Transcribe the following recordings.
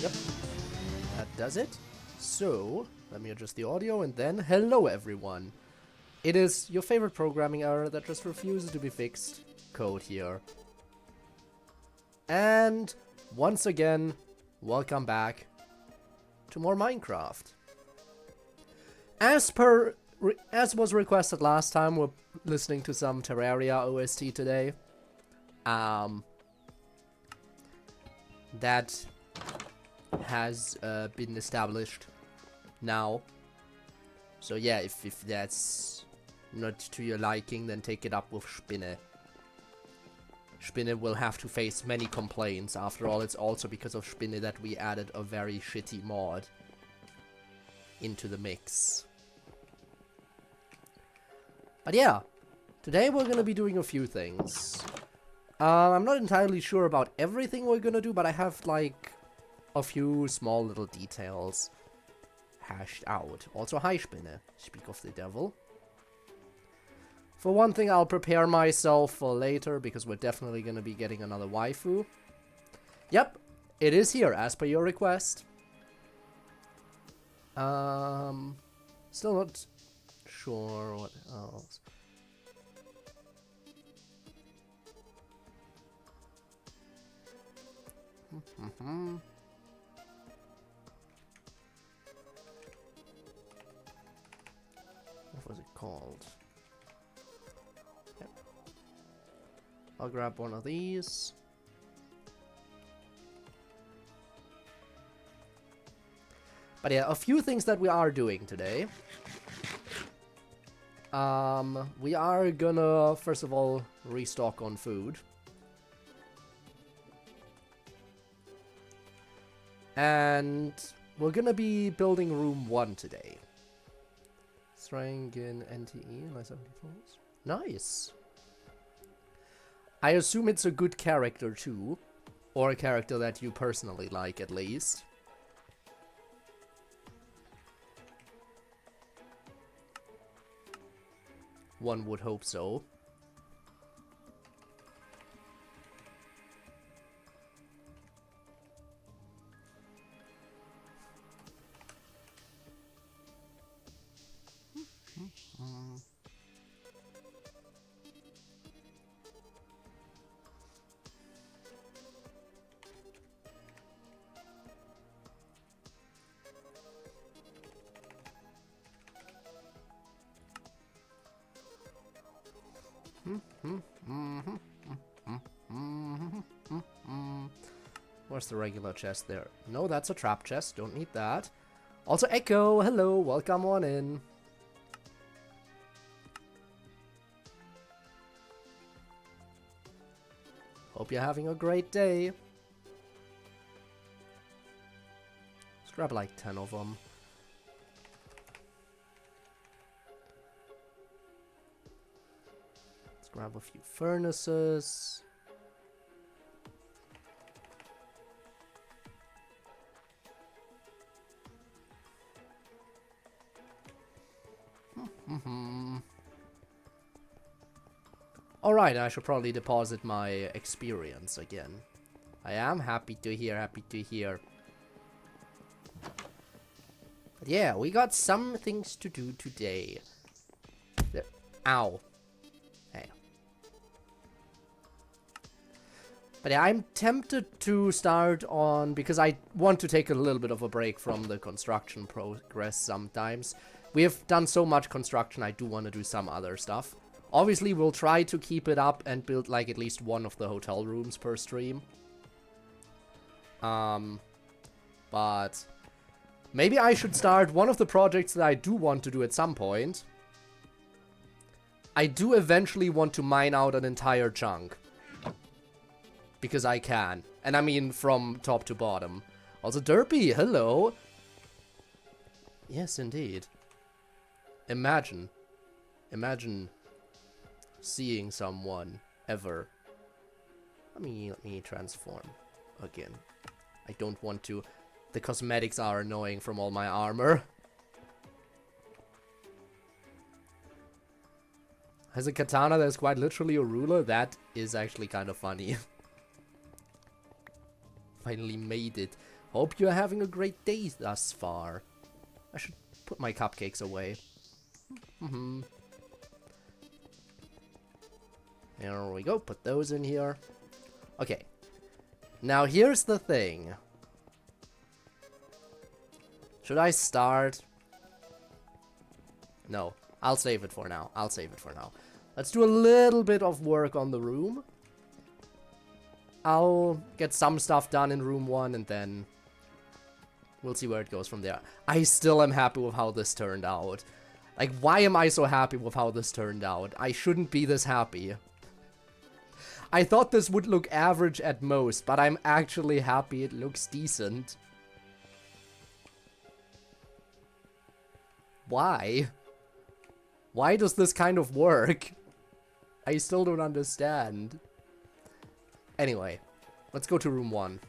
Yep, that does it. So, let me adjust the audio and then hello everyone. It is your favorite programming error that just refuses to be fixed, CodeErr. And once again, welcome back to more Minecraft. As was requested last time, we're listening to some Terraria OST today. That has been established now. So yeah, if that's not to your liking, then take it up with Spinne. Spinne will have to face many complaints. After all, it's also because of Spinne that we added a very shitty mod into the mix. But yeah, today we're gonna be doing a few things. I'm not entirely sure about everything we're gonna do, but I have like a few small little details hashed out. Also, hi Spinne, speak of the devil. For one thing, I'll prepare myself for later, because we're definitely gonna be getting another waifu. Yep, it is here, as per your request. Still not sure what else. What was it called? Yep. I'll grab one of these. But yeah, a few things that we are doing today. We are gonna, first of all, restock on food. And we're gonna be building room 1 today. Strength in NTE, like 70 falls. Nice. I assume it's a good character too. Or a character that you personally like, at least. One would hope so. Where's the regular chest there? No, that's a trap chest. Don't need that. Also, Echo, hello, welcome on in. Hope you're having a great day. Let's grab like 10 of them. Let's grab a few furnaces. Alright, I should probably deposit my experience again. I am happy to hear, happy to hear. But yeah, we got some things to do today. Ow. Hey. But yeah, I'm tempted to start on, because I want to take a little bit of a break from the construction progress sometimes. We have done so much construction, I do want to do some other stuff. Obviously, we'll try to keep it up and build like at least one of the hotel rooms per stream. But maybe I should start one of the projects that I do want to do at some point. I do eventually want to mine out an entire chunk. Because I can. And I mean from top to bottom. Also, Derpy, hello. Yes, indeed. Imagine seeing someone ever. Let me transform again. I don't want to. The cosmetics are annoying from all my armor. Has a katana that is quite literally a ruler? That is actually kind of funny. Finally made it. Hope you're having a great day thus far. I should put my cupcakes away. There we go, put those in here. Okay. Now here's the thing. Should I start? No, I'll save it for now. I'll save it for now. Let's do a little bit of work on the room. I'll get some stuff done in room 1 and then we'll see where it goes from there. I still am happy with how this turned out. Like, why am I so happy with how this turned out? I shouldn't be this happy. I thought this would look average at most, but I'm actually happy it looks decent. Why? Why does this kind of work? I still don't understand. Anyway, let's go to room 1.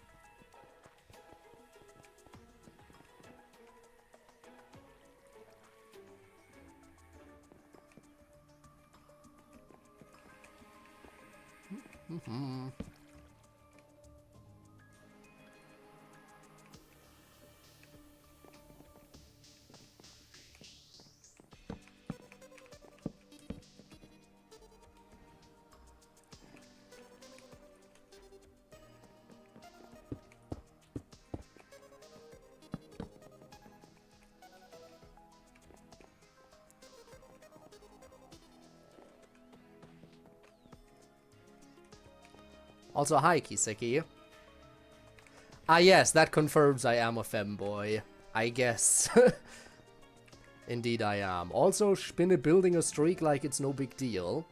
Also, hi, Kiseki. Ah, yes, that confirms I am a femboy. I guess. Indeed I am. Also, Spinne building a streak like it's no big deal.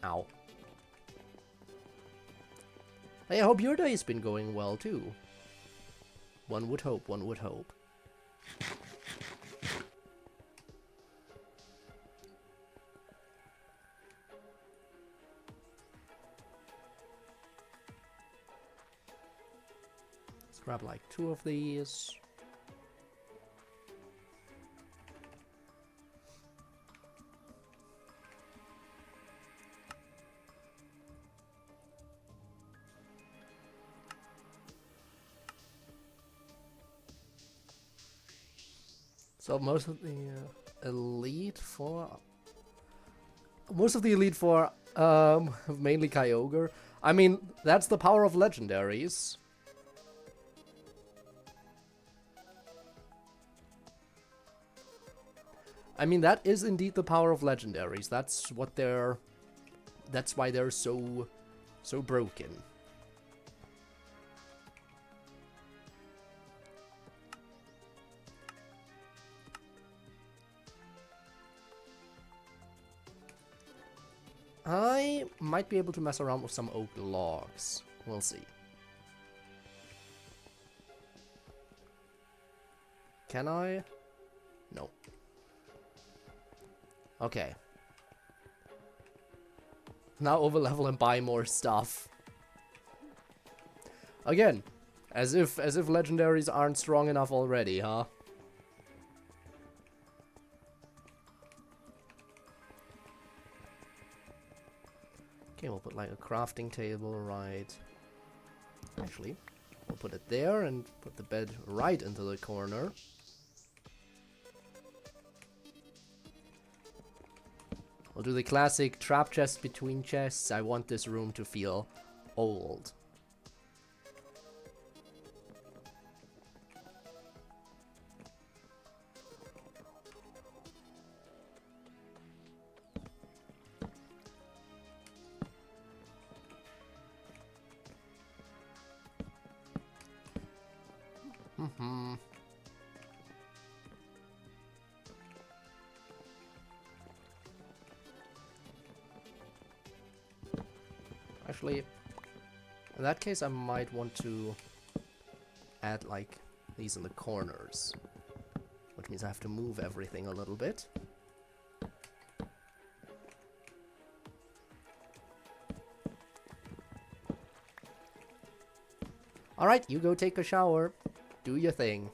Ow. Hey, I hope your day's been going well, too. One would hope, one would hope. Grab like 2 of these. So most of the elite for mainly Kyogre. I mean, that's the power of legendaries. I mean, that is indeed the power of legendaries. That's what they're... That's why they're so broken. I might be able to mess around with some oak logs. We'll see. Can I? No. Okay. Now overlevel and buy more stuff. Again, as if legendaries aren't strong enough already, huh? Okay, we'll put like a crafting table right. Actually, we'll put it there and put the bed right into the corner. We'll do the classic trap chest between chests. I want this room to feel old. Actually, in that case, I might want to add, like, these in the corners. Which means I have to move everything a little bit. Alright, you go take a shower. Do your thing.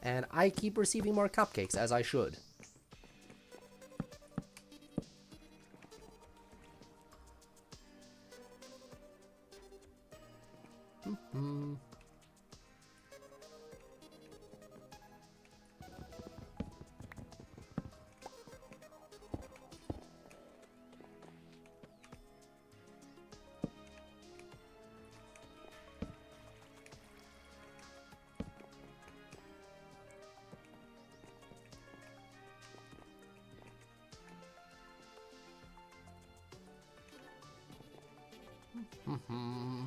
And I keep receiving more cupcakes, as I should. Mm-hmm. Mm-hmm.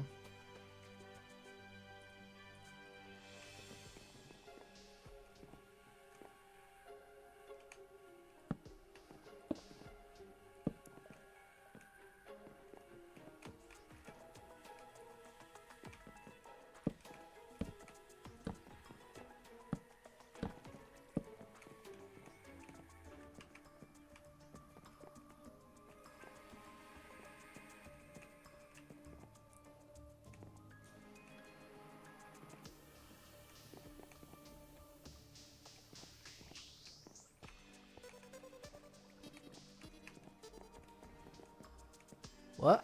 What?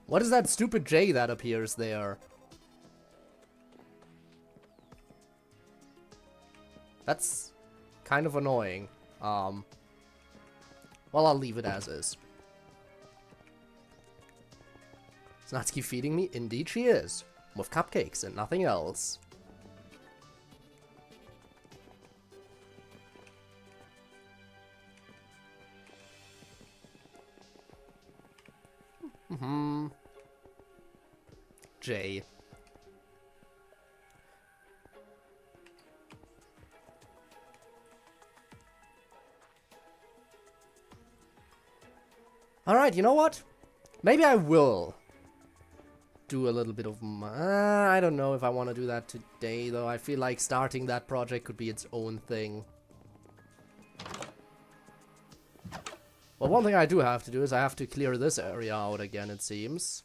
What is that stupid J that appears there? That's kind of annoying. Well, I'll leave it as is. Is Natsuki feeding me? Indeed she is. With cupcakes and nothing else. Mm-hmm. J. Alright, you know what? Maybe I will do a little bit of... I don't know if I want to do that today, though. I feel like starting that project could be its own thing. Well, one thing I do have to do is I have to clear this area out again, it seems.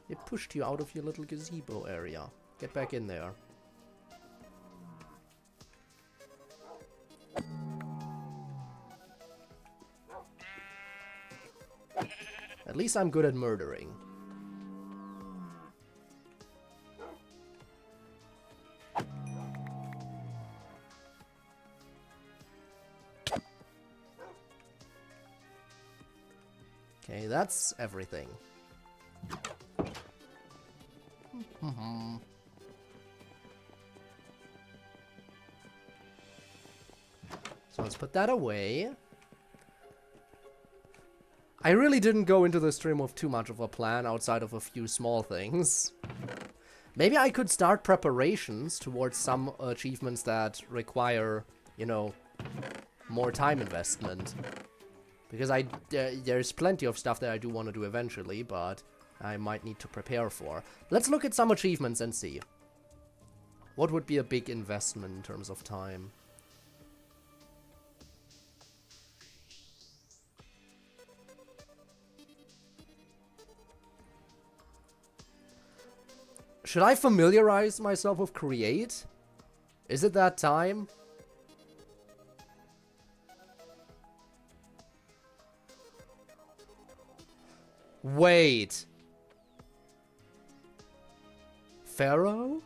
It pushed you out of your little gazebo area. Get back in there. At least I'm good at murdering. Okay, that's everything. So let's put that away. I really didn't go into the stream with too much of a plan outside of a few small things. Maybe I could start preparations towards some achievements that require, you know, more time investment. Because there's plenty of stuff that I do want to do eventually, but I might need to prepare for. Let's look at some achievements and see. What would be a big investment in terms of time? Should I familiarize myself with Create? Is it that time? Wait. Pharaoh?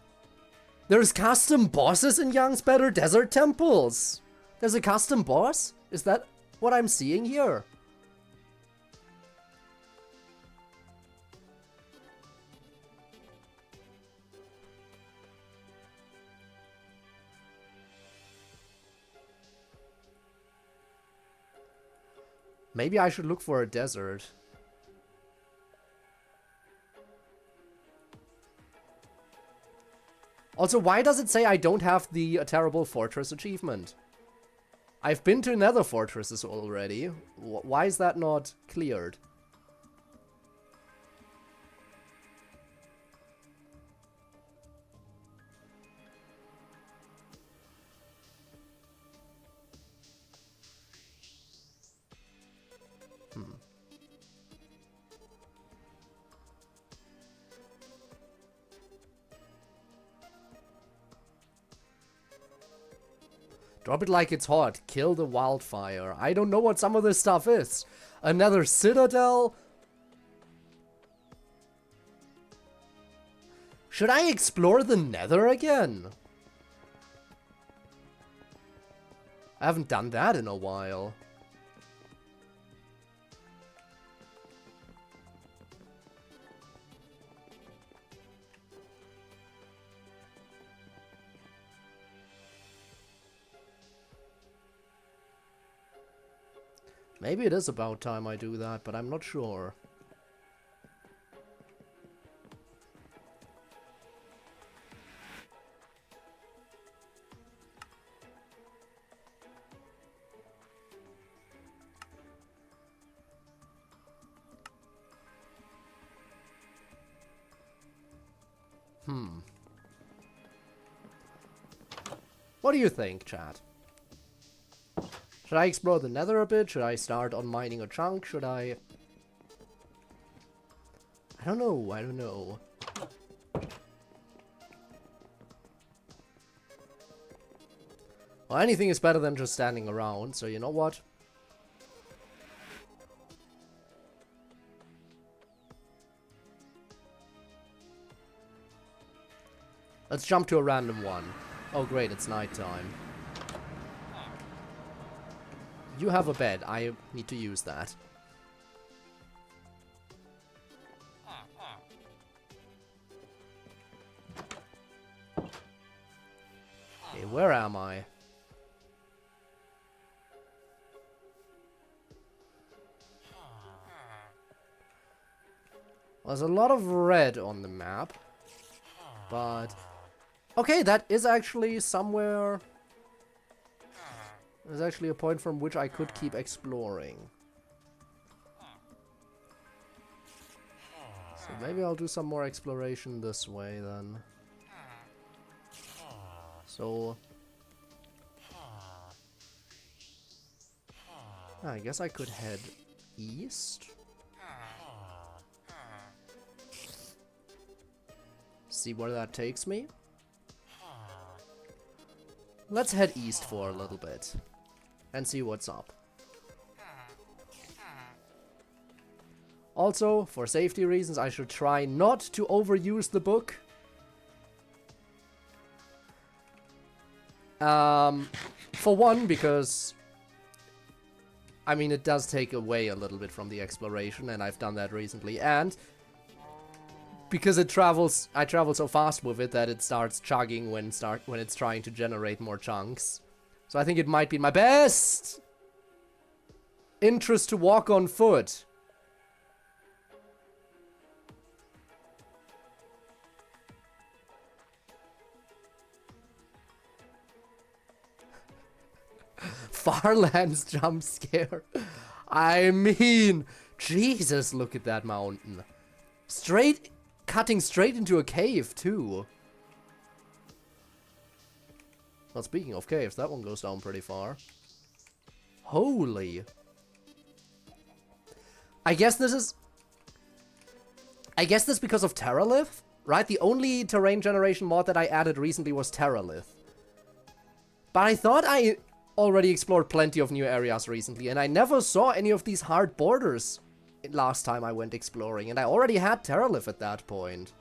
There's custom bosses in Young's Better Desert Temples. There's a custom boss? Is that what I'm seeing here? Maybe I should look for a desert. Also, why does it say I don't have the Terrible Fortress achievement? I've been to Nether Fortresses already. Why is that not cleared? Drop it like it's hot. Kill the wildfire. I don't know what some of this stuff is. Another citadel? Should I explore the Nether again? I haven't done that in a while. Maybe it is about time I do that, but I'm not sure. What do you think, chat? Should I explore the Nether a bit? Should I start on mining a chunk? Should I... I don't know, I don't know. Well, anything is better than just standing around, so you know what? Let's jump to a random one. Oh great, it's nighttime. You have a bed. I need to use that. Okay, where am I? There's a lot of red on the map. But... okay, that is actually somewhere... there's actually a point from which I could keep exploring. So maybe I'll do some more exploration this way then. So... I guess I could head east. See where that takes me. Let's head east for a little bit. And see what's up. Also, for safety reasons, I should try not to overuse the book. For one, because... I mean, it does take away a little bit from the exploration, and I've done that recently. And... because I travel so fast with it that it starts chugging when it's trying to generate more chunks. So I think it might be in my best interest to walk on foot. Farlands jump scare. I mean, Jesus, look at that mountain. Cutting straight into a cave, too. Well, speaking of caves, that one goes down pretty far. Holy. I guess this is because of Terralith, right? The only terrain generation mod that I added recently was Terralith. But I thought I already explored plenty of new areas recently, and I never saw any of these hard borders last time I went exploring, and I already had Terralith at that point.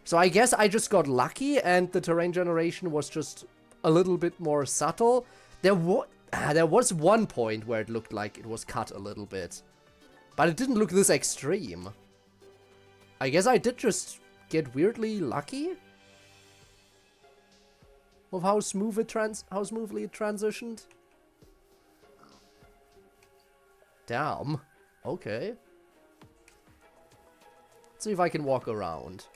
So I guess I just got lucky, and the terrain generation was just a little bit more subtle. There was one point where it looked like it was cut a little bit, but it didn't look this extreme. I guess I did just get weirdly lucky with how smoothly it transitioned. Damn. Okay. Let's see if I can walk around.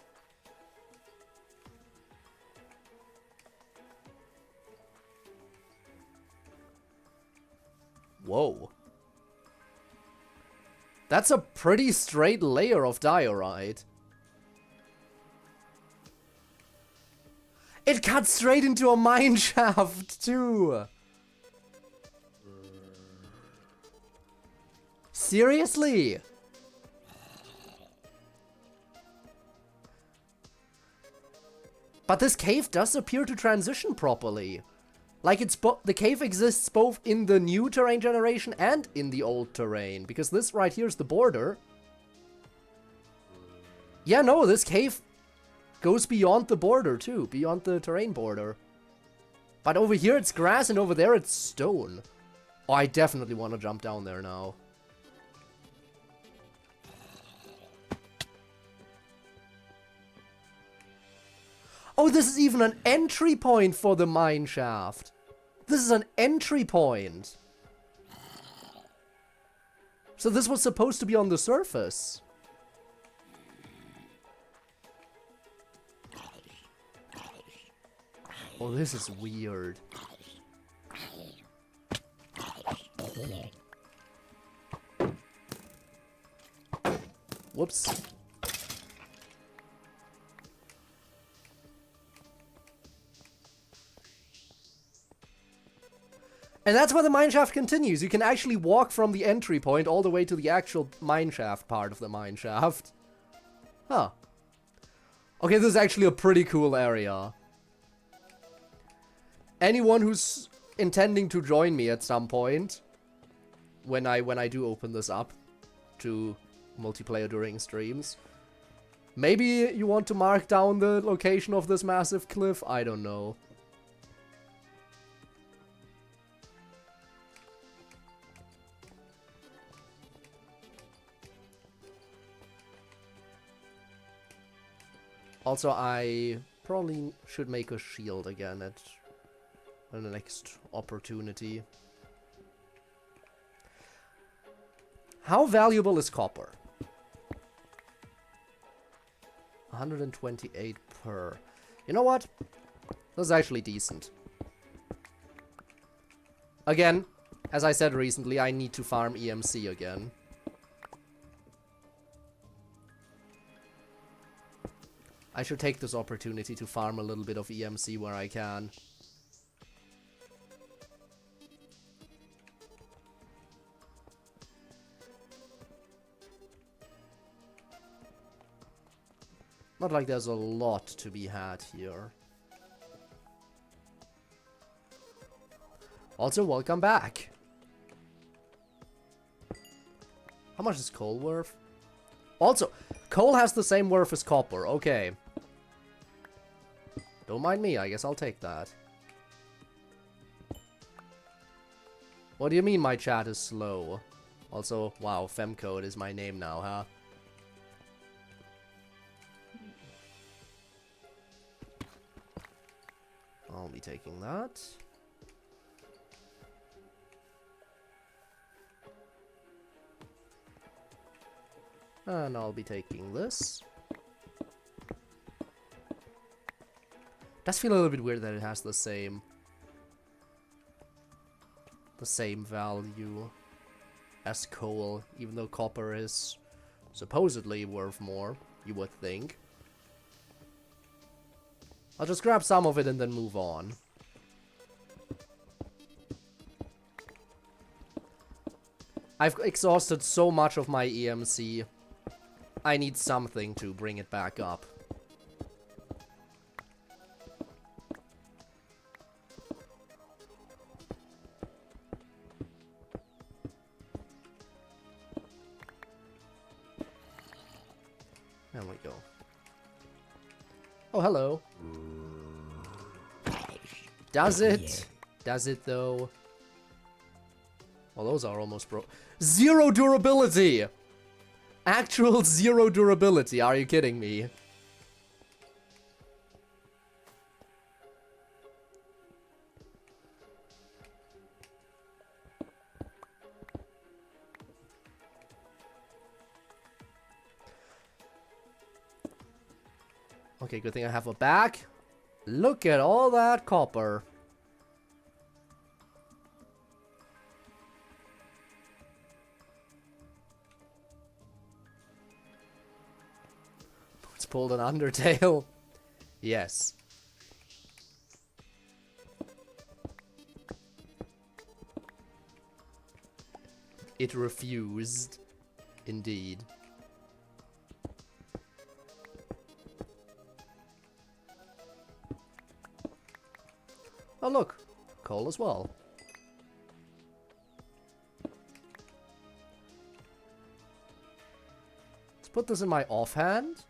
Whoa. That's a pretty straight layer of diorite. It cuts straight into a mine shaft, too. Seriously? But this cave does appear to transition properly. Like, the cave exists both in the new terrain generation and in the old terrain. Because this right here is the border. Yeah, no, this cave goes beyond the border, too. Beyond the terrain border. But over here it's grass and over there it's stone. Oh, I definitely want to jump down there now. Oh, this is even an entry point for the mine shaft. This is an entry point. So this was supposed to be on the surface. Oh, this is weird. Whoops. And that's where the mineshaft continues. You can actually walk from the entry point all the way to the actual mineshaft part of the mineshaft. Huh. Okay, this is actually a pretty cool area. Anyone who's intending to join me at some point, when I do open this up to multiplayer during streams, maybe you want to mark down the location of this massive cliff? I don't know. Also, I probably should make a shield again at the next opportunity. How valuable is copper? 128 per. You know what? This is actually decent. Again, as I said recently, I need to farm EMC again. I should take this opportunity to farm a little bit of EMC where I can. Not like there's a lot to be had here. Also, welcome back. How much is coal worth? Also, coal has the same worth as copper. Okay. Don't mind me, I guess I'll take that. What do you mean my chat is slow? Also, wow, Femcode is my name now, huh? I'll be taking that. And I'll be taking this. Does feel a little bit weird that it has the same value as coal, even though copper is supposedly worth more, you would think. I'll just grab some of it and then move on. I've exhausted so much of my EMC. I need something to bring it back up. There we go. Oh, hello. Does it? Does it, though? Well, those are almost broke. Zero durability! Actual zero durability, are you kidding me? Okay, good thing I have a bag. Look at all that copper. It's pulled an Undertale. Yes. It refused. Indeed. Oh look, coal as well. Let's put this in my offhand.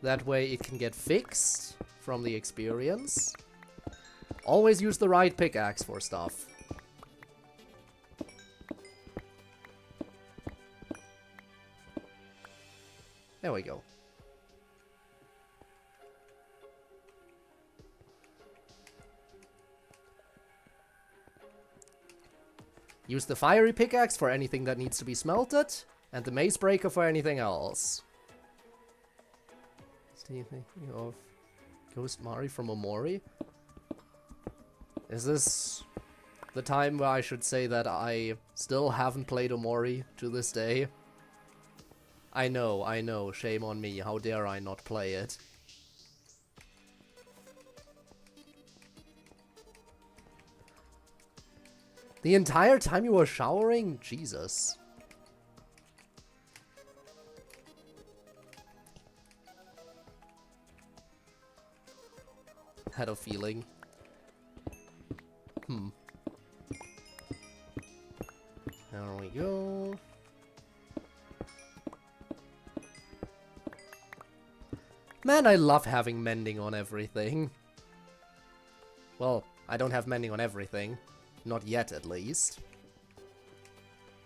That way it can get fixed from the experience. Always use the right pickaxe for stuff. There we go. Use the fiery pickaxe for anything that needs to be smelted, and the mace breaker for anything else. Thinking of Ghost Mari from Omori? Is this the time where I should say that I still haven't played Omori to this day? I know, shame on me, how dare I not play it. The entire time you were showering? Jesus. Had a feeling. There we go. Man, I love having mending on everything. Well, I don't have mending on everything. Not yet, at least.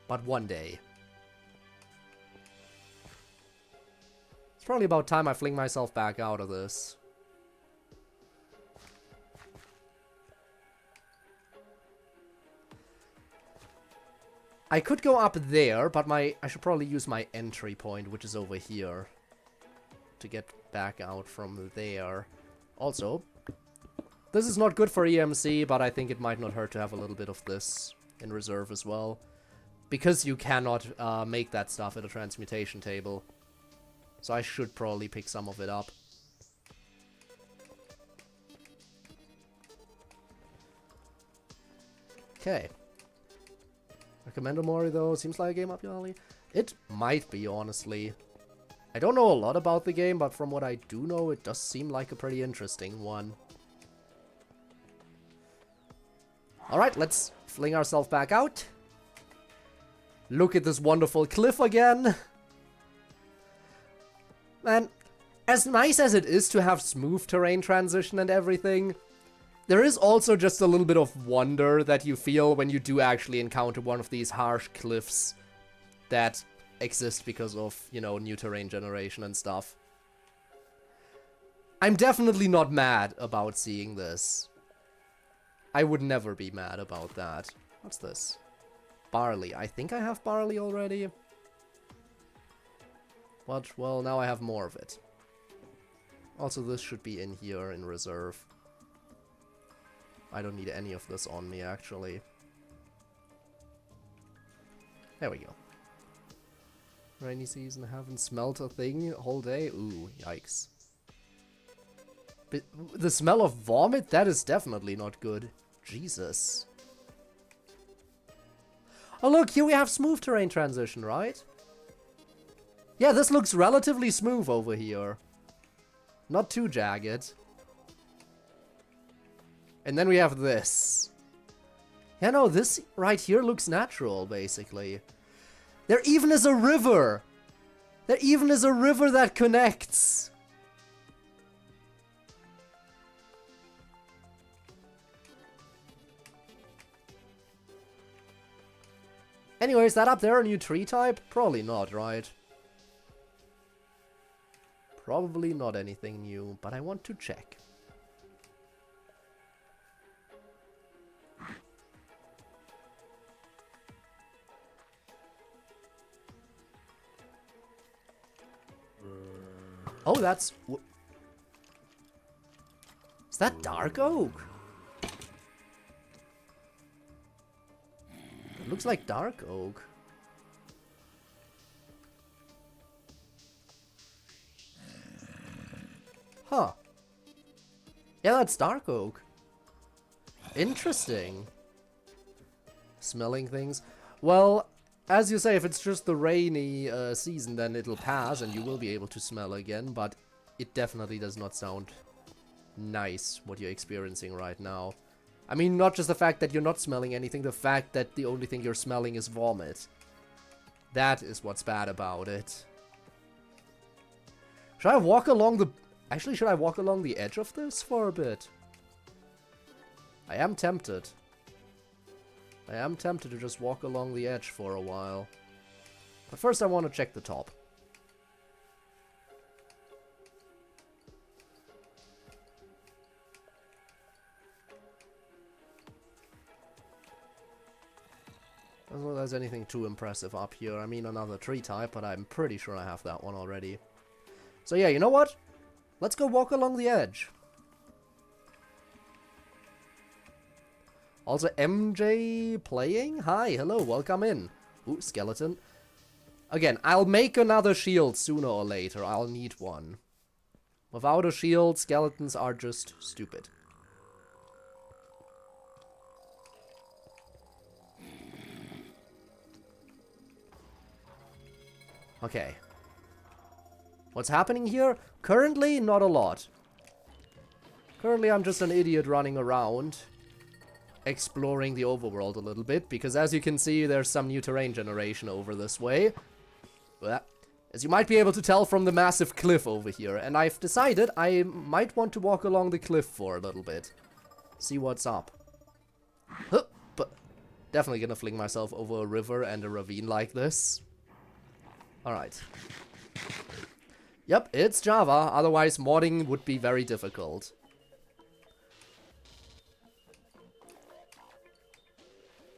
But one day. It's probably about time I fling myself back out of this. I could go up there, but I should probably use my entry point, which is over here, to get back out from there. Also, this is not good for EMC, but I think it might not hurt to have a little bit of this in reserve as well. Because you cannot make that stuff at a transmutation table. So I should probably pick some of it up. Okay. Recommend Omori though, seems like a game up your alley. It might be, honestly. I don't know a lot about the game, but from what I do know, it does seem like a pretty interesting one. Alright, let's fling ourselves back out. Look at this wonderful cliff again. Man, as nice as it is to have smooth terrain transition and everything, there is also just a little bit of wonder that you feel when you do actually encounter one of these harsh cliffs that exist because of, you know, new terrain generation and stuff. I'm definitely not mad about seeing this. I would never be mad about that. What's this? Barley. I think I have barley already. But, well, now I have more of it. Also, this should be in here in reserve. I don't need any of this on me, actually. There we go. Rainy season, haven't smelt a thing all day. Ooh, yikes. But the smell of vomit? That is definitely not good. Jesus. Oh look, here we have smooth terrain transition, right? Yeah, this looks relatively smooth over here. Not too jagged. And then we have this. Yeah, no, this right here looks natural, basically. There even is a river! There even is a river that connects! Anyway, is that up there a new tree type? Probably not, right? Probably not anything new, but I want to check. Oh, that's... Is that dark oak? It looks like dark oak. Huh. Yeah, that's dark oak. Interesting. Smelling things. Well, as you say, if it's just the rainy season, then it'll pass and you will be able to smell again, but it definitely does not sound nice what you're experiencing right now. I mean, not just the fact that you're not smelling anything, the fact that the only thing you're smelling is vomit. That is what's bad about it. Should I walk along the... Actually, should I walk along the edge of this for a bit? I am tempted. I am tempted to just walk along the edge for a while. But first I want to check the top. Doesn't look like there's anything too impressive up here. I mean, another tree type, but I'm pretty sure I have that one already. So yeah, you know what? Let's go walk along the edge. Also, MJ playing? Hi, hello, welcome in. Ooh, skeleton. Again, I'll make another shield sooner or later. I'll need one. Without a shield, skeletons are just stupid. Okay. What's happening here? Currently, not a lot. Currently, I'm just an idiot running around, exploring the overworld a little bit, because as you can see, there's some new terrain generation over this way. Well, as you might be able to tell from the massive cliff over here, and I've decided I might want to walk along the cliff for a little bit. See what's up. Huh, but definitely gonna fling myself over a river and a ravine like this. Alright. Yep, it's Java, otherwise modding would be very difficult.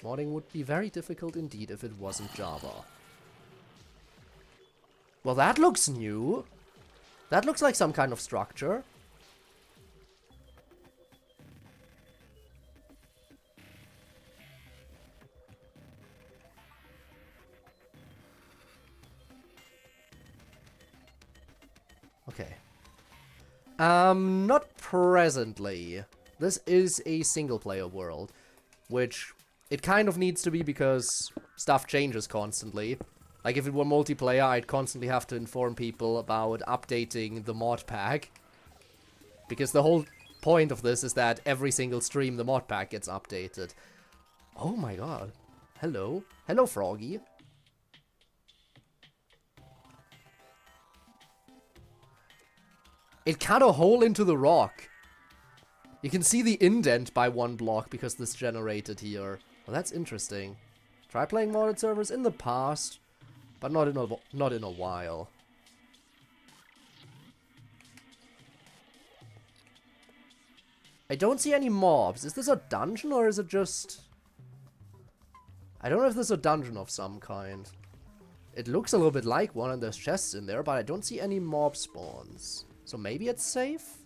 Modding would be very difficult indeed if it wasn't Java. Well, that looks new. That looks like some kind of structure. Okay. Not presently. This is a single-player world, which it kind of needs to be because stuff changes constantly. Like, if it were multiplayer, I'd constantly have to inform people about updating the mod pack. Because the whole point of this is that every single stream the mod pack gets updated. Oh my god. Hello. Hello, Froggy. It cut a hole into the rock. You can see the indent by one block because this generated here. Well, that's interesting. Try playing modded servers in the past, but not in a while. I don't see any mobs. Is this a dungeon or is it just... I don't know if this is a dungeon of some kind. It looks a little bit like one and there's chests in there, but I don't see any mob spawns. So maybe it's safe?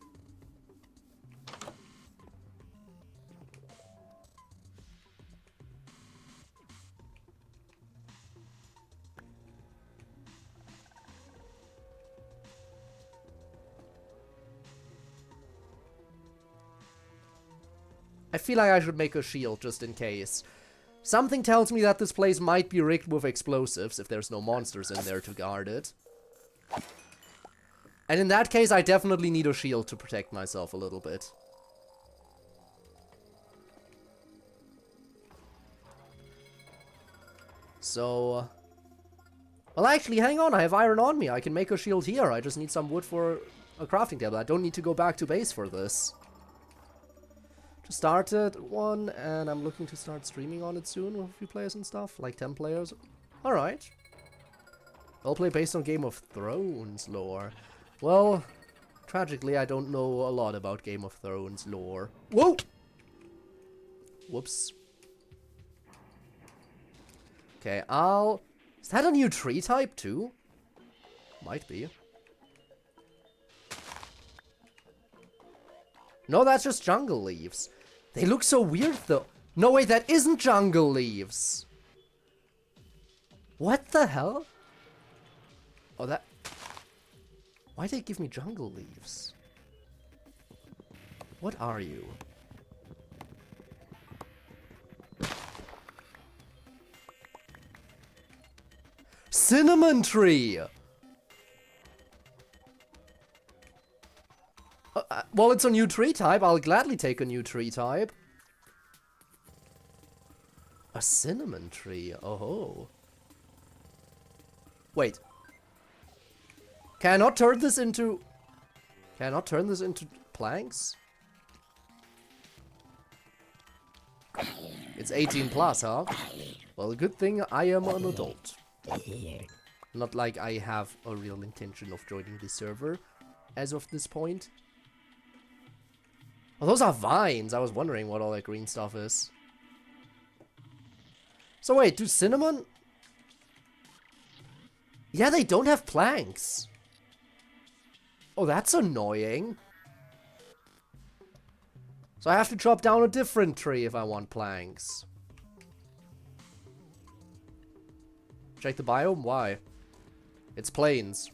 I feel like I should make a shield just in case. Something tells me that this place might be rigged with explosives if there's no monsters in there to guard it. And in that case, I definitely need a shield to protect myself a little bit. So... Well, actually, hang on. I have iron on me. I can make a shield here. I just need some wood for a crafting table. I don't need to go back to base for this. Just started one, and I'm looking to start streaming on it soon with a few players and stuff. Like 10 players. Alright. I'll play based on Game of Thrones lore. Well, tragically, I don't know a lot about Game of Thrones lore. Whoa! Whoops. Okay, Is that a new tree type, too? Might be. No, that's just jungle leaves. They look so weird, though. No, wait, that isn't jungle leaves. What the hell? Oh, that... Why'd they give me jungle leaves? What are you? Cinnamon tree! Well, it's a new tree type. I'll gladly take a new tree type. A cinnamon tree. Oh. Wait. Can I not turn this into... Can I not turn this into planks? It's 18 plus, huh? Well, good thing I am an adult. Not like I have a real intention of joining the server as of this point. Oh, those are vines. I was wondering what all that green stuff is. So wait, do cinnamon... Yeah, they don't have planks. Oh, that's annoying. So I have to chop down a different tree if I want planks. Check the biome? Why? It's plains.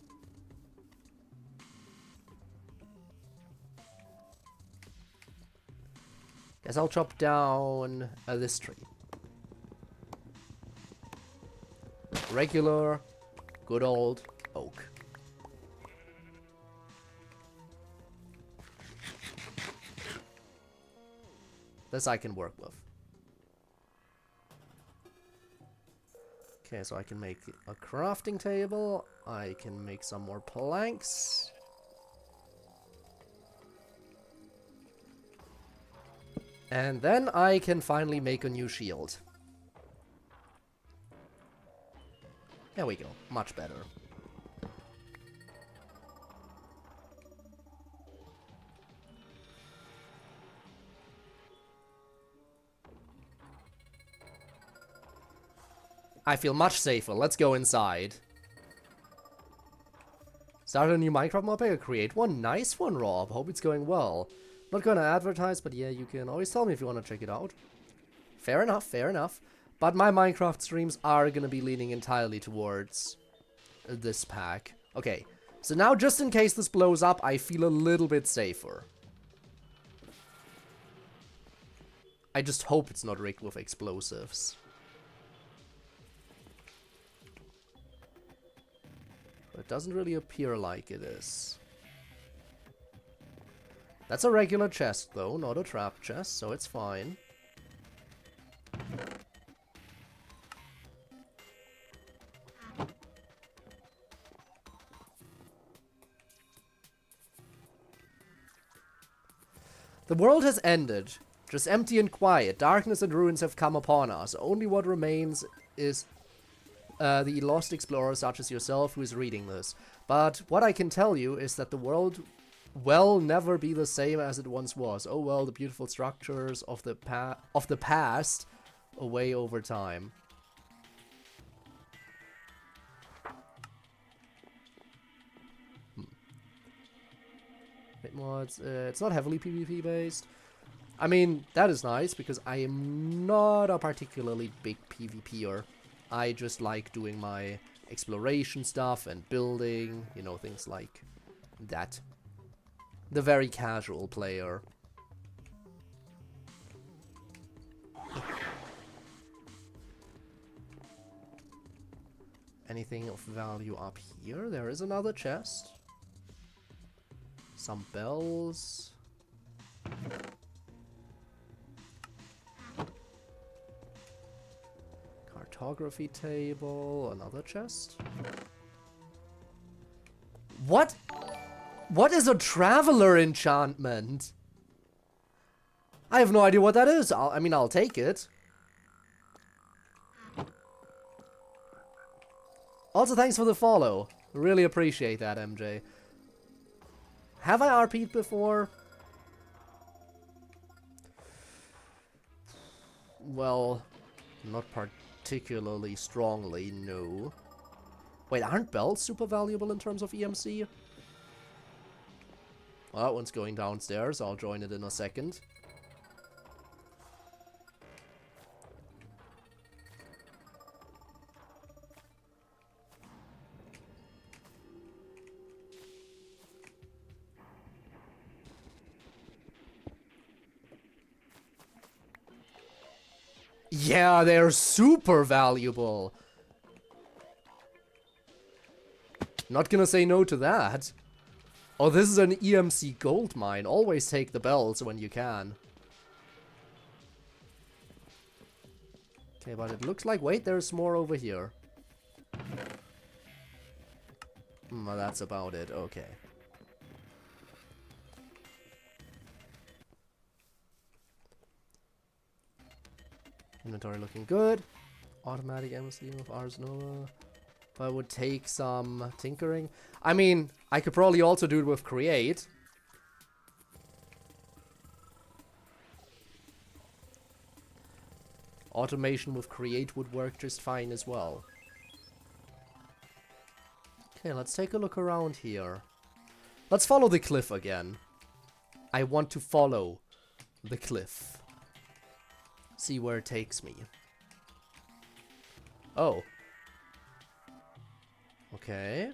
Guess I'll chop down this tree. Regular, good old oak. This I can work with. Okay, so I can make a crafting table. I can make some more planks. And then I can finally make a new shield. There we go. Much better. I feel much safer. Let's go inside. Start a new Minecraft mod pack or create one? Nice one, Rob. Hope it's going well. Not gonna advertise, but yeah, you can always tell me if you want to check it out. Fair enough, fair enough. But my Minecraft streams are gonna be leaning entirely towards this pack. Okay, so now just in case this blows up, I feel a little bit safer. I just hope it's not rigged with explosives. But it doesn't really appear like it is. That's a regular chest, though, not a trap chest, so it's fine. The world has ended. Just empty and quiet. Darkness and ruins have come upon us. Only what remains is the lost explorer such as yourself who is reading this. But what I can tell you is that the world will never be the same as it once was. Oh well, the beautiful structures of the past away over time. Bit more, it's not heavily PvP based. I mean, that is nice because I am not a particularly big PvPer. I just like doing my exploration stuff and building, you know, things like that. The very casual player. Anything of value up here? There is another chest. Some bells. Cartography table. Another chest. What? What is a traveler enchantment? I have no idea what that is. I mean, I'll take it. Also, thanks for the follow. Really appreciate that, MJ. Have I RP'd before? Well, not particularly strongly, no. Wait, aren't bells super valuable in terms of EMC? Well, that one's going downstairs. I'll join it in a second. Yeah, they're super valuable. Not gonna say no to that. Oh, this is an EMC gold mine. Always take the bells when you can. Okay, but it looks like... Wait, there's more over here. Well, that's about it. Okay. Inventory looking good. Automatic MC of Ars Nova. But it would take some tinkering. I mean, I could probably also do it with Create. Automation with Create would work just fine as well. Okay, let's take a look around here. Let's follow the cliff again. I want to follow the cliff. See where it takes me. Oh. Okay.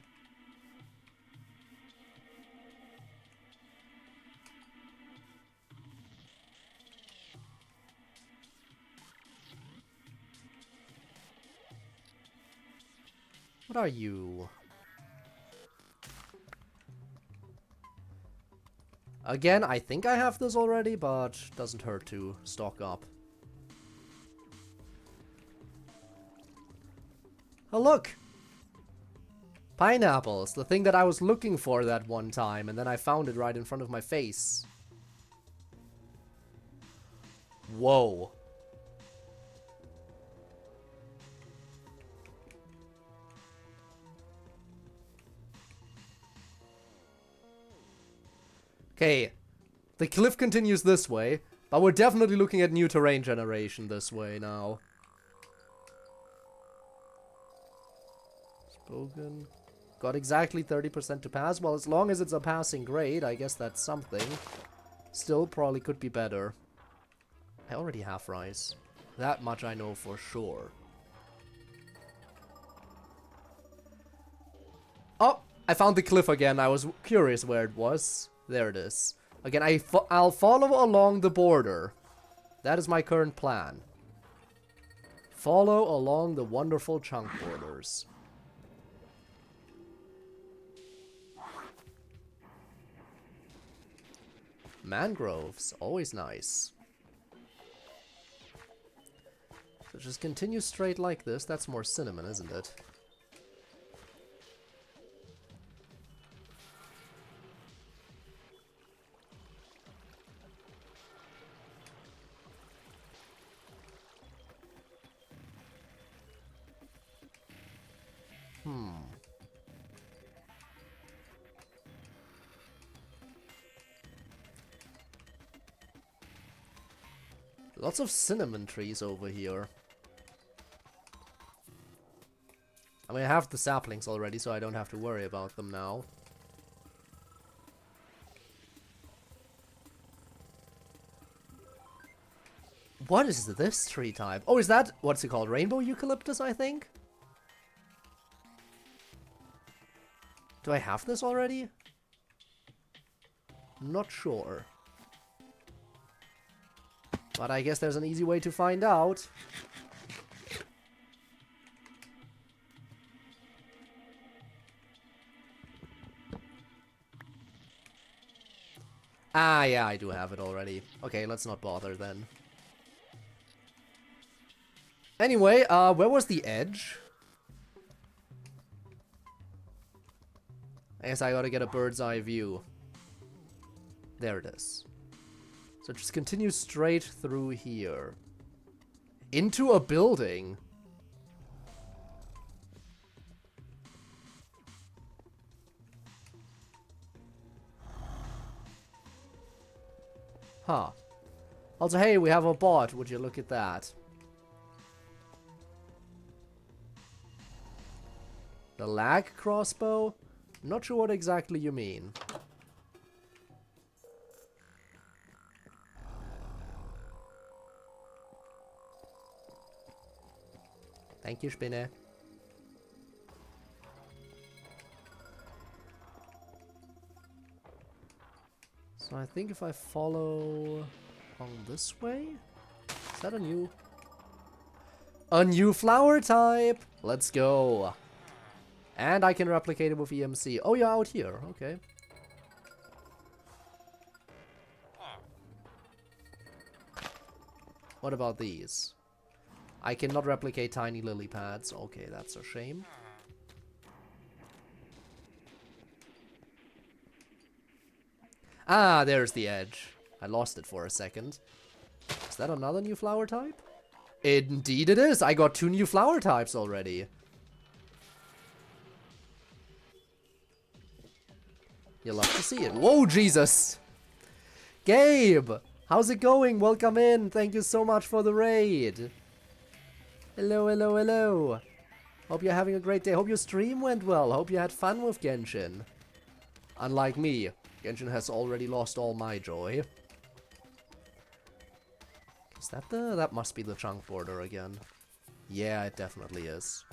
What are you? Again, I think I have this already, but doesn't hurt to stock up. Oh, look! Pineapples, the thing that I was looking for that one time, and then I found it right in front of my face. Whoa. Okay, the cliff continues this way, but we're definitely looking at new terrain generation this way now. Spoken. Got exactly 30% to pass. Well, as long as it's a passing grade, I guess that's something. Still, probably could be better. I already have rice. That much I know for sure. Oh, I found the cliff again. I was curious where it was. There it is. Again, I'll follow along the border. That is my current plan. Follow along the wonderful chunk borders. Mangroves, always nice. So just continue straight like this. That's more cinnamon, isn't it? Lots of cinnamon trees over here. I mean, I have the saplings already, so I don't have to worry about them now. What is this tree type? Oh, is that, what's it called? Rainbow eucalyptus, I think? Do I have this already? Not sure. But I guess there's an easy way to find out. Ah, yeah, I do have it already. Okay, let's not bother then. Anyway, where was the edge? I guess I gotta get a bird's eye view. There it is. So just continue straight through here. Into a building. Huh. Also, hey, we have a bot. Would you look at that? The lag crossbow? Not sure what exactly you mean. Thank you, Spinne. So I think if I follow on this way, is that a new flower type? Let's go. And I can replicate it with EMC. Oh, you're out here. Okay. What about these? I cannot replicate tiny lily pads. Okay, that's a shame. Ah, there's the edge. I lost it for a second. Is that another new flower type? Indeed it is. I got 2 new flower types already. You'll love to see it. Whoa, Jesus! Gabe! How's it going? Welcome in. Thank you so much for the raid. Hello, hello, hello. Hope you're having a great day. Hope your stream went well. Hope you had fun with Genshin. Unlike me, Genshin has already lost all my joy. Is that that must be the chunk border again. Yeah, it definitely is.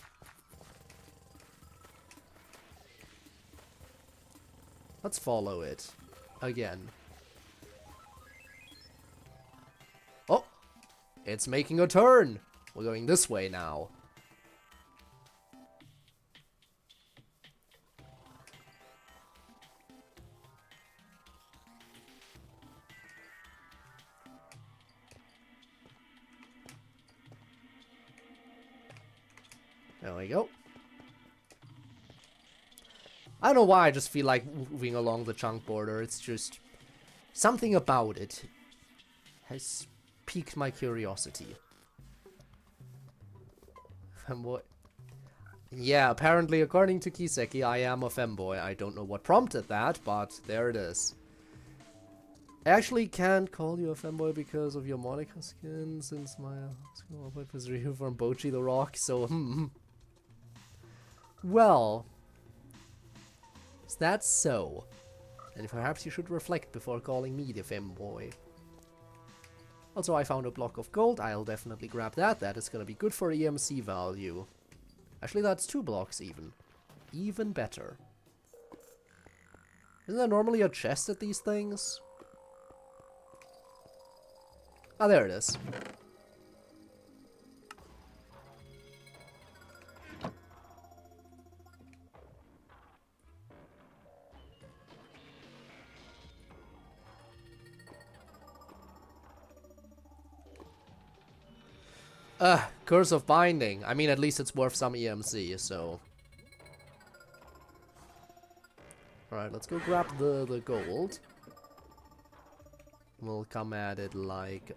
Let's follow it. Again. Oh! It's making a turn! We're going this way now. There we go. I don't know why, I just feel like moving along the chunk border. It's just something about it has piqued my curiosity. Femboy. Yeah, apparently, according to Kiseki, I am a femboy. I don't know what prompted that, but there it is. I actually can't call you a femboy because of your Monica skin, since my school was Ryu from Bochi the Rock, so Well, is that so? And perhaps you should reflect before calling me the femboy. Also, I found a block of gold. I'll definitely grab that. That is gonna be good for EMC value. Actually, that's 2 blocks even. Even better. Isn't there normally a chest at these things? Ah, there it is. Curse of Binding. I mean, at least it's worth some EMC, so... Alright, let's go grab the gold. We'll come at it like,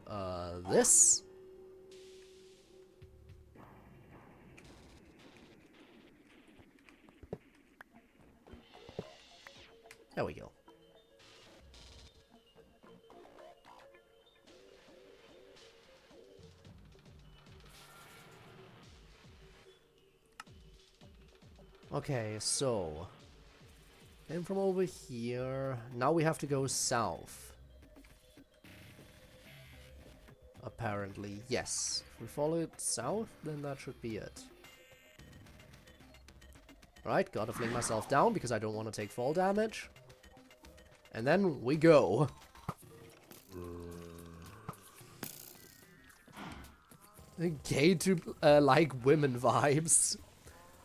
this. There we go. Okay, so... Came from over here. Now we have to go south. Apparently, yes. If we follow it south, then that should be it. Right, gotta fling myself down because I don't want to take fall damage. And then we go. Gay to like women vibes.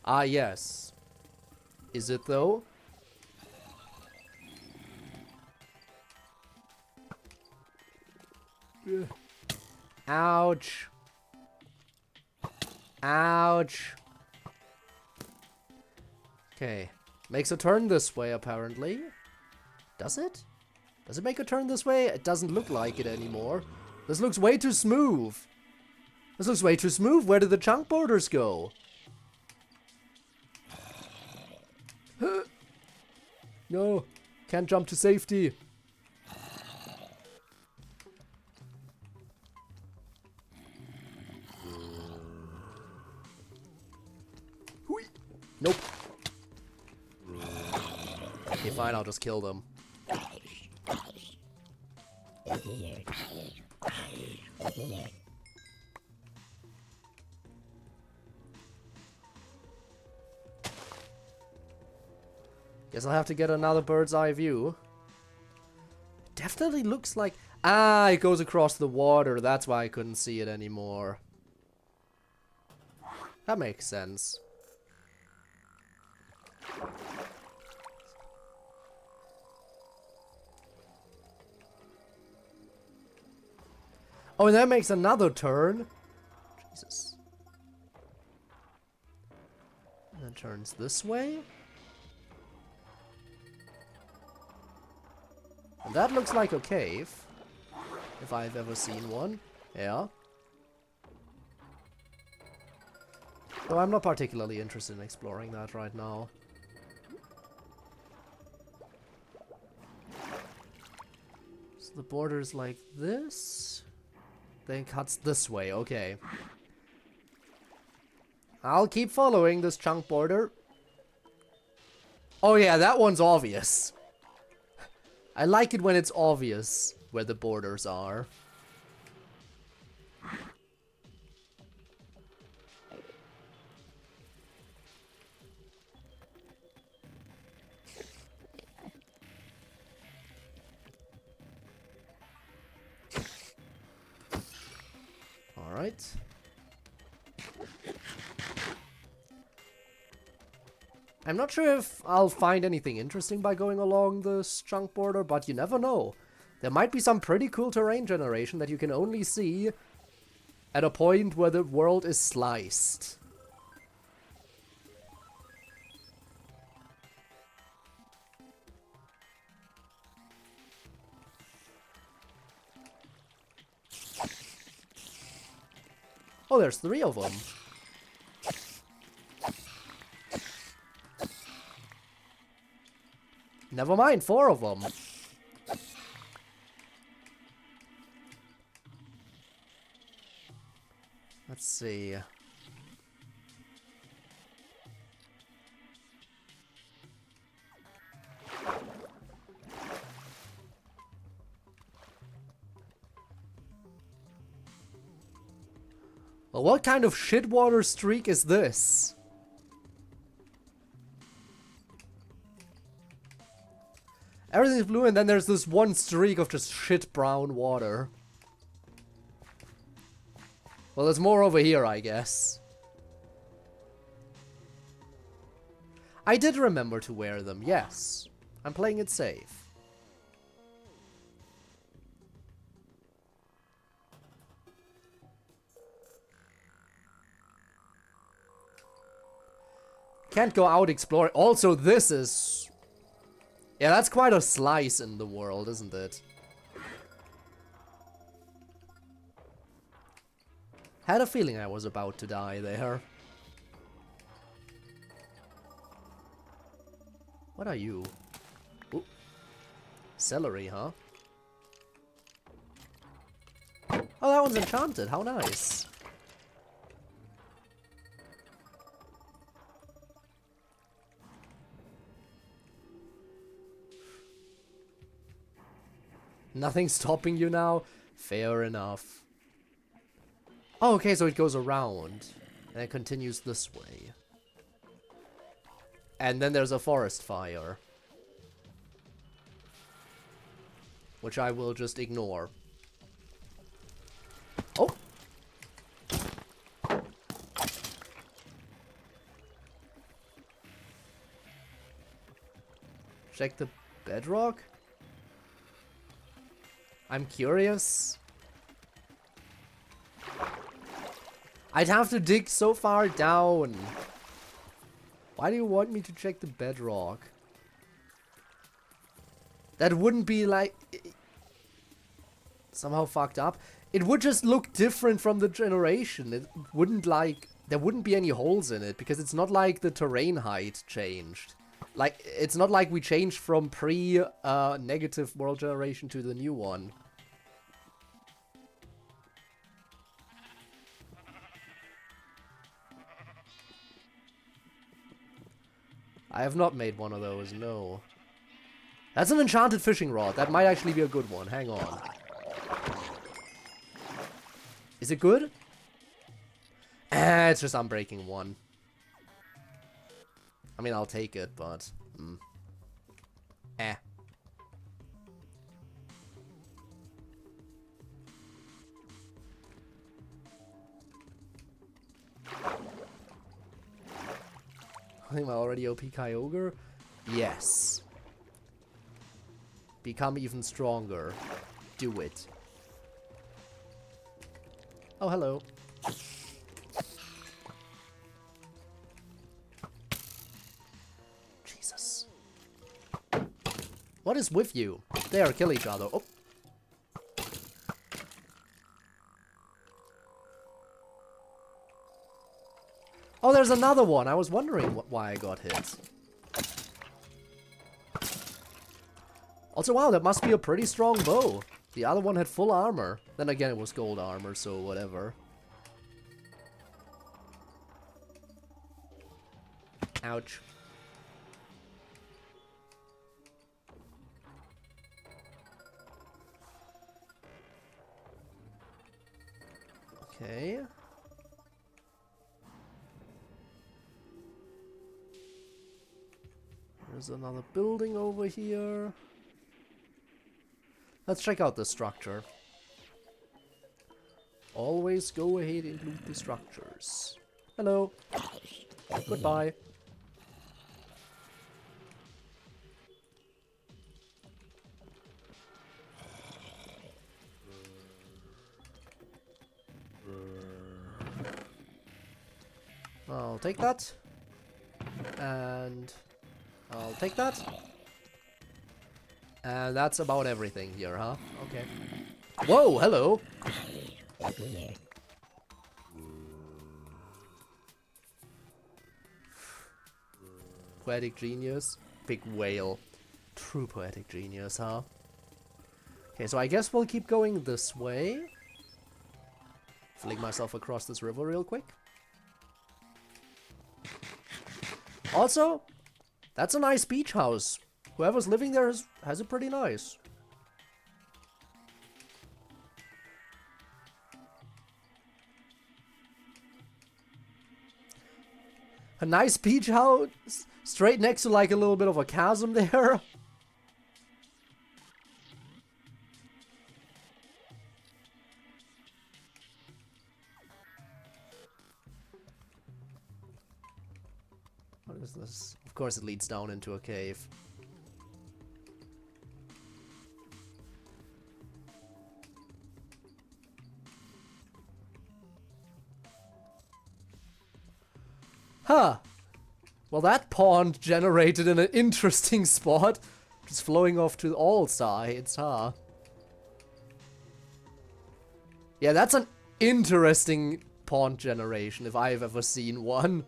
Ah, yes. Is it though? Ouch. Ouch. Okay. Makes a turn this way, apparently. Does it? Does it make a turn this way? It doesn't look like it anymore. This looks way too smooth. This looks way too smooth. Where did the chunk borders go? No. Can't jump to safety. Nope. Okay, fine, I'll just kill them. Guess I'll have to get another bird's eye view. Definitely looks like... Ah, it goes across the water. That's why I couldn't see it anymore. That makes sense. Oh, and that makes another turn. Jesus. And then turns this way. And that looks like a cave. If I've ever seen one. Yeah. Though I'm not particularly interested in exploring that right now. So the border's like this. Then cuts this way, okay. I'll keep following this chunk border. Oh yeah, that one's obvious. I like it when it's obvious where the borders are. Alright. I'm not sure if I'll find anything interesting by going along this chunk border, but you never know. There might be some pretty cool terrain generation that you can only see at a point where the world is sliced. Oh, there's 3 of them. Never mind, 4 of them. Let's see. Well, what kind of shitwater streak is this? Everything's blue and then there's this one streak of just shit brown water. Well, there's more over here, I guess. I did remember to wear them, yes. I'm playing it safe. Can't go out exploring. Also, this is... Yeah, that's quite a slice in the world, isn't it? Had a feeling I was about to die there. What are you? Ooh. Celery, huh? Oh, that one's enchanted. How nice. Nothing stopping you now? Fair enough. Oh, okay, so it goes around. And it continues this way. And then there's a forest fire. Which I will just ignore. Oh! Check the bedrock? I'm curious. I'd have to dig so far down. Why do you want me to check the bedrock? That wouldn't be like... somehow fucked up. It would just look different from the generation. It wouldn't like... there wouldn't be any holes in it because it's not like the terrain height changed. Like, it's not like we changed from pre-negative world generation to the new one. I have not made one of those, no. That's an enchanted fishing rod. That might actually be a good one. Hang on. Is it good? It's just unbreaking 1. I mean, I'll take it, but... Eh. I think my already OP Kyogre? Yes. Become even stronger. Do it. Oh, hello. Jesus. What is with you? There, kill each other. Oh. Oh, there's another one. I was wondering why I got hit. Also, wow, that must be a pretty strong bow. The other one had full armor. Then again, it was gold armor, so whatever. Ouch. Okay. There's another building over here. Let's check out the structure. Always go ahead and loot the structures. Hello. Goodbye. I'll take that. And I'll take that. And that's about everything here, huh? Okay. Whoa, hello! Poetic genius. Big whale. True poetic genius, huh? Okay, so I guess we'll keep going this way. Fling myself across this river real quick. Also, that's a nice beach house. Whoever's living there has it pretty nice. A nice beach house straight next to like a little bit of a chasm there. What is this? Of course it leads down into a cave. Huh. Well, that pond generated in an interesting spot. Just flowing off to all sides, huh? Yeah, that's an interesting pond generation, if I've ever seen one.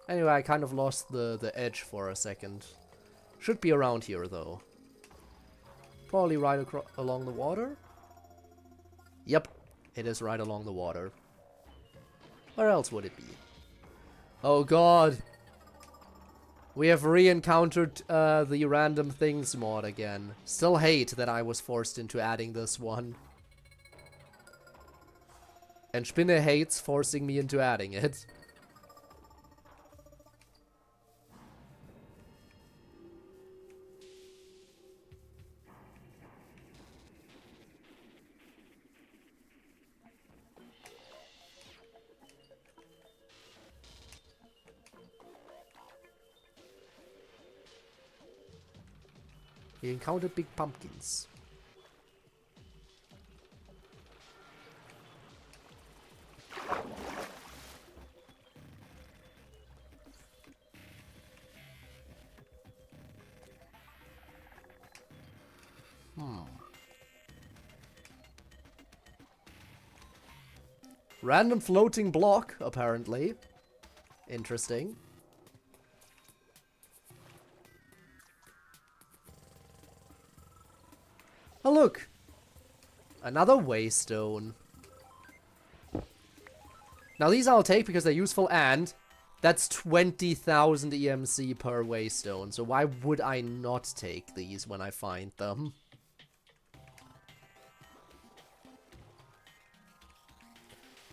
Anyway, I kind of lost the edge for a second. Should be around here, though. Probably right along the water? Yep, it is right along the water. Where else would it be? Oh god! We have re-encountered the random things mod again. Still hate that I was forced into adding this one. And Spinne hates forcing me into adding it. We encountered big pumpkins. Random floating block, apparently. Interesting. Oh, look! Another waystone. Now, these I'll take because they're useful, and that's 20,000 EMC per waystone. So why would I not take these when I find them?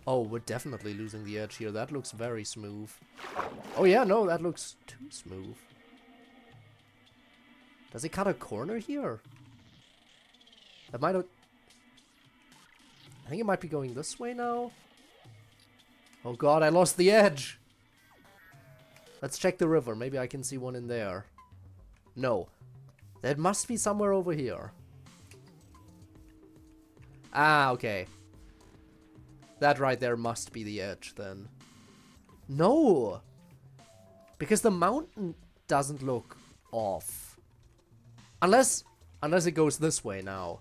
Oh, we're definitely losing the edge here. That looks very smooth. Oh yeah, no, that looks too smooth. Does it cut a corner here? That might have... I think it might be going this way now. Oh god, I lost the edge! Let's check the river. Maybe I can see one in there. No. That must be somewhere over here. Ah, okay. That right there must be the edge then. No! Because the mountain doesn't look off. Unless it goes this way now.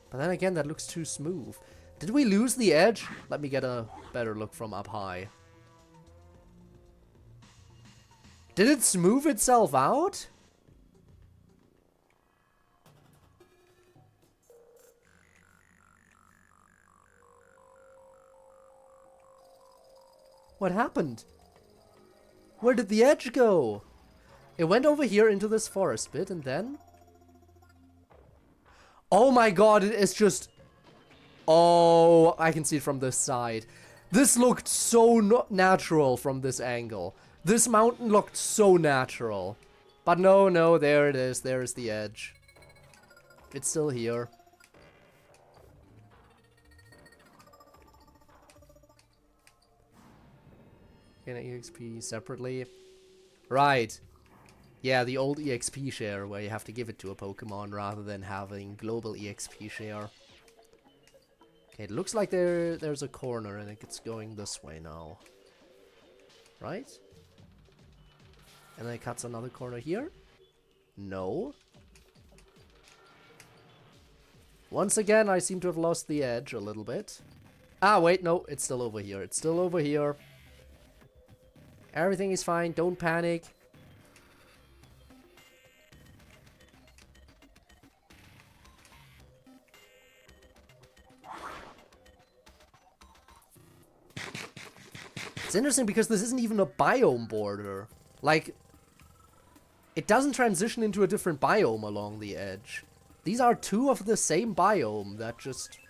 But then again, that looks too smooth. Did we lose the edge? Let me get a better look from up high. Did it smooth itself out? What happened? Where did the edge go? It went over here into this forest bit and then... Oh my god, it is just... Oh, I can see it from this side. This looked so natural from this angle. This mountain looked so natural. But no, there it is. There is the edge. It's still here. Get an EXP separately. Right. Yeah, the old EXP share where you have to give it to a Pokemon rather than having global EXP share. Okay, it looks like there's a corner and it's going this way now. Right? And then it cuts another corner here? No. Once again, I seem to have lost the edge a little bit. Ah, wait, no, it's still over here. It's still over here. Everything is fine, don't panic. It's interesting because this isn't even a biome border. Like, it doesn't transition into a different biome along the edge. These are two of the same biome that just...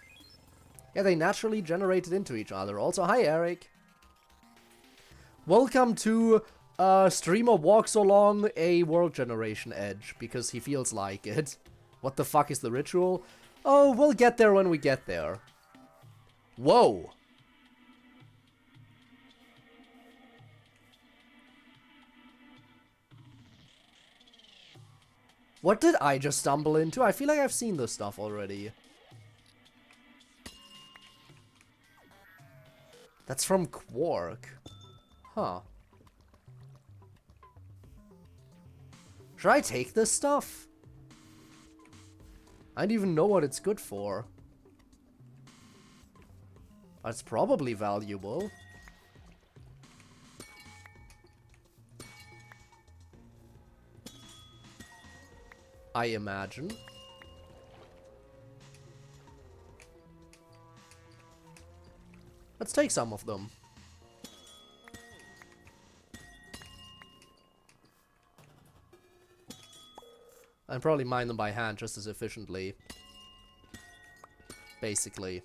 Yeah, they naturally generated into each other. Also, hi Eric. Welcome to streamer walks along a world generation edge because he feels like it. What the fuck is the ritual? Oh, we'll get there when we get there. Whoa. What did I just stumble into? I feel like I've seen this stuff already. That's from Quark. Huh. Should I take this stuff? I don't even know what it's good for. It's probably valuable. I imagine. Let's take some of them. And probably mine them by hand just as efficiently. Basically.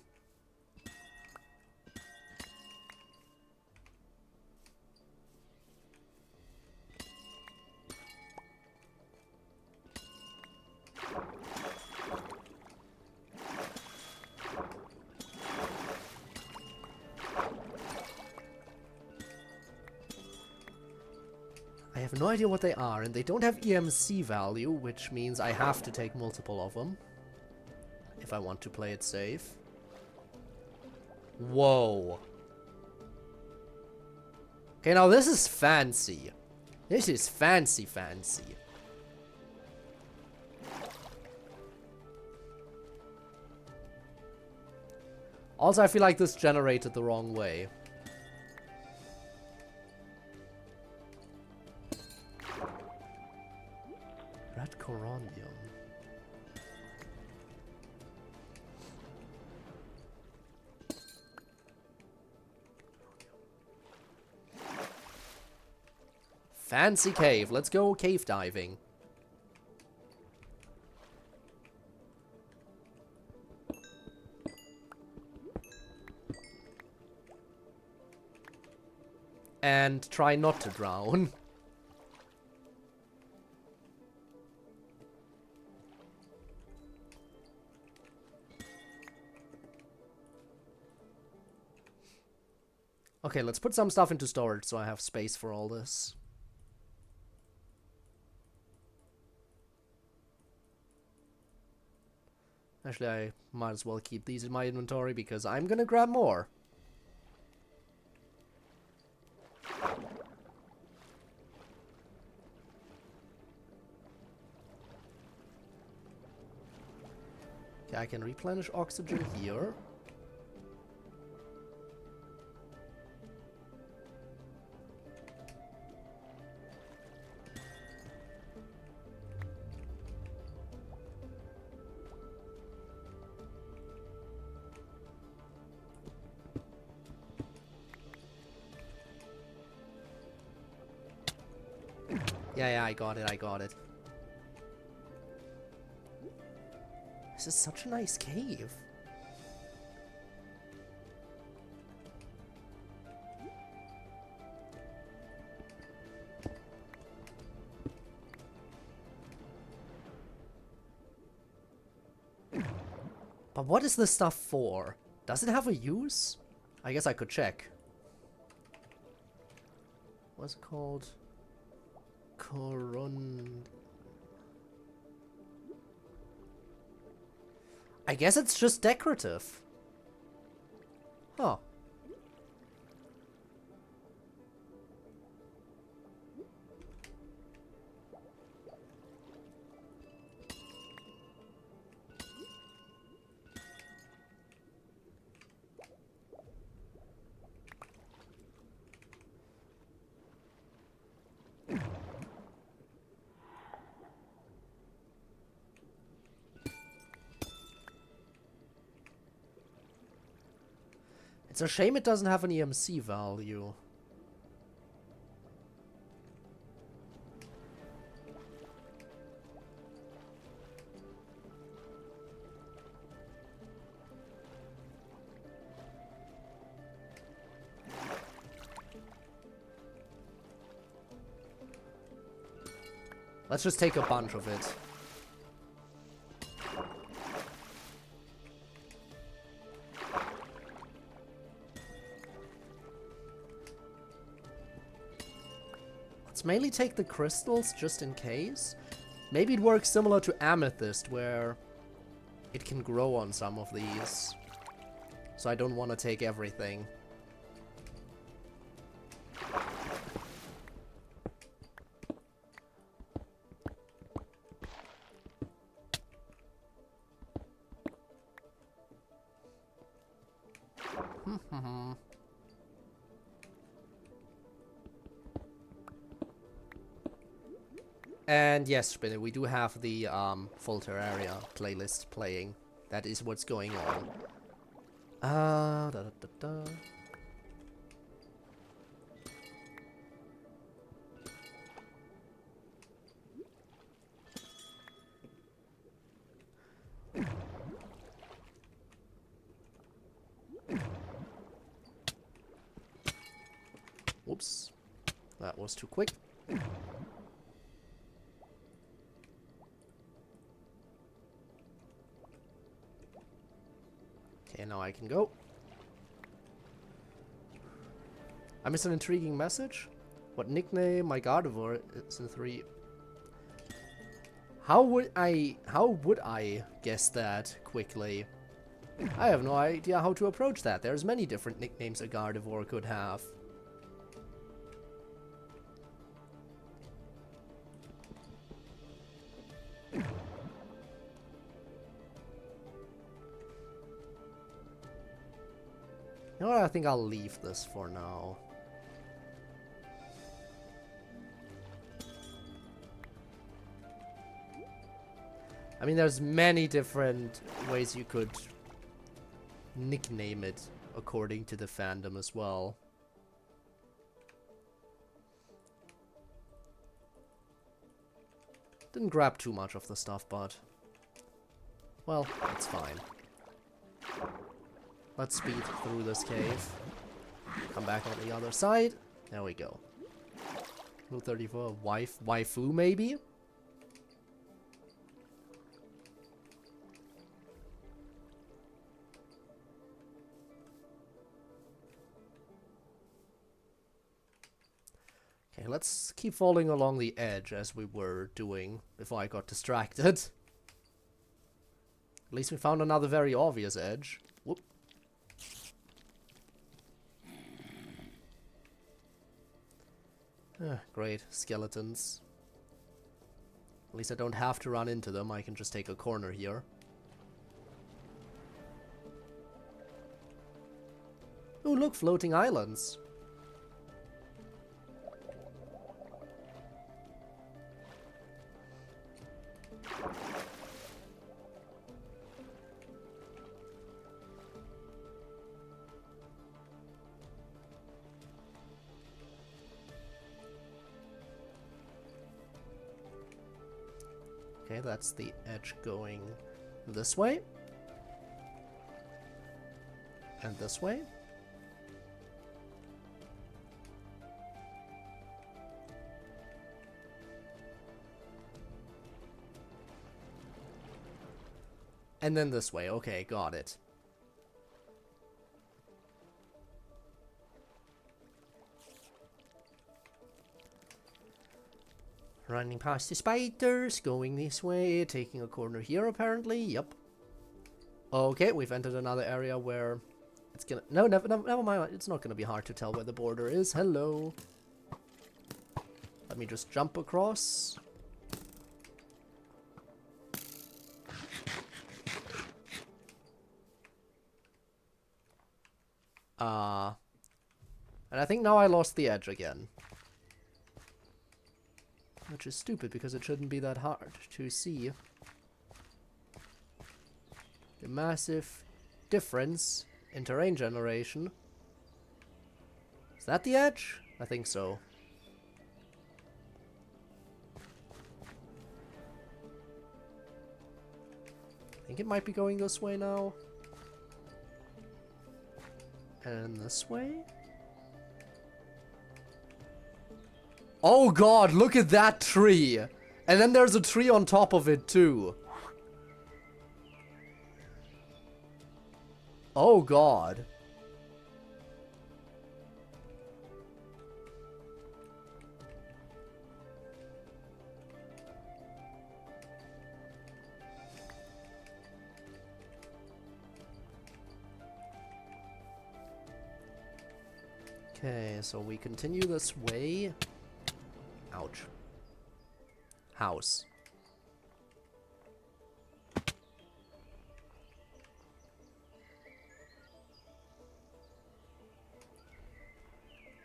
I have no idea what they are, and they don't have EMC value, which means I have to take multiple of them. If I want to play it safe. Whoa. Okay, now this is fancy. This is fancy. Also, I feel like this generated the wrong way. Red Coronium. Fancy cave. Let's go cave diving. And try not to drown. Okay, let's put some stuff into storage so I have space for all this. Actually, I might as well keep these in my inventory because I'm gonna grab more. Okay, I can replenish oxygen here. Yeah, I got it. This is such a nice cave. But what is this stuff for? Does it have a use? I guess I could check. What's it called? I guess it's just decorative. Huh. It's a shame it doesn't have an EMC value. Let's just take a bunch of it. Let's mainly take the crystals just in case. Maybe it works similar to amethyst where it can grow on some of these. So I don't want to take everything. And yes, Spinner, we do have the full Terraria playlist playing. That is what's going on. Da, da, da, da. Whoops. That was too quick. Okay, now I can go. I missed an intriguing message. What nickname my Gardevoir is in 3? How would I guess that quickly? I have no idea how to approach that. There's many different nicknames a Gardevoir could have. You know what, I think I'll leave this for now. I mean, there's many different ways you could nickname it according to the fandom as well. Didn't grab too much of the stuff, but well, it's fine. Let's speed through this cave. Come back on the other side. There we go. Rule 34, waifu maybe? Okay, let's keep following along the edge as we were doing before I got distracted. At least we found another very obvious edge. Whoop. Great, skeletons. At least I don't have to run into them, I can just take a corner here. Oh, look, floating islands. Okay, that's the edge going this way. And this way. And then this way. Okay, got it. Running past the spiders, going this way, taking a corner here apparently. Yep. Okay, we've entered another area where it's gonna... No, never mind. It's not gonna be hard to tell where the border is. Hello. Let me just jump across. And I think now I lost the edge again. Which is stupid because it shouldn't be that hard to see the massive difference in terrain generation. Is that the edge? I think so. I think it might be going this way now. And this way? Oh god, look at that tree! And then there's a tree on top of it too. Oh god. Okay, so we continue this way. Ouch. House.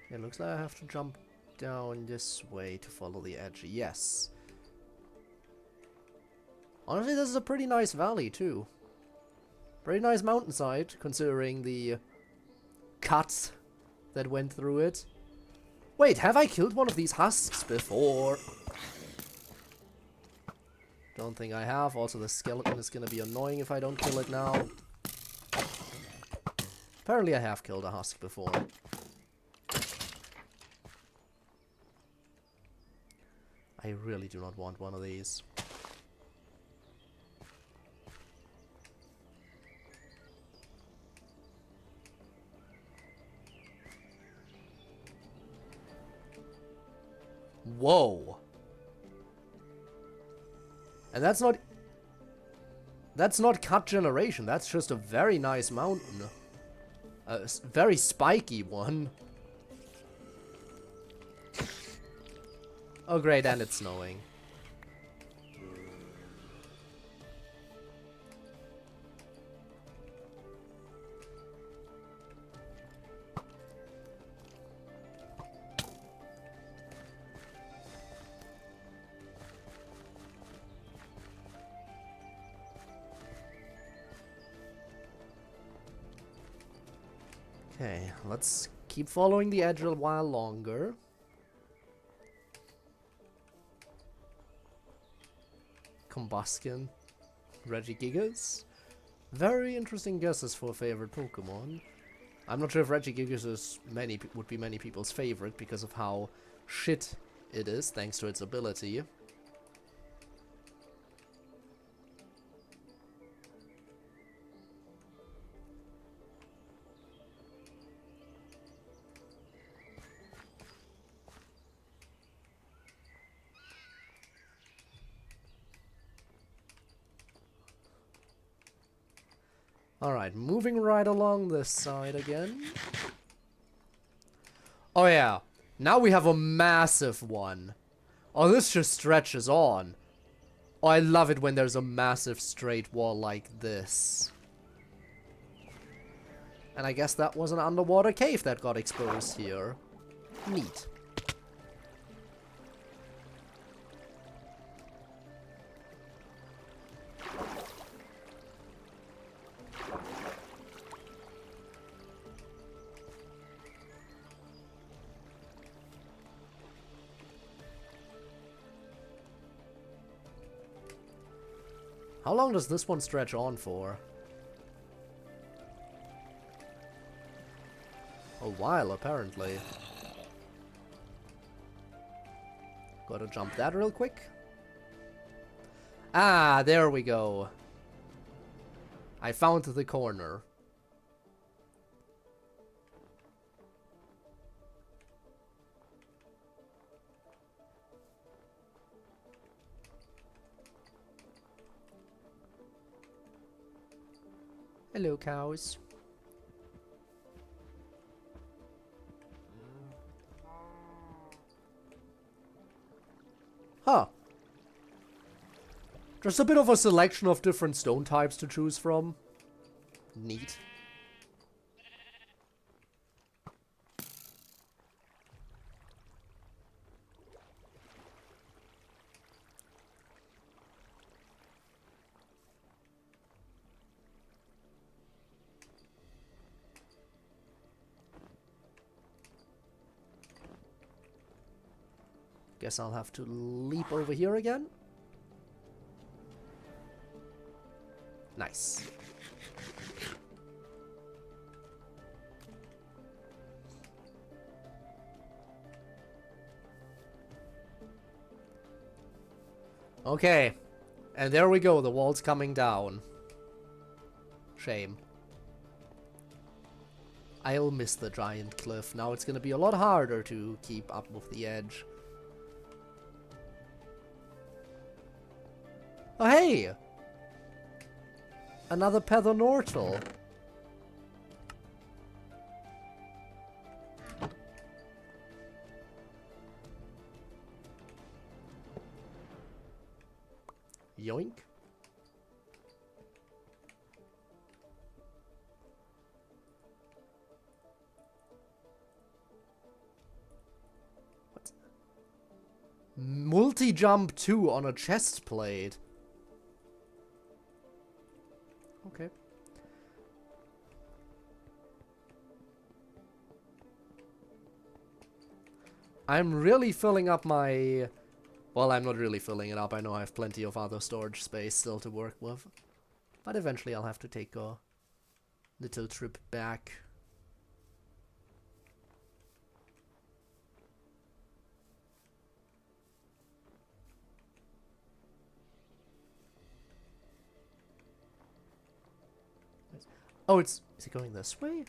It looks like I have to jump down this way to follow the edge. Yes. Honestly, this is a pretty nice valley, too. Pretty nice mountainside, considering the cuts that went through it. Wait, have I killed one of these husks before? Don't think I have. Also, the skeleton is gonna be annoying if I don't kill it now. Apparently I have killed a husk before. I really do not want one of these. Whoa. And that's not cut generation, that's just a very nice mountain. A very spiky one. Oh great, and it's snowing. Okay, let's keep following the edge a while longer. Combuskin, Regigigas. Very interesting guesses for favorite Pokemon. I'm not sure if Regigigas is would be many people's favorite because of how shit it is, thanks to its ability. Alright, moving right along this side again. Oh yeah, now we have a massive one. Oh, this just stretches on. Oh, I love it when there's a massive straight wall like this. And I guess that was an underwater cave that got exposed here. Neat. How long does this one stretch on for? A while, apparently. Gotta jump that real quick. Ah, there we go. I found the corner. Hello, cows. Huh. Just a bit of a selection of different stone types to choose from. Neat. Guess I'll have to leap over here again. Nice. Okay. And there we go, the wall's coming down. Shame. I'll miss the giant cliff. Now it's gonna be a lot harder to keep up with the edge. Oh, hey! Another Pedonortal. Yoink. What? Multi-jump 2 on a chest plate. Okay. I'm really filling up my... Well, I'm not really filling it up. I know I have plenty of other storage space still to work with. But eventually I'll have to take a little trip back. Oh, is it going this way?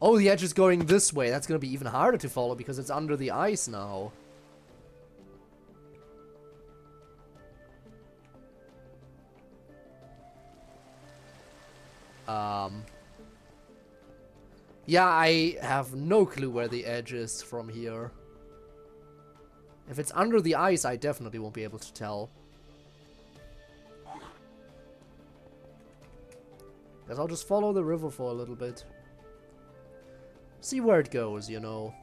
Oh, the edge is going this way. That's going to be even harder to follow because it's under the ice now. Yeah, I have no clue where the edge is from here. If it's under the ice, I definitely won't be able to tell. Guess I'll just follow the river for a little bit. See where it goes, you know.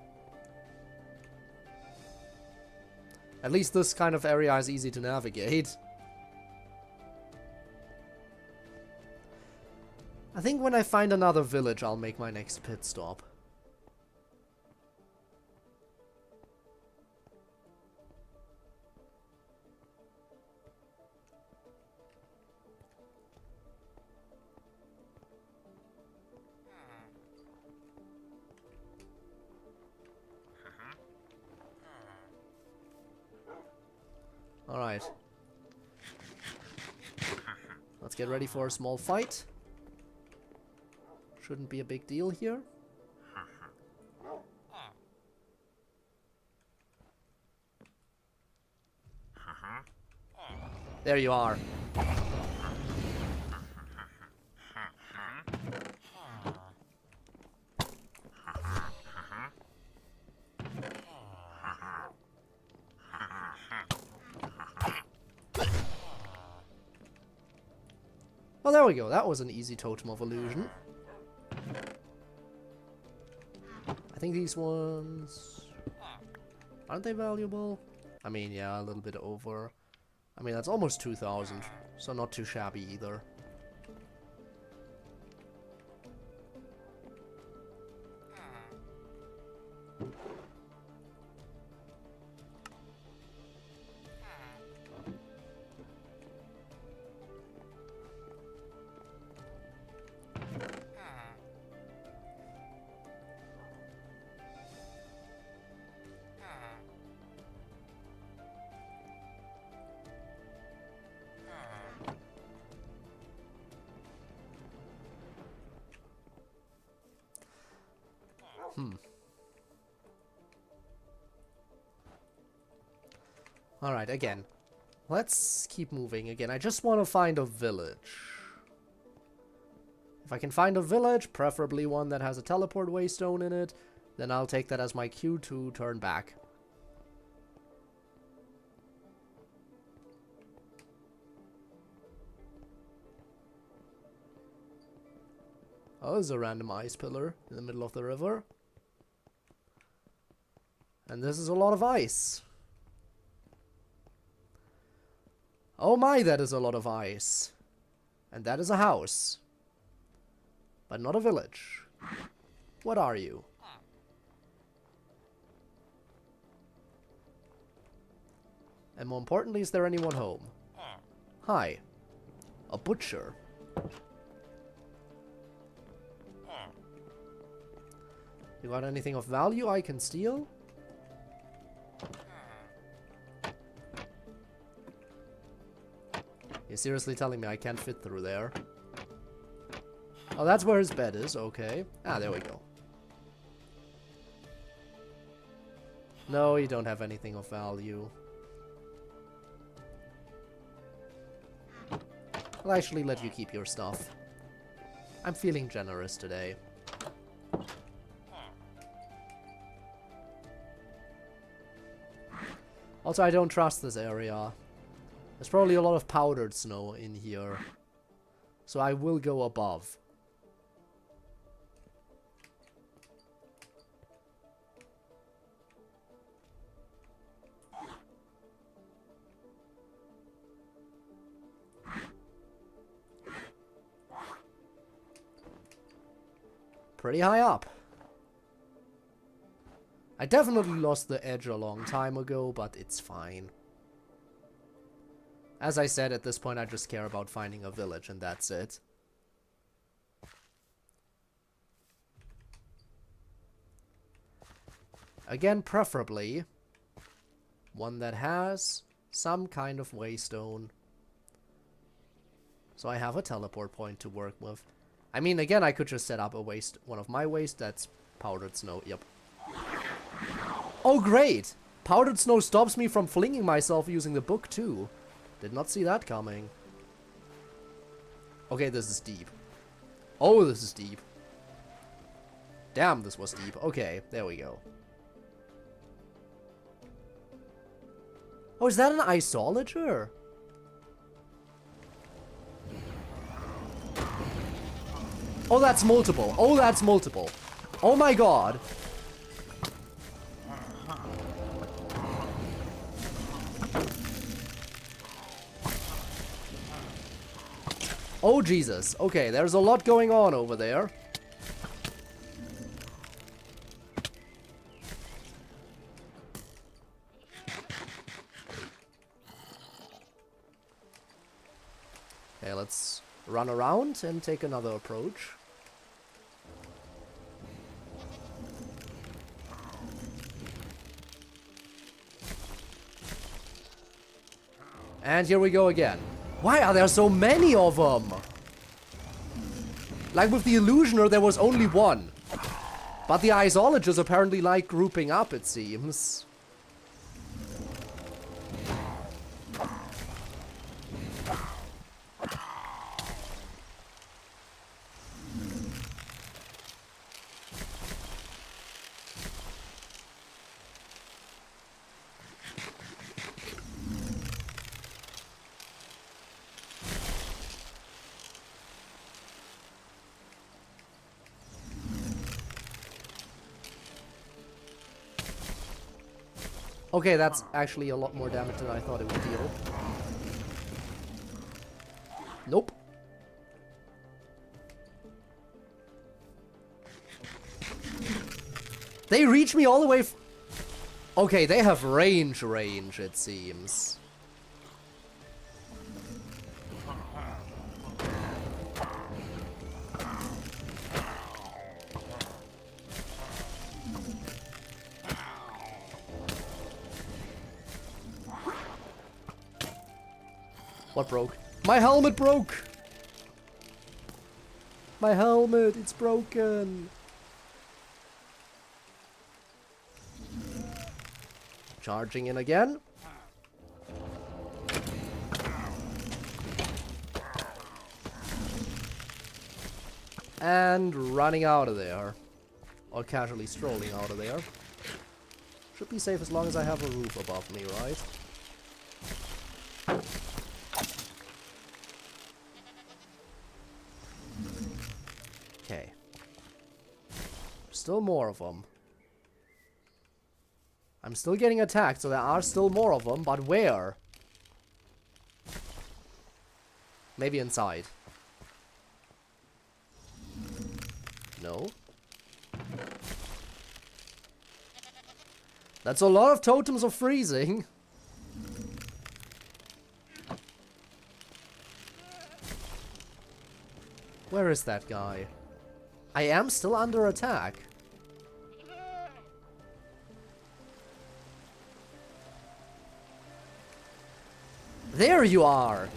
At least this kind of area is easy to navigate. I think when I find another village, I'll make my next pit stop. Alright. Let's get ready for a small fight. Shouldn't be a big deal here. There you are. Oh, there we go. That was an easy totem of illusion. I think these ones... aren't they valuable? I mean, yeah, a little bit over. I mean, that's almost 2,000, so not too shabby either. Alright, again. Let's keep moving again. I just want to find a village. If I can find a village, preferably one that has a teleport waystone in it, then I'll take that as my cue to turn back. Oh, there's a random ice pillar in the middle of the river. And this is a lot of ice. Oh my, that is a lot of ice. And that is a house. But not a village. What are you? And more importantly, is there anyone home? Hi. A butcher. You got anything of value I can steal? You're seriously telling me I can't fit through there? Oh, that's where his bed is. Okay. Ah, there we go. No, you don't have anything of value. I'll actually let you keep your stuff. I'm feeling generous today. Also, I don't trust this area. There's probably a lot of powdered snow in here. So I will go above. Pretty high up. I definitely lost the edge a long time ago, but it's fine. As I said, at this point I just care about finding a village and that's it. Again, preferably one that has some kind of waystone. So I have a teleport point to work with. I mean, again, I could just set up a one of my waste that's powdered snow. Yep. Oh, great! Powdered snow stops me from flinging myself using the book, too. Did not see that coming. Okay, this is deep. Oh, this is deep. Damn, this was deep. Okay, there we go. Oh, is that an isolager? Oh, that's multiple. Oh, that's multiple. Oh my god. Oh, Jesus. Okay, there's a lot going on over there. Okay, let's run around and take another approach. And here we go again. Why are there so many of them? Like with the Illusioner, there was only one. But the Isologers apparently like grouping up, it seems. Okay, that's actually a lot more damage than I thought it would deal. Nope. They reach me all the way. Okay, they have range, it seems. What broke? My helmet broke! My helmet, it's broken! Charging in again. And running out of there. Or casually strolling out of there. Should be safe as long as I have a roof above me, right? Okay. Still more of them. I'm still getting attacked, so there are still more of them, but where? Maybe inside. No. That's a lot of totems of freezing. Where is that guy? I am still under attack. There you are!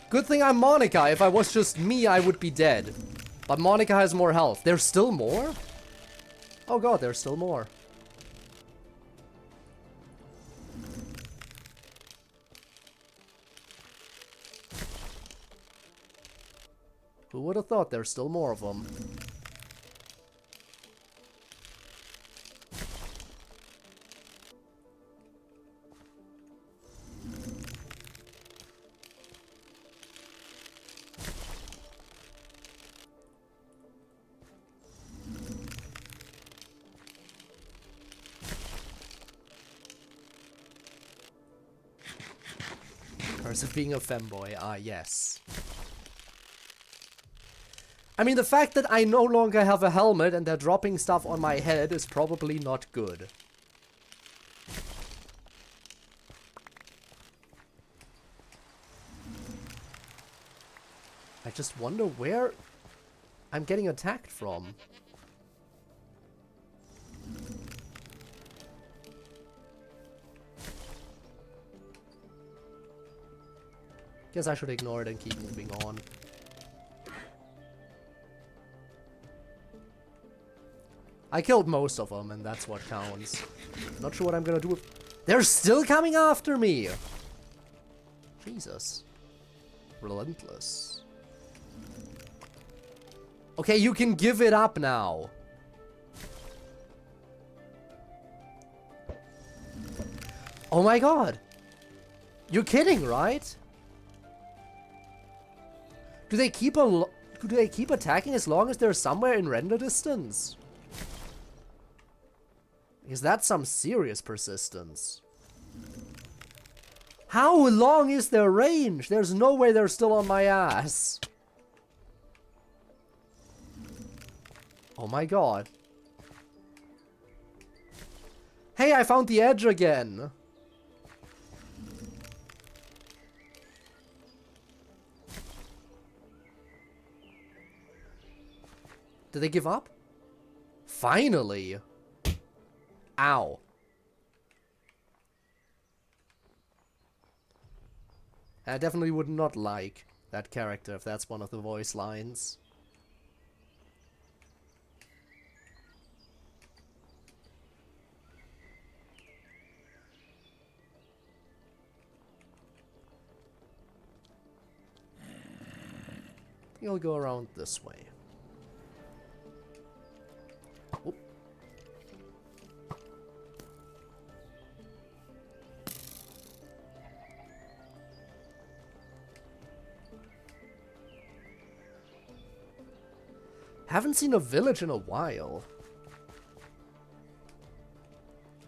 Good thing I'm Monica. If I was just me, I would be dead. But Monica has more health. There's still more? Oh god, there's still more. Who would have thought there's still more of them? Curse of being a femboy, ah yes. I mean, the fact that I no longer have a helmet and they're dropping stuff on my head is probably not good. I just wonder where I'm getting attacked from. Guess I should ignore it and keep moving on. I killed most of them, and that's what counts. Not sure what I'm gonna do with... They're still coming after me! Jesus. Relentless. Okay, you can give it up now. Oh my god! You're kidding, right? Do they keep attacking as long as they're somewhere in render distance? Because that's some serious persistence. How long is their range? There's no way they're still on my ass. Oh my god. Hey, I found the edge again. Did they give up? Finally. Ow. I definitely would not like that character if that's one of the voice lines. You'll go around this way. Haven't seen a village in a while.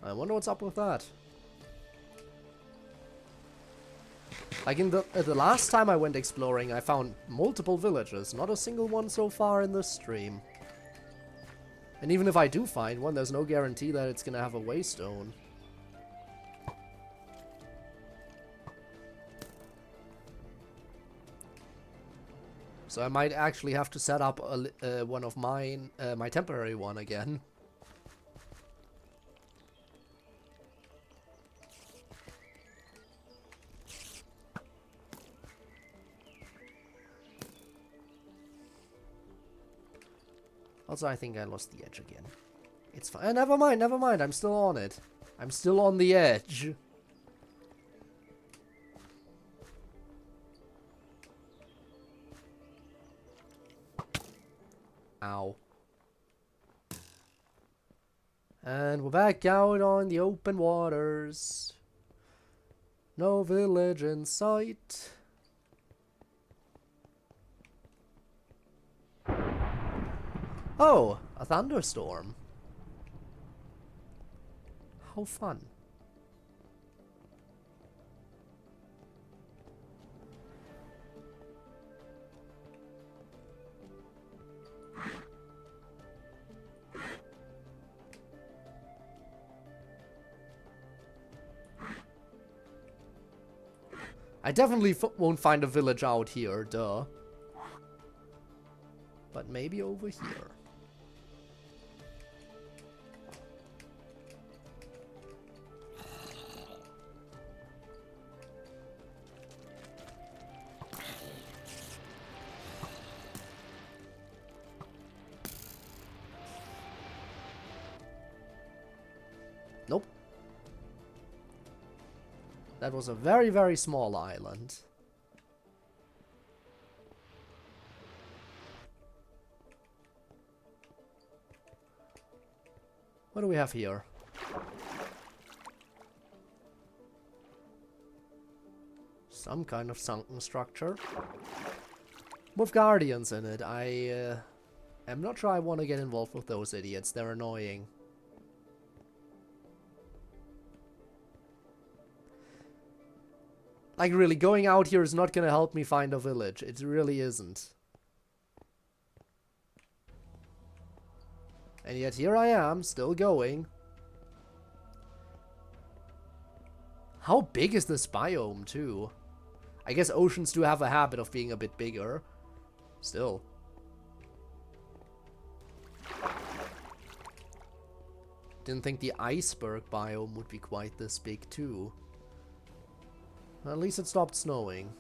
I wonder what's up with that. Like in the last time I went exploring, I found multiple villages. Not a single one so far in this stream. And even if I do find one, there's no guarantee that it's gonna have a waystone. So I might actually have to set up one of mine, my temporary one again. Also, I think I lost the edge again. It's fine. Never mind, never mind. I'm still on it. I'm still on the edge. Ow. And we're back out on the open waters. No village in sight. Oh, a thunderstorm. How fun. I definitely won't find a village out here, duh. But maybe over here. Nope. That was a very, very small island. What do we have here? Some kind of sunken structure. With guardians in it. I am not sure I want to get involved with those idiots. They're annoying. Like, really, going out here is not going to help me find a village. It really isn't. And yet here I am, still going. How big is this biome, too? I guess oceans do have a habit of being a bit bigger. Still. Didn't think the iceberg biome would be quite this big, too. At least it stopped snowing.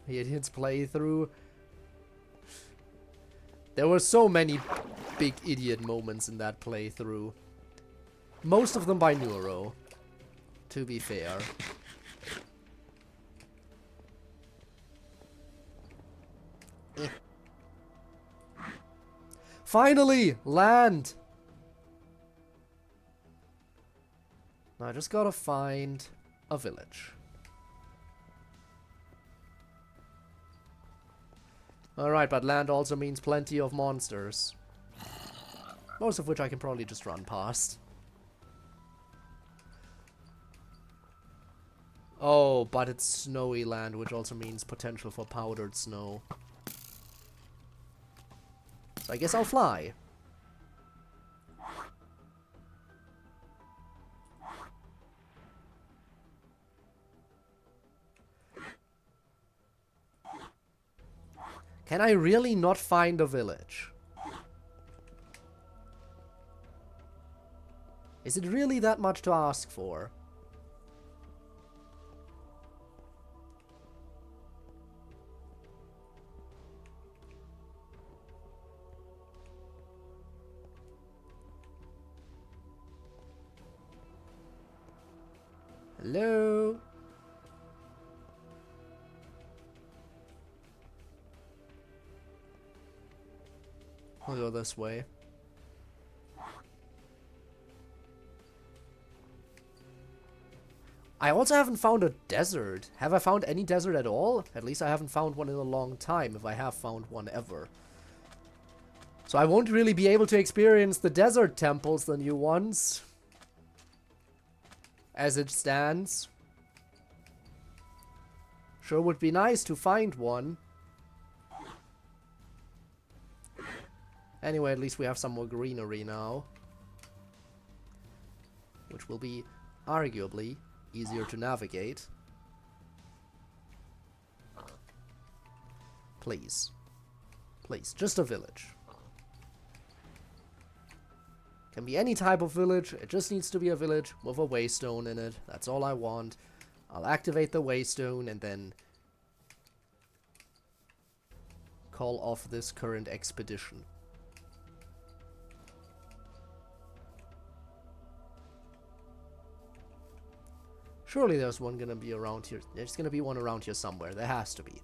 The idiot's playthrough. There were so many big idiot moments in that playthrough. Most of them by Neuro, to be fair. Finally! Land! Now I just gotta find a village. Alright, but land also means plenty of monsters. Most of which I can probably just run past. Oh, but it's snowy land, which also means potential for powdered snow. So I guess I'll fly. Can I really not find a village? Is it really that much to ask for? Hello? I'll go this way. I also haven't found a desert. Have I found any desert at all? At least I haven't found one in a long time, if I have found one ever. So I won't really be able to experience the desert temples, the new ones. As it stands. Sure would be nice to find one. Anyway, at least we have some more greenery now. Which will be, arguably, easier to navigate. Please. Please, just a village. Can be any type of village, it just needs to be a village with a waystone in it. That's all I want. I'll activate the waystone and then call off this current expedition. Surely there's one gonna be around here. There's gonna be one around here somewhere. There has to be.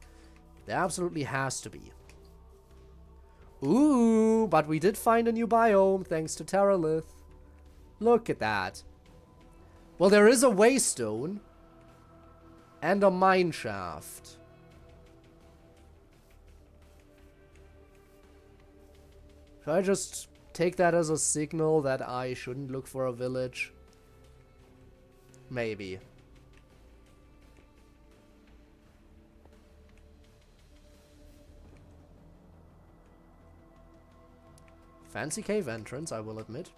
There absolutely has to be. Ooh, but we did find a new biome thanks to Terralith. Look at that. Well, there is a waystone and a mine shaft. Should I just take that as a signal that I shouldn't look for a village? Maybe. Fancy cave entrance, I will admit.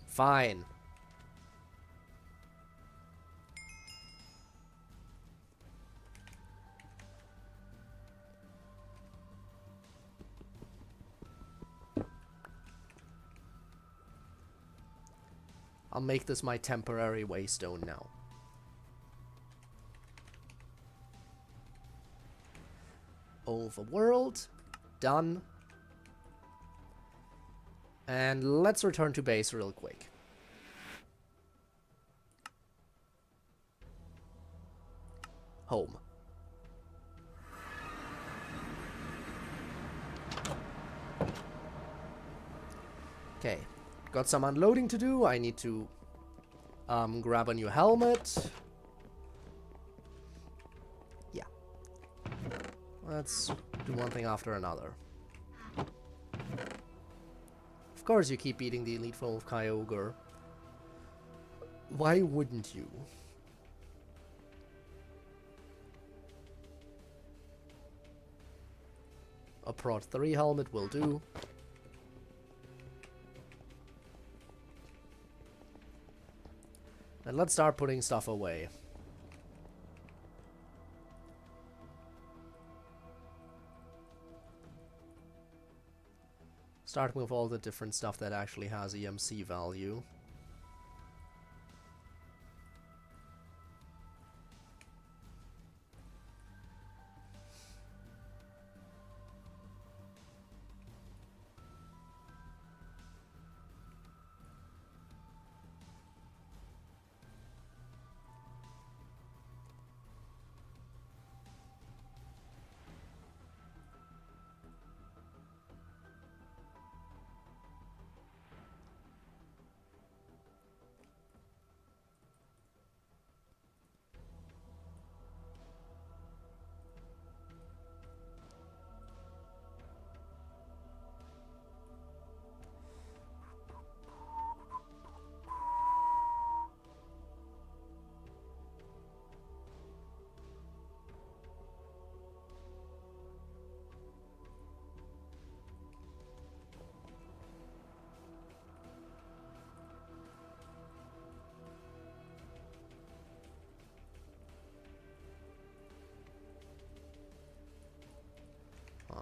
Fine. I'll make this my temporary waystone now. Overworld. Done. And let's return to base real quick. Home. Okay. Got some unloading to do. I need to grab a new helmet. Yeah. Let's do one thing after another. Of course you keep beating the elite form of Kyogre. Why wouldn't you? A Prot 3 helmet will do. And let's start putting stuff away. Starting with all the different stuff that actually has EMC value.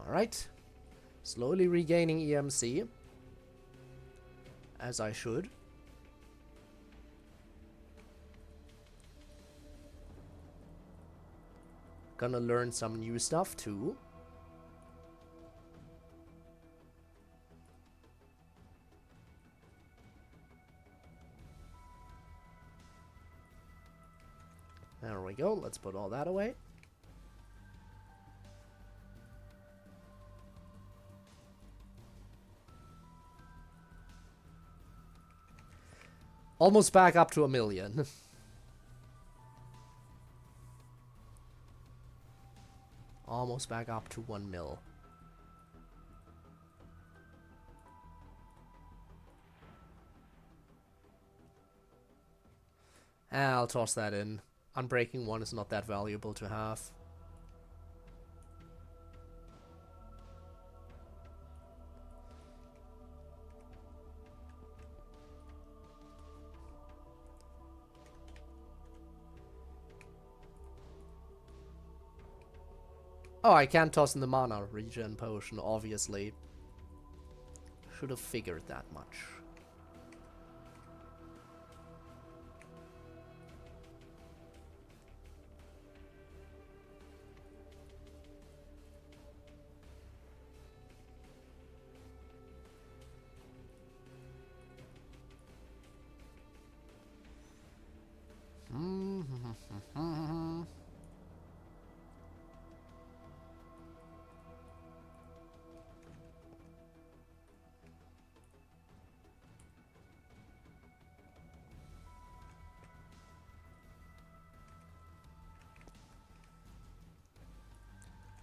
Alright. Slowly regaining EMC. As I should. Gonna learn some new stuff too. There we go. Let's put all that away. Almost back up to 1 million. Almost back up to 1 mil. I'll toss that in. Unbreaking 1 is not that valuable to have. Oh, I can't toss in the mana regen potion, obviously. Should have figured that much.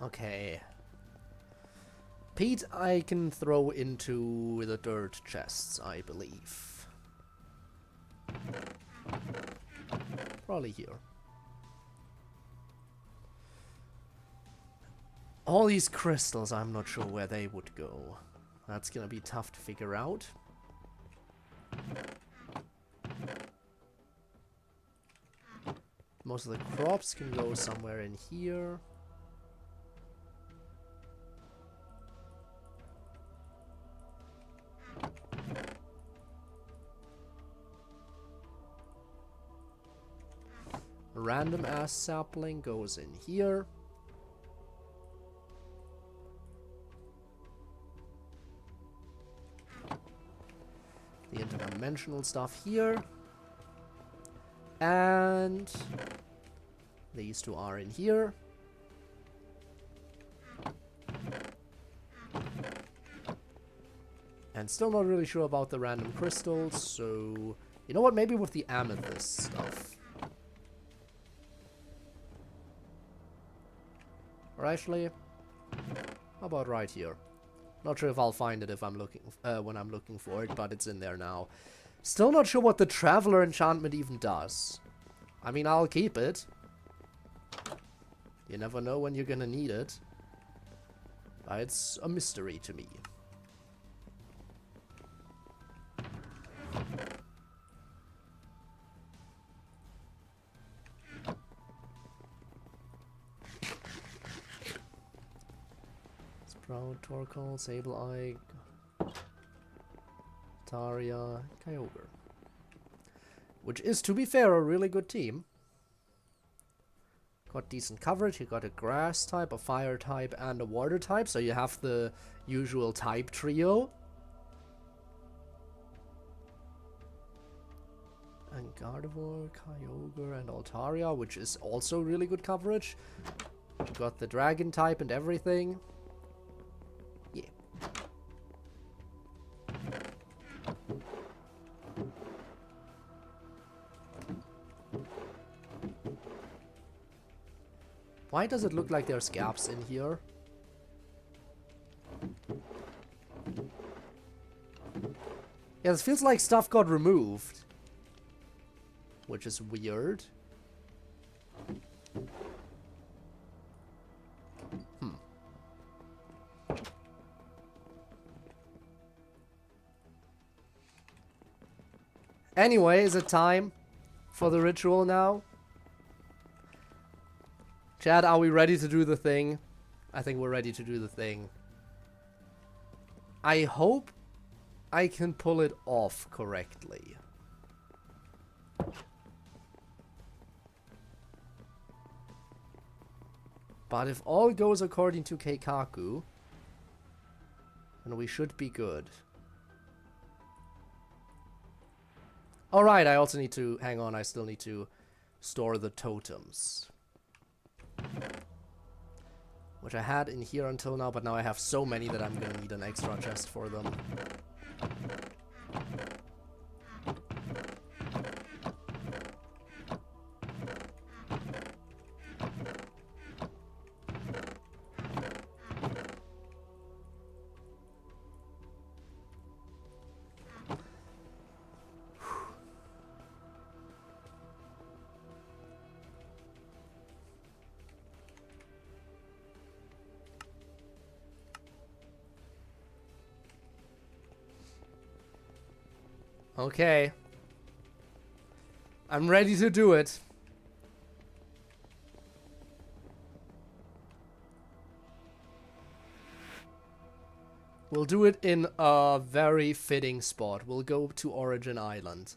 Okay. Pete I can throw into the dirt chests, I believe. Probably here. All these crystals, I'm not sure where they would go. That's gonna be tough to figure out. Most of the crops can go somewhere in here. Random ass sapling goes in here. The interdimensional stuff here. And these two are in here. And still not really sure about the random crystals, so you know what, maybe with the amethyst stuff. Or actually, how about right here? Not sure if I'll find it if I'm looking when I'm looking for it, but it's in there now. Still not sure what the Traveler enchantment even does. I mean, I'll keep it. You never know when you're gonna need it. But it's a mystery to me. Sprout, Torkoal, Sableye, Taria, Kyogre. Which is, to be fair, a really good team. Got decent coverage, you got a grass type, a fire type, and a water type, so you have the usual type trio. And Gardevoir, Kyogre, and Altaria, which is also really good coverage. You got the dragon type and everything. Yeah. Why does it look like there's gaps in here? Yeah, this feels like stuff got removed. Which is weird. Anyway, is it time for the ritual now? Chad, are we ready to do the thing? I think we're ready to do the thing. I hope I can pull it off correctly. But if all goes according to Keikaku, then we should be good. Alright, I also need to... Hang on, I still need to store the totems. Which I had in here until now, but now I have so many that I'm gonna need an extra chest for them. Okay. I'm ready to do it. We'll do it in a very fitting spot. We'll go to Origin Island.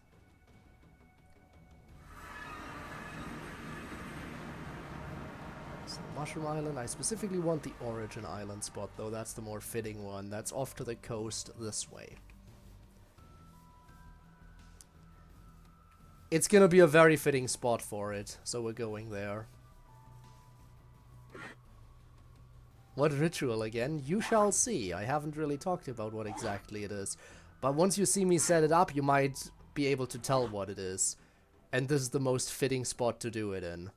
So Mushroom Island. I specifically want the Origin Island spot, though. That's the more fitting one. That's off to the coast this way. It's gonna be a very fitting spot for it, so we're going there. What ritual again? You shall see. I haven't really talked about what exactly it is. But once you see me set it up, you might be able to tell what it is. And this is the most fitting spot to do it in.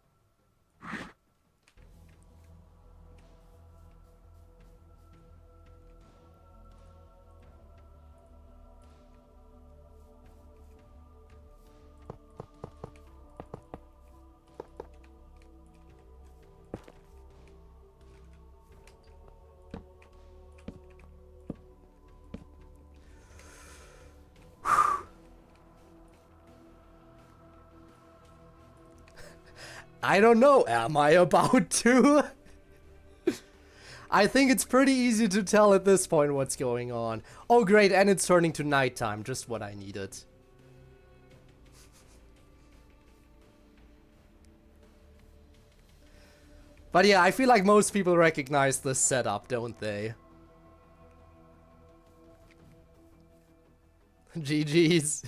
I don't know, am I about to? I think it's pretty easy to tell at this point what's going on. Oh great, and it's turning to nighttime, just what I needed. But yeah, I feel like most people recognize this setup, don't they? GG's.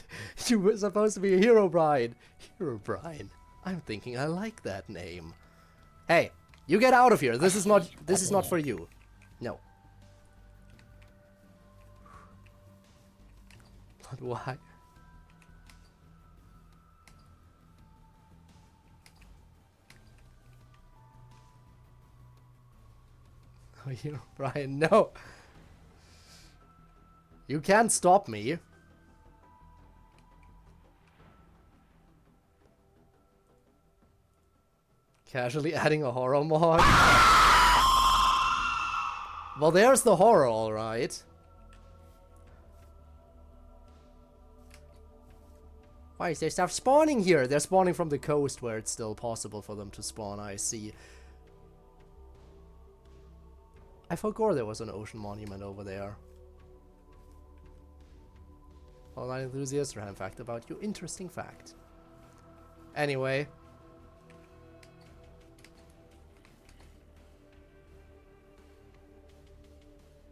You were supposed to be a Herobrine. Herobrine. I'm thinking I like that name. Hey, you get out of here. This is not for you. No. But why? Oh, Herobrine, no. You can't stop me. Casually adding a horror mod. Well, there's the horror, alright. Why is there stuff spawning here? They're spawning from the coast where it's still possible for them to spawn, I see. I forgot there was an ocean monument over there. Online enthusiast, random fact about you. Interesting fact. Anyway.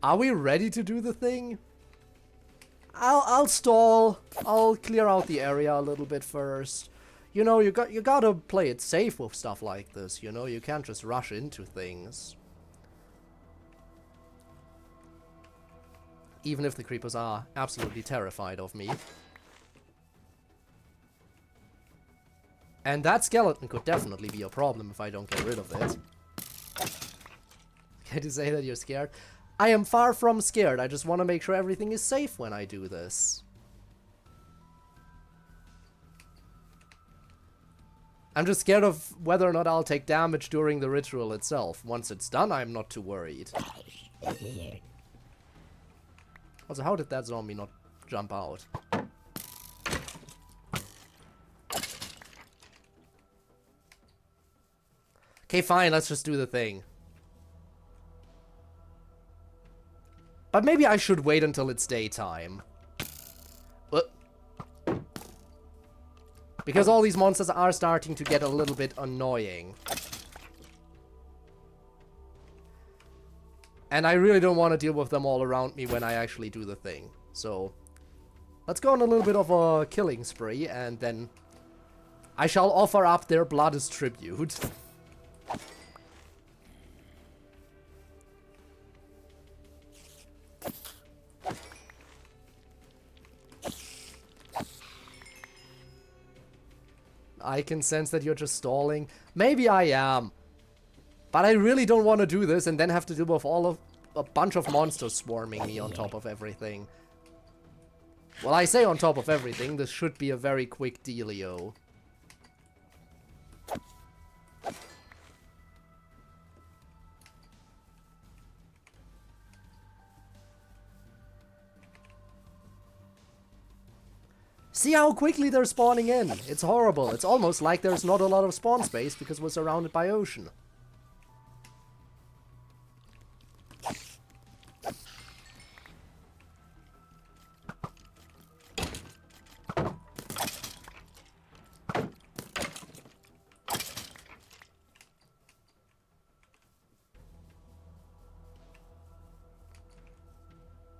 Are we ready to do the thing? I'll stall. I'll clear out the area a little bit first. You know, you gotta play it safe with stuff like this, you know? You can't just rush into things. Even if the creepers are absolutely terrified of me. And that skeleton could definitely be a problem if I don't get rid of it. Can you say that you're scared? I am far from scared. I just want to make sure everything is safe when I do this. I'm just scared of whether or not I'll take damage during the ritual itself. Once it's done, I'm not too worried. Also, how did that zombie not jump out? Okay, fine, let's just do the thing. But maybe I should wait until it's daytime. Because all these monsters are starting to get a little bit annoying. And I really don't want to deal with them all around me when I actually do the thing. So, let's go on a little bit of a killing spree, and then I shall offer up their blood as tribute. I can sense that you're just stalling. Maybe I am. But I really don't want to do this and then have to deal with a bunch of monsters swarming me on top of everything. Well, I say on top of everything. This should be a very quick dealio. See how quickly they're spawning in. It's horrible. It's almost like there's not a lot of spawn space because we're surrounded by ocean.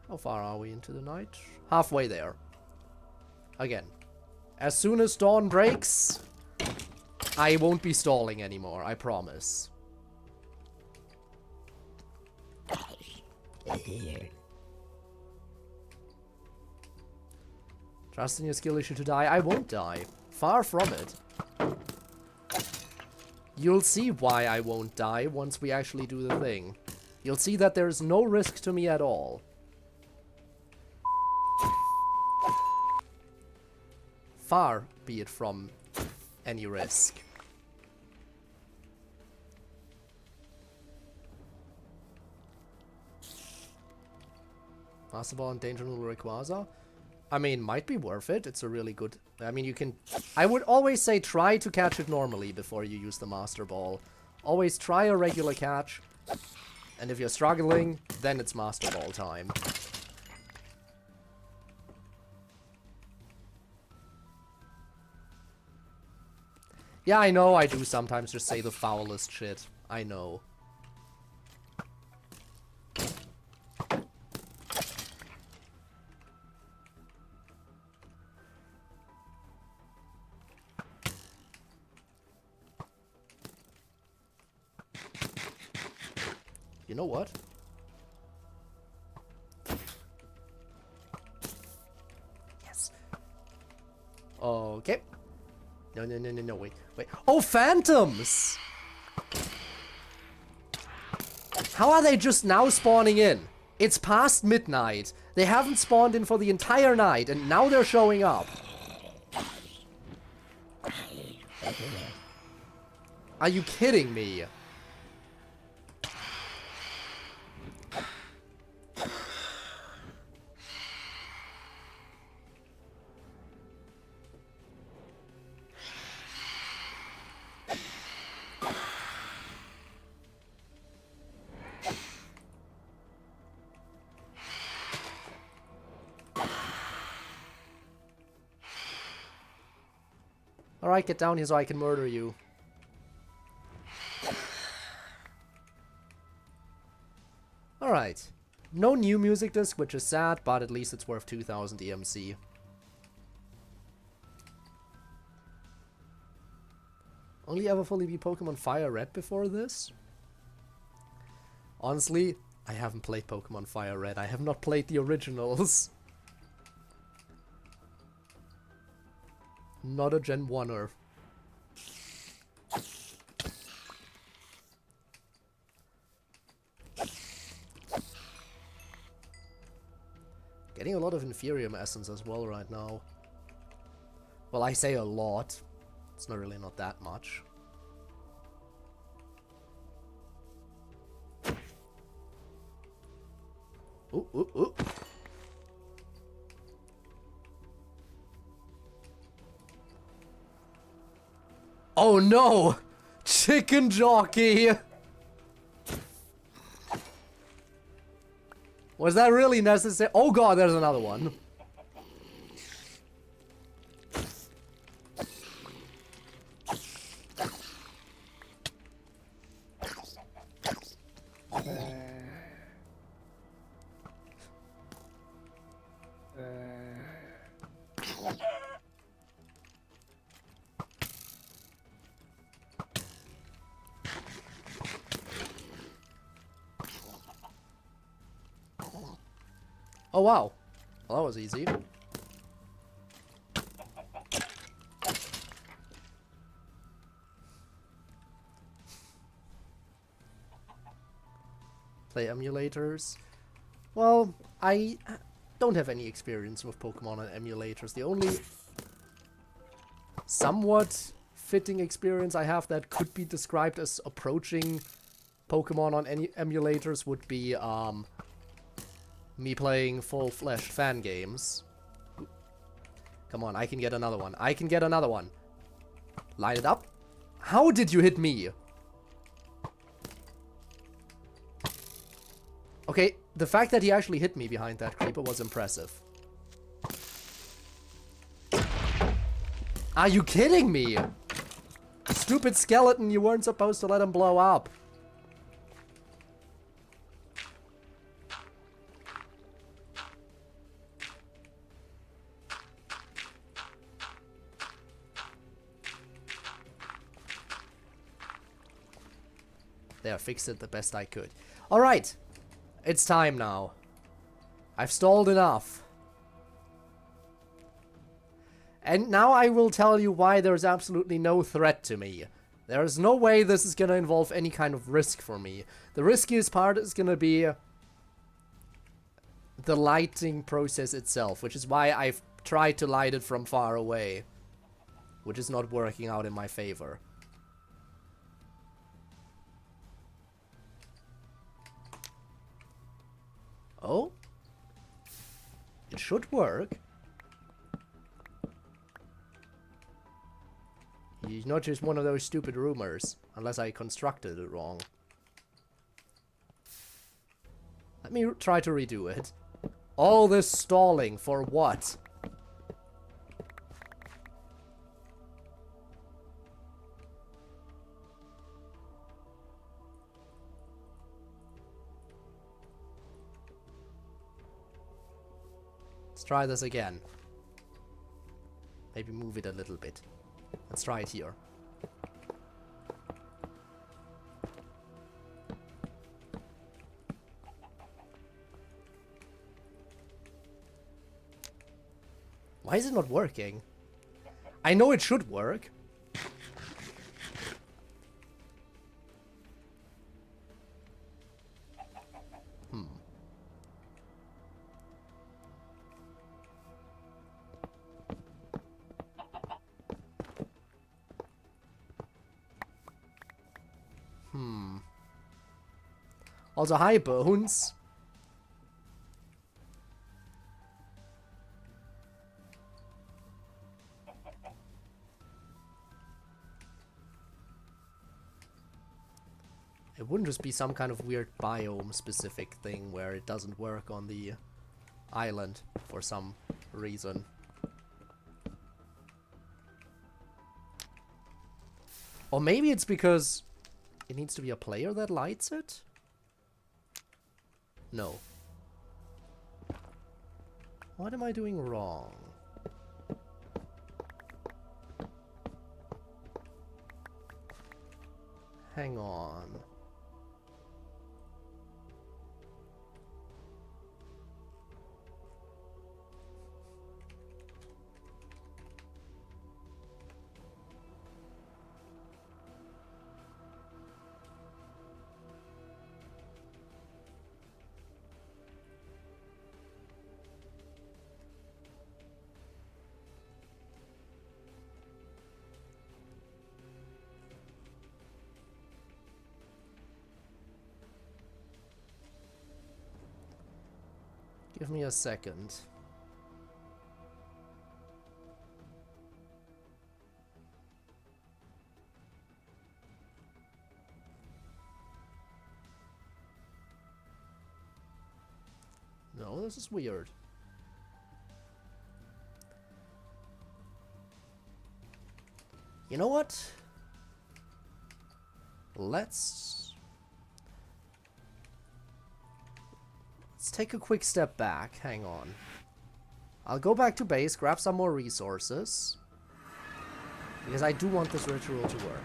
How far are we into the night? Halfway there. Again. As soon as dawn breaks, I won't be stalling anymore, I promise. Trust in your skill issue to die. I won't die. Far from it. You'll see why I won't die once we actually do the thing. You'll see that there's no risk to me at all. Far be it from any risk. Master Ball and Danger Noodle Rayquaza? I mean, might be worth it. It's a really good... I mean, you can... I would always say try to catch it normally before you use the Master Ball. Always try a regular catch. And if you're struggling, then it's Master Ball time. Yeah, I know I do sometimes just say the foulest shit. I know. You know what? Yes. Okay. No, wait. Oh, phantoms! How are they just now spawning in? It's past midnight. They haven't spawned in for the entire night, and now they're showing up. Are you kidding me? Alright, get down here so I can murder you. Alright. No new music disc, which is sad, but at least it's worth 2000 EMC. Only ever fully beat Pokemon Fire Red before this? Honestly, I haven't played Pokemon Fire Red. I have not played the originals. Not a Gen 1er. Getting a lot of Inferium Essence as well right now. Well, I say a lot. It's not really not that much. Ooh. Oh no! Chicken jockey! Was that really necessary? Oh god, there's another one. Oh wow. Well, that was easy. Play emulators. Well, I don't have any experience with Pokemon on emulators. The only somewhat fitting experience I have that could be described as approaching Pokemon on any emulators would be me playing full-fledged fan games. Come on, I can get another one. I can get another one. Light it up. How did you hit me? Okay, the fact that he actually hit me behind that creeper was impressive. Are you kidding me? Stupid skeleton, you weren't supposed to let him blow up. There, fixed it the best I could. Alright. It's time now. I've stalled enough. And now I will tell you why there's absolutely no threat to me. There is no way this is gonna involve any kind of risk for me. The riskiest part is gonna be the lighting process itself, which is why I've tried to light it from far away, which is not working out in my favor. Oh? It should work. It's not just one of those stupid rumors, unless I constructed it wrong. Let me try to redo it. All this stalling for what? Let's try this again. Maybe move it a little bit. Let's try it here. Why is it not working? I know it should work. Also, hi, Bones. It wouldn't just be some kind of weird biome-specific thing where it doesn't work on the island for some reason. Or maybe it's because it needs to be a player that lights it? No. What am I doing wrong? Hang on. Give me a second. No, this is weird. You know what? Let's take a quick step back. Hang on. I'll go back to base, grab some more resources. Because I do want this ritual to work.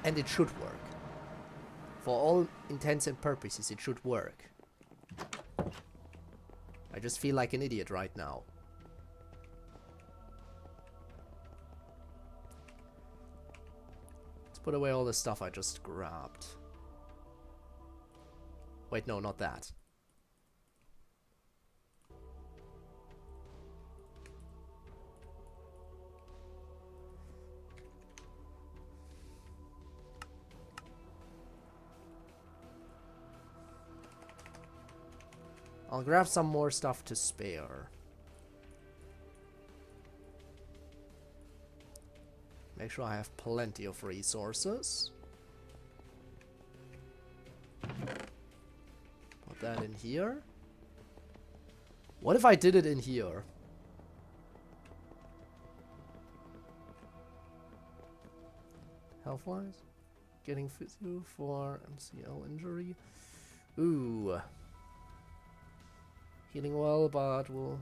And it should work. For all intents and purposes, it should work. I just feel like an idiot right now. Let's put away all the stuff I just grabbed. Wait, no, not that. I'll grab some more stuff to spare. Make sure I have plenty of resources. Put that in here. What if I did it in here? Health-wise? Getting physio for MCL injury. Ooh. Healing well, but we'll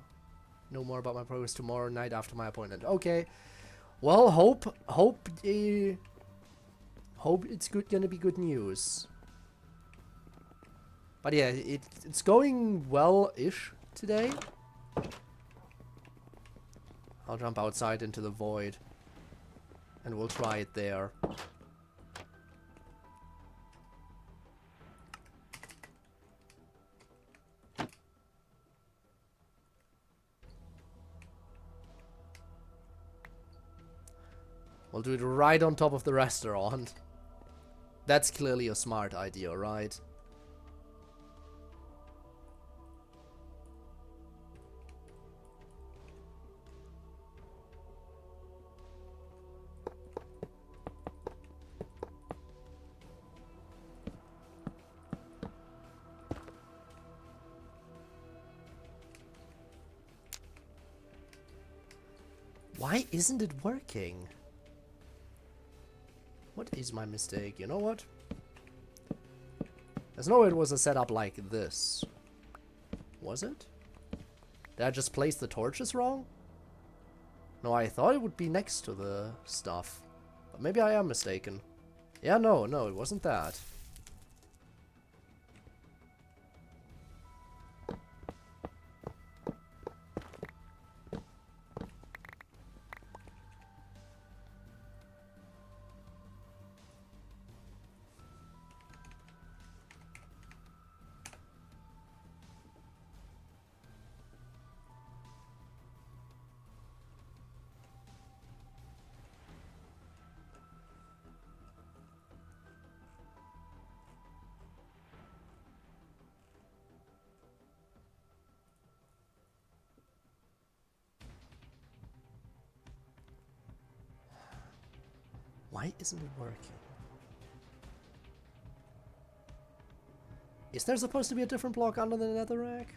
know more about my progress tomorrow night after my appointment. Okay. Well, hope it's gonna be good news. But yeah, it's going well-ish today. I'll jump outside into the void. And we'll try it there. We'll do it right on top of the restaurant. That's clearly a smart idea, right? Why isn't it working? What is my mistake? You know what? There's no way it was a setup like this. Was it? Did I just place the torches wrong? No, I thought it would be next to the stuff. But maybe I am mistaken. Yeah, no, it wasn't that. Why isn't it working? Is there supposed to be a different block under the netherrack?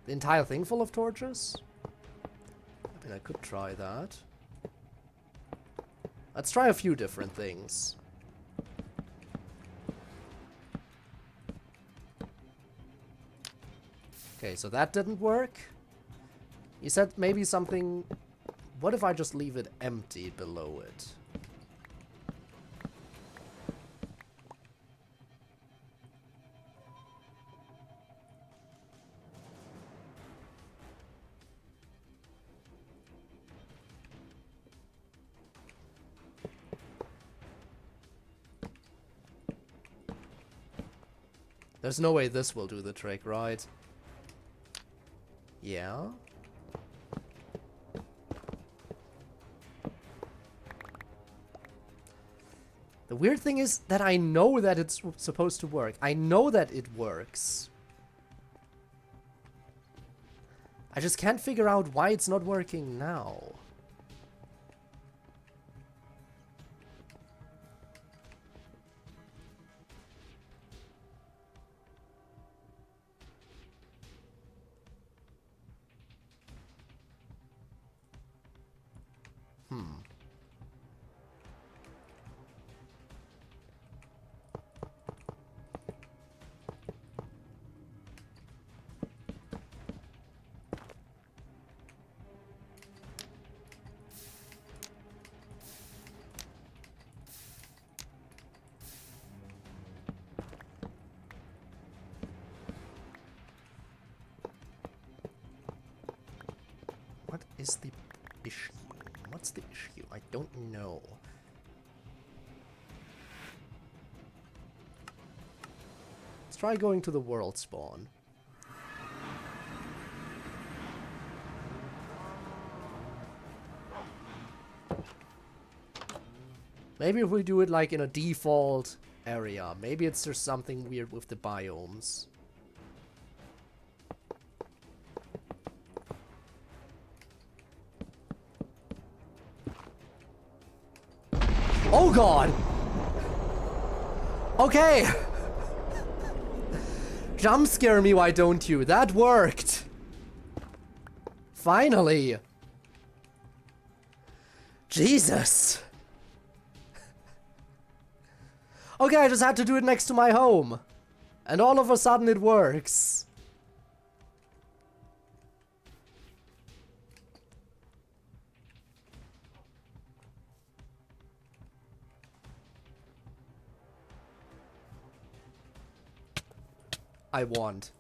The entire thing full of torches? I mean, I could try that. Let's try a few different things. Okay, so that didn't work. You said maybe something... What if I just leave it empty below it? There's no way this will do the trick, right? Yeah? The weird thing is that I know that it's supposed to work. I know that it works. I just can't figure out why it's not working now. What is the issue? What's the issue? I don't know. Let's try going to the world spawn. Maybe if we do it like in a default area. Maybe it's just something weird with the biomes. Oh god! Okay! Jump scare me, why don't you? That worked! Finally! Jesus! Okay, I just had to do it next to my home. And all of a sudden it works. I want.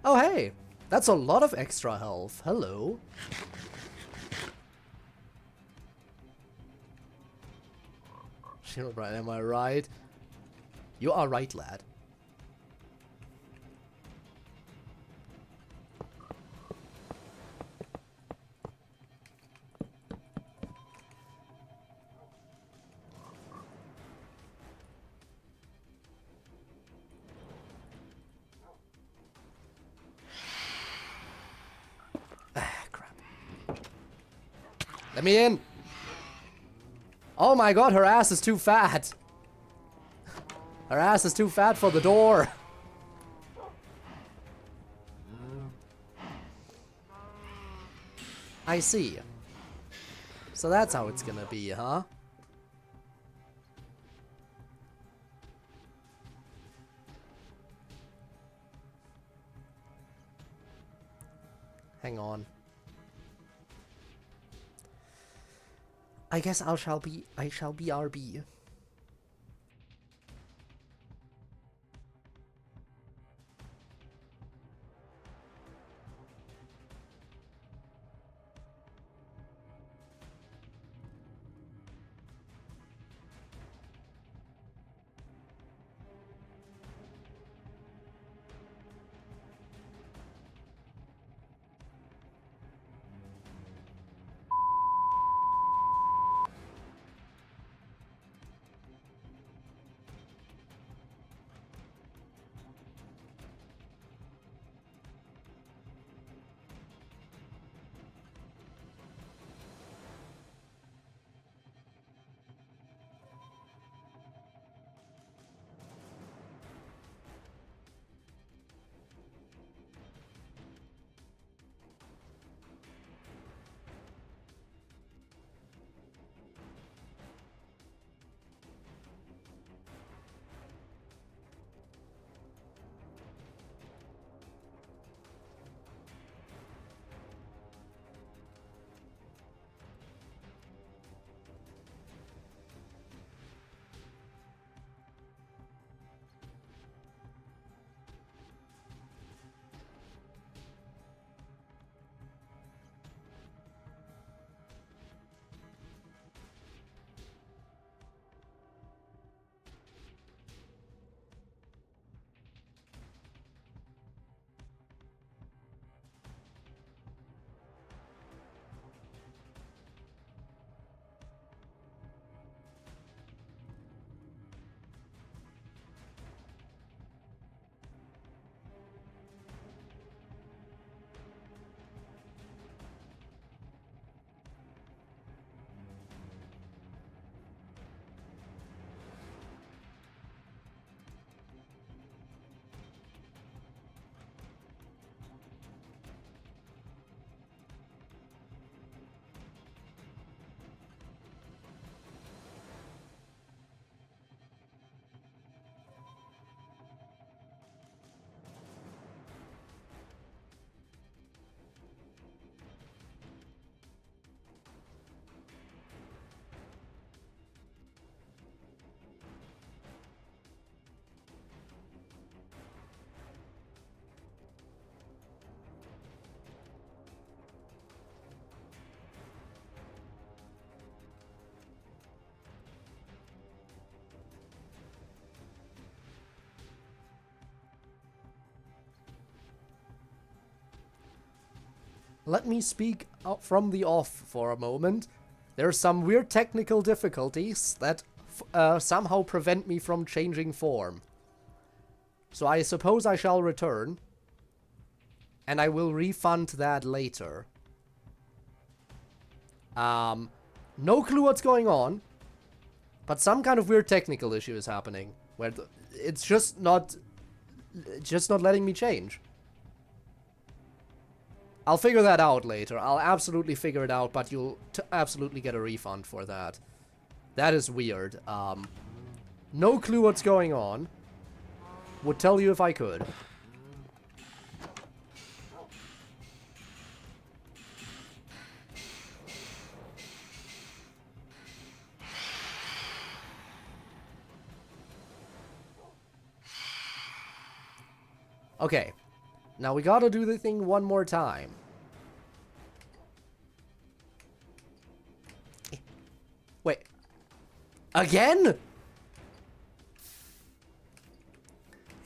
Oh hey, that's a lot of extra health. Hello. Herobrine, am I right? You are right, lad. Ah, crap. Let me in. Oh my god, her ass is too fat. Her ass is too fat for the door. I see. So that's how it's gonna be, huh? Hang on. I guess I shall be RB. Let me speak out from the off for a moment. There's some weird technical difficulties that somehow prevent me from changing form. So I suppose I shall return. And I will refund that later. No clue what's going on. But some kind of weird technical issue is happening. Where it's just not letting me change. I'll figure that out later. I'll absolutely figure it out, but you'll absolutely get a refund for that. That is weird. No clue what's going on. Would tell you if I could. Okay. Now we gotta do the thing one more time. Wait. Again?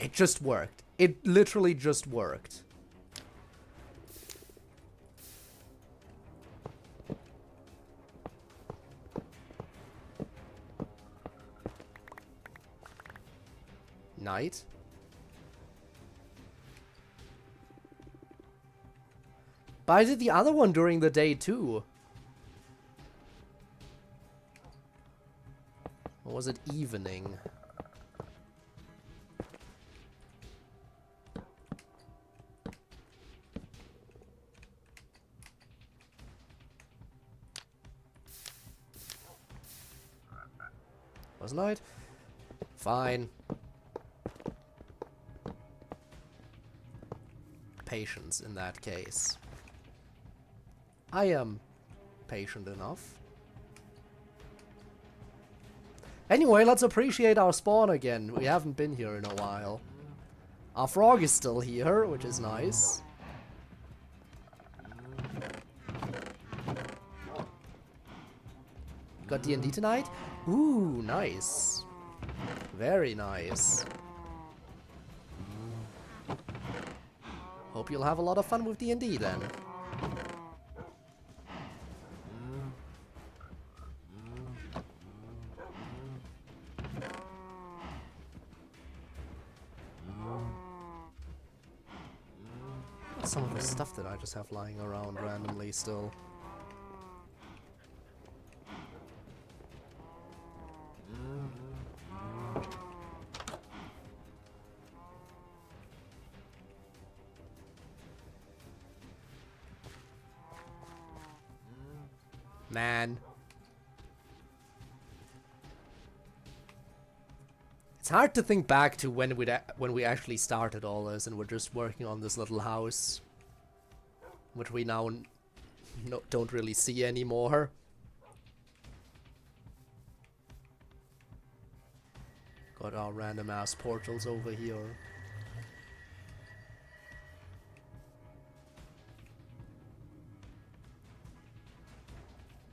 It just worked. It literally just worked. Night. But I did the other one during the day too. Or was it evening? Was night? Fine. Patience in that case. I am patient enough. Anyway, let's appreciate our spawn again. We haven't been here in a while. Our frog is still here, which is nice. Got D&D tonight? Ooh, nice. Very nice. Hope you'll have a lot of fun with D&D then. Some of the stuff that I just have lying around randomly still. Man. It's hard to think back to when we actually started all this and we're just working on this little house, which we now don't really see anymore. Got our random ass portals over here.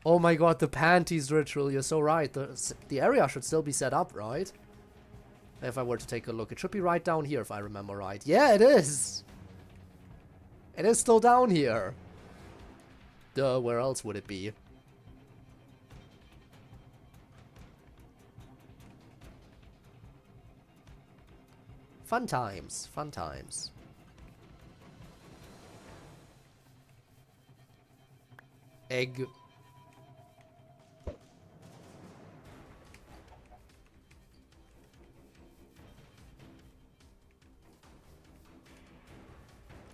Oh my god, the panties ritual, you're so right. The area should still be set up, right? If I were to take a look. It should be right down here if I remember right. Yeah, it is! It is still down here. Duh, where else would it be? Fun times, fun times. Egg.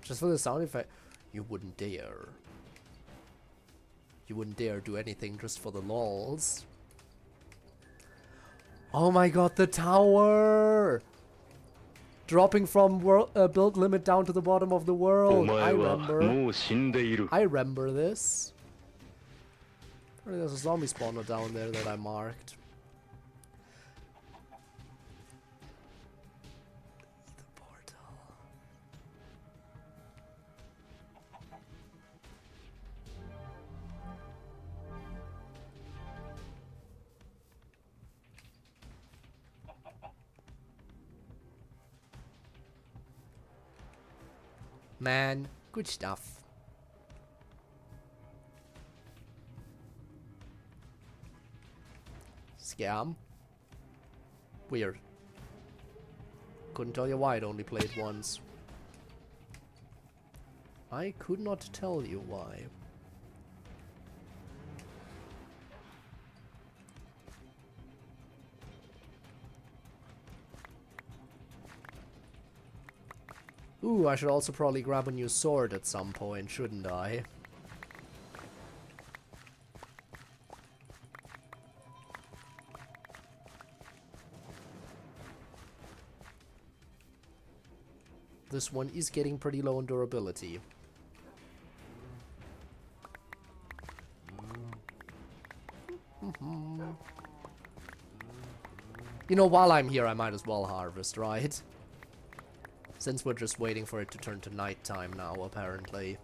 Just for the sound effect. You wouldn't dare. You wouldn't dare do anything just for the lols. Oh my god, the tower! Dropping from build limit down to the bottom of the world. I remember. I remember this. There's a zombie spawner down there that I marked. The portal. Man, good stuff. Scam. Weird. Couldn't tell you why it only played once. I could not tell you why. Ooh, I should also probably grab a new sword at some point, shouldn't I? This one is getting pretty low in durability. You know, while I'm here, I might as well harvest, right? Since we're just waiting for it to turn to nighttime now, apparently.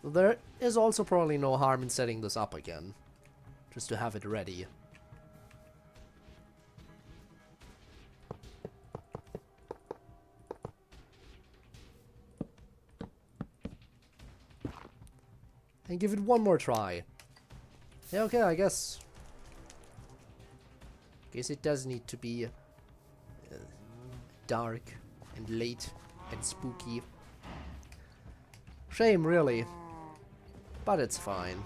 There is also probably no harm in setting this up again, just to have it ready. And give it one more try. Yeah, okay, I guess it does need to be dark and late and spooky. Shame, really. But it's fine.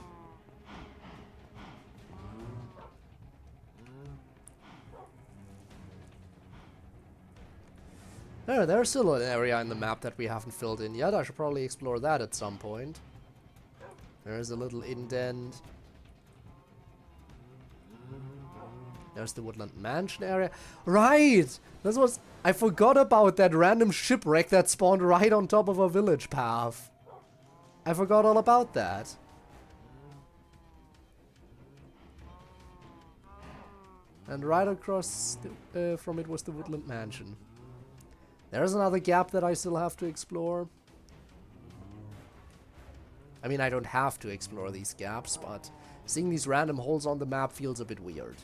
There's still an area in the map that we haven't filled in yet. I should probably explore that at some point. There's a little indent. There's the woodland mansion area. Right! This was... I forgot about that random shipwreck that spawned right on top of a village path. I forgot all about that. And right across from it was the woodland mansion. There's another gap that I still have to explore. I mean, I don't have to explore these gaps, but seeing these random holes on the map feels a bit weird.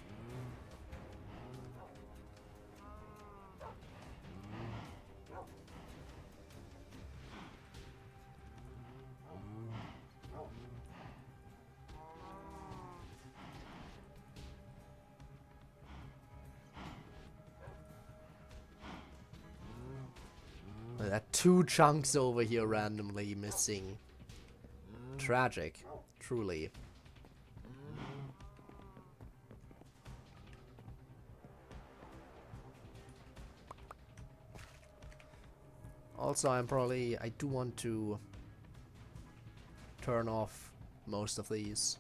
There are 2 chunks over here randomly missing. Tragic, truly. Also, I do want to turn off most of these.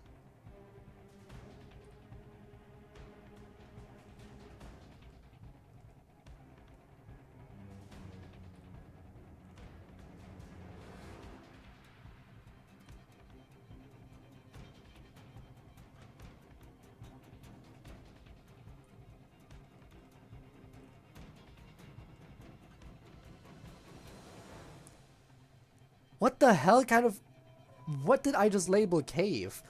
What the hell kind of... What did I just label cave?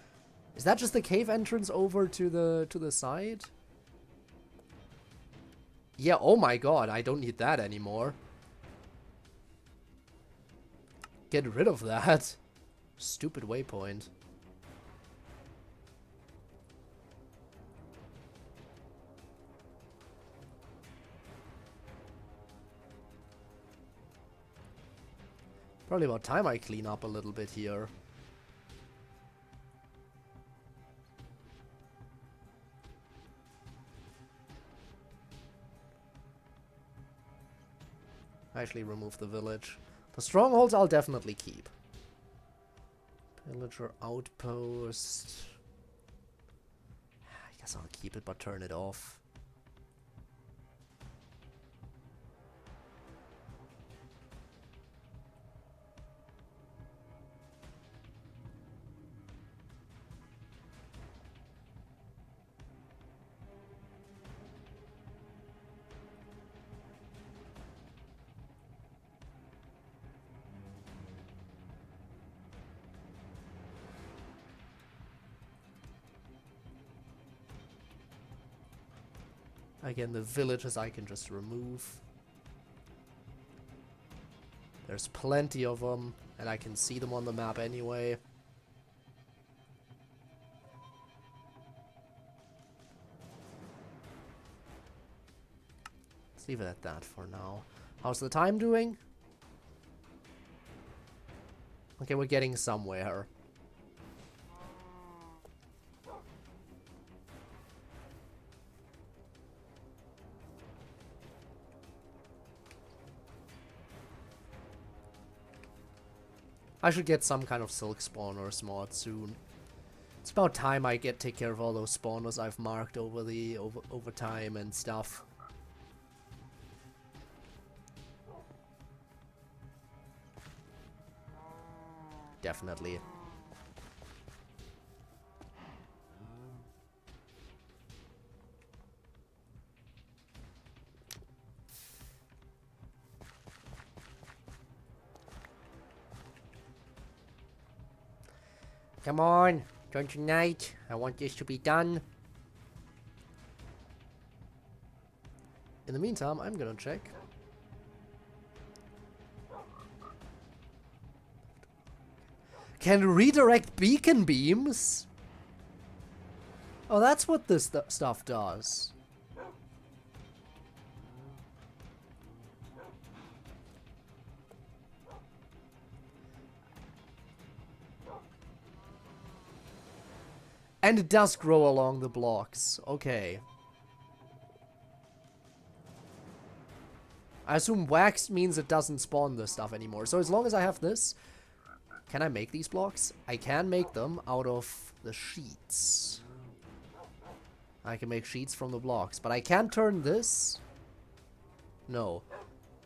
Is that just the cave entrance over to the side? Yeah, oh my god, I don't need that anymore. Get rid of that. Stupid waypoint. Probably about time I clean up a little bit here. Actually remove the village. The strongholds I'll definitely keep. Pillager outpost. I guess I'll keep it but turn it off. Again, the villages I can just remove. There's plenty of them, and I can see them on the map anyway. Let's leave it at that for now. How's the time doing? Okay, we're getting somewhere. I should get some kind of silk spawners mod soon. It's about time I take care of all those spawners I've marked over time and stuff. Definitely. Come on, turn tonight. I want this to be done. In the meantime, I'm gonna check. Can redirect beacon beams? Oh, that's what this stuff does. And it does grow along the blocks. Okay. I assume waxed means it doesn't spawn this stuff anymore. So as long as I have this... Can I make these blocks? I can make them out of the sheets. I can make sheets from the blocks. But I can't turn this... No.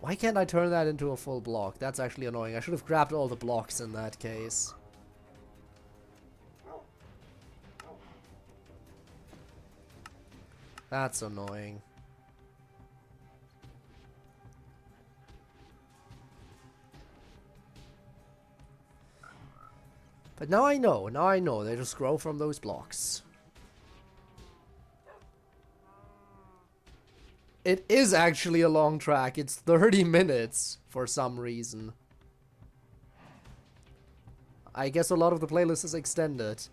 Why can't I turn that into a full block? That's actually annoying. I should have grabbed all the blocks in that case. That's annoying. But now I know, they just grow from those blocks. It is actually a long track, it's 30 minutes for some reason. I guess a lot of the playlist is extended.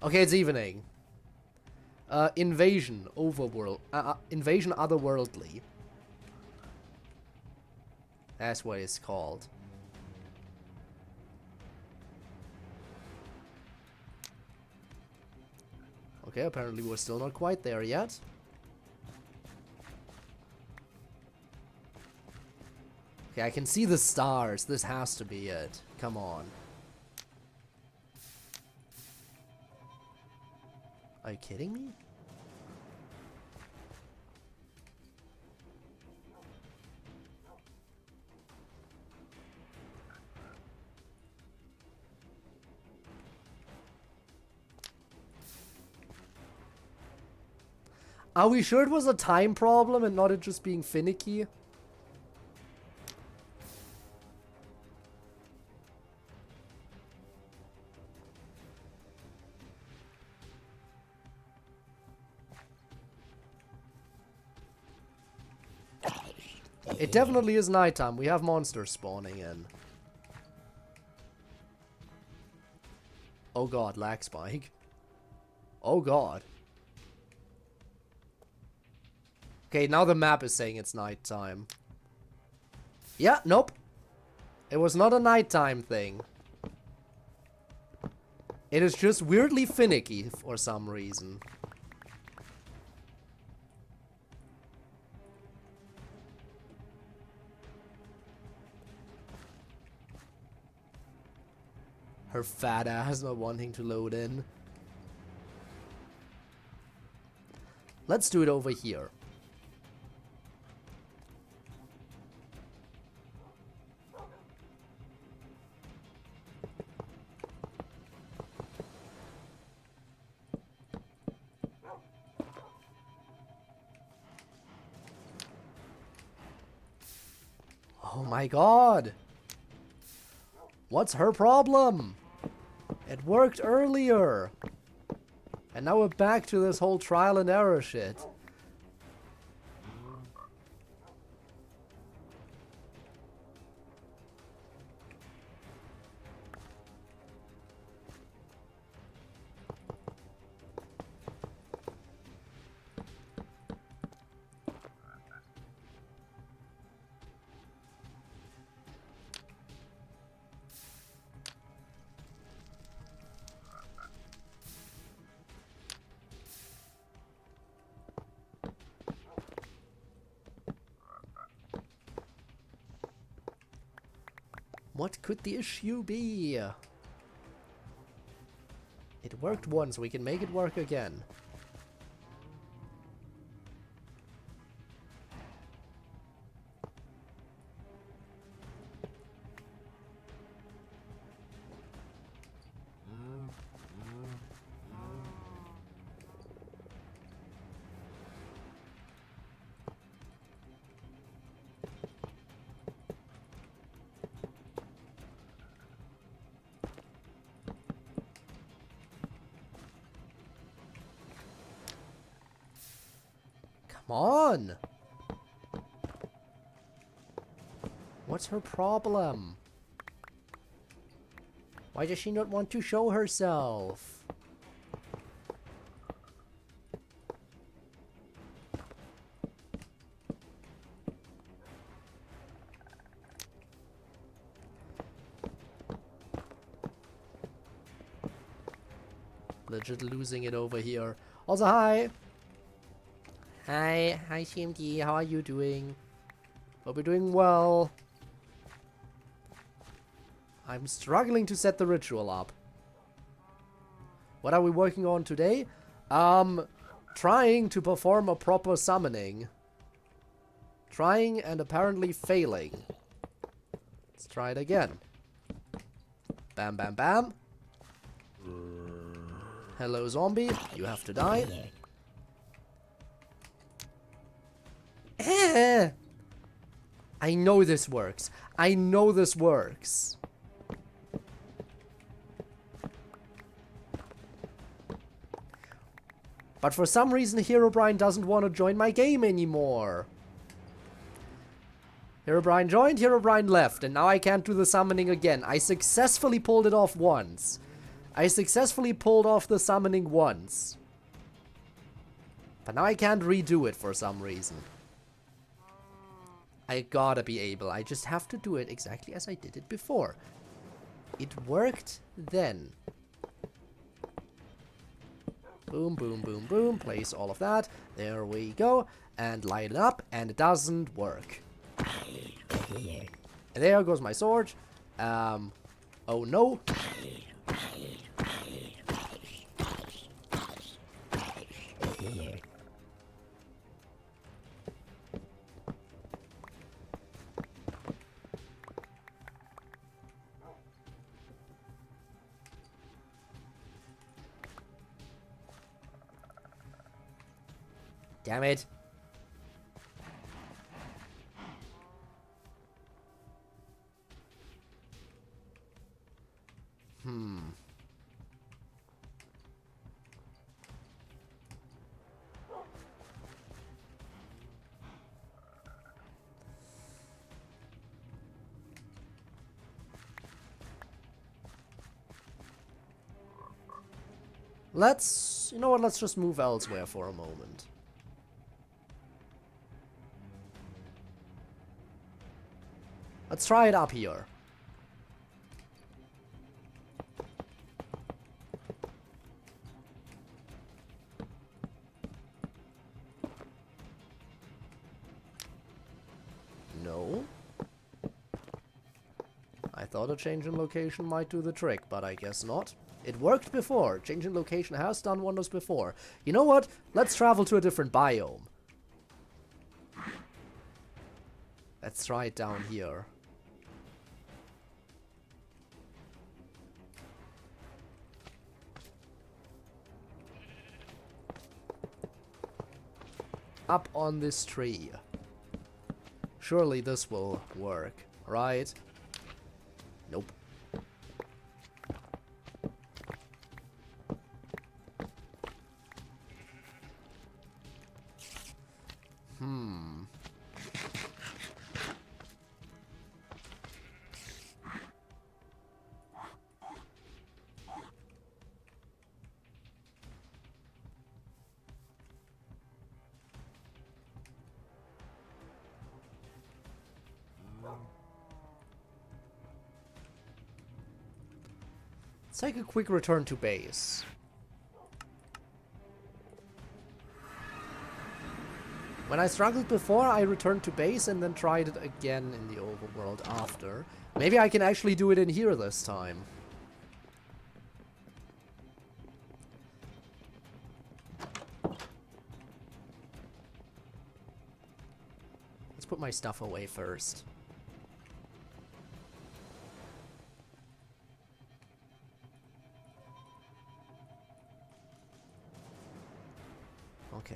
Okay, it's evening. Invasion, overworld, invasion otherworldly. That's what it's called. Okay, apparently we're still not quite there yet. Okay, I can see the stars. This has to be it. Come on. Are you kidding me? Are we sure it was a time problem and not it just being finicky? It definitely is nighttime. We have monsters spawning in. Oh god, lag spike. Oh god. Okay, now the map is saying it's nighttime. Yeah, nope. It was not a nighttime thing. It is just weirdly finicky for some reason. Her fat ass not wanting to load in. Let's do it over here. Oh my god! What's her problem? It worked earlier! And now we're back to this whole trial and error shit. What could the issue be? It worked once, we can make it work again. Come on! What's her problem? Why does she not want to show herself? Legit losing it over here. Also, hi! Hi, TMD, how are you doing? Hope you're doing well. I'm struggling to set the ritual up. What are we working on today? Trying to perform a proper summoning. Trying and apparently failing. Let's try it again. Bam, bam, bam. Hello, zombie. You have to die. I know this works. I know this works. But for some reason, Herobrine doesn't want to join my game anymore. Herobrine joined, Herobrine left, and now I can't do the summoning again. I successfully pulled it off once. I successfully pulled off the summoning once. But now I can't redo it for some reason. I gotta be able. I just have to do it exactly as I did it before. It worked then. Boom, boom, boom, boom. Place all of that. There we go. And light it up. And it doesn't work. And there goes my sword. Oh no. Damn it. Let's, you know what, let's just move elsewhere for a moment. Let's try it up here. No. I thought a change in location might do the trick, but I guess not. It worked before. Change in location has done wonders before. You know what? Let's travel to a different biome. Let's try it down here. Up on this tree. Surely this will work, right? Nope. Let's take a quick return to base. When I struggled before, I returned to base and then tried it again in the overworld after. Maybe I can actually do it in here this time. Let's put my stuff away first. Okay.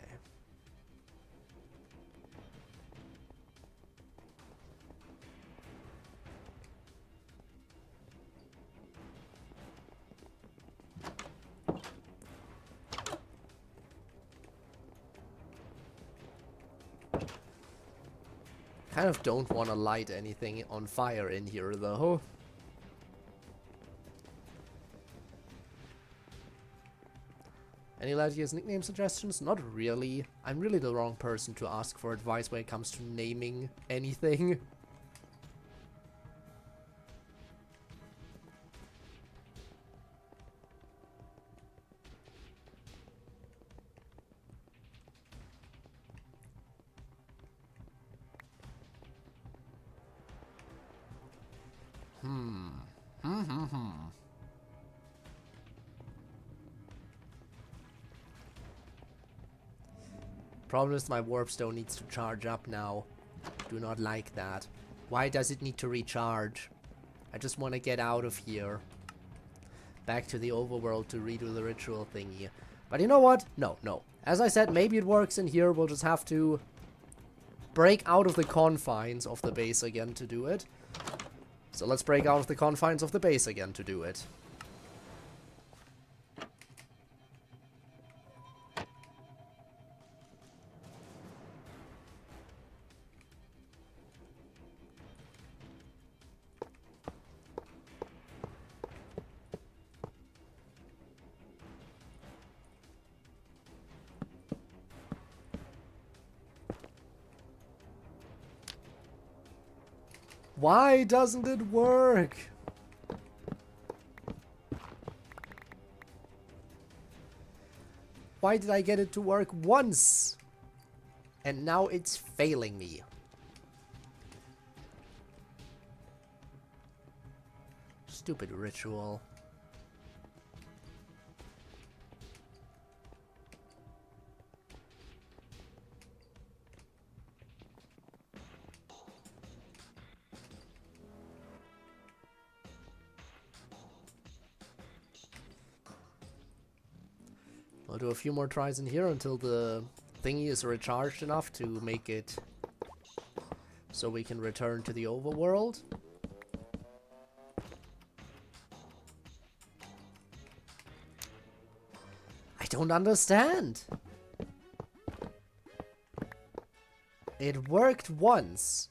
Kind of don't want to light anything on fire in here though. Any ideas, nickname suggestions? Not really. I'm really the wrong person to ask for advice when it comes to naming anything. Problem is my warp stone needs to charge up now. Do not like that. Why does it need to recharge? I just want to get out of here. Back to the overworld to redo the ritual thingy. But you know what? No, no. As I said, maybe it works in here. We'll just have to break out of the confines of the base again to do it. So let's break out of the confines of the base again to do it. Why doesn't it work? Why did I get it to work once? And now it's failing me. Stupid ritual. I'll do a few more tries in here until the thingy is recharged enough to make it so we can return to the overworld. I don't understand. It worked once.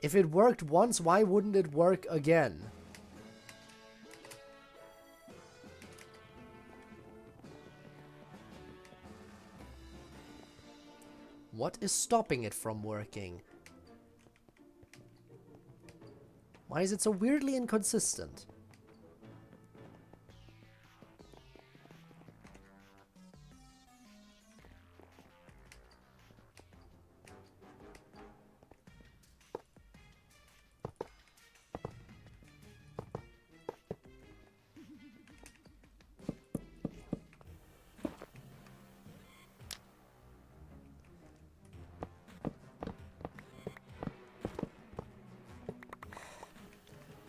If it worked once, why wouldn't it work again? What is stopping it from working? Why is it so weirdly inconsistent?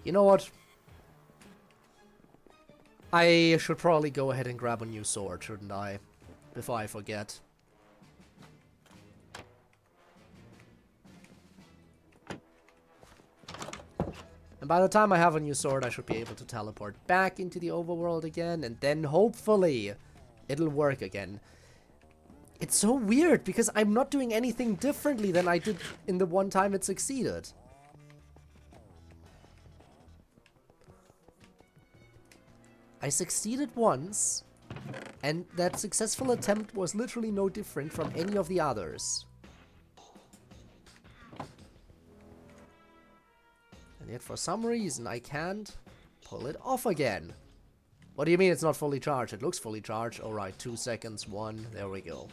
You know what? I should probably go ahead and grab a new sword, shouldn't I? Before I forget. And by the time I have a new sword, I should be able to teleport back into the overworld again, and then hopefully it'll work again. It's so weird, because I'm not doing anything differently than I did in the one time it succeeded. I succeeded once, and that successful attempt was literally no different from any of the others. And yet for some reason I can't pull it off again. What do you mean it's not fully charged? It looks fully charged. Alright, 2 seconds, 1, there we go.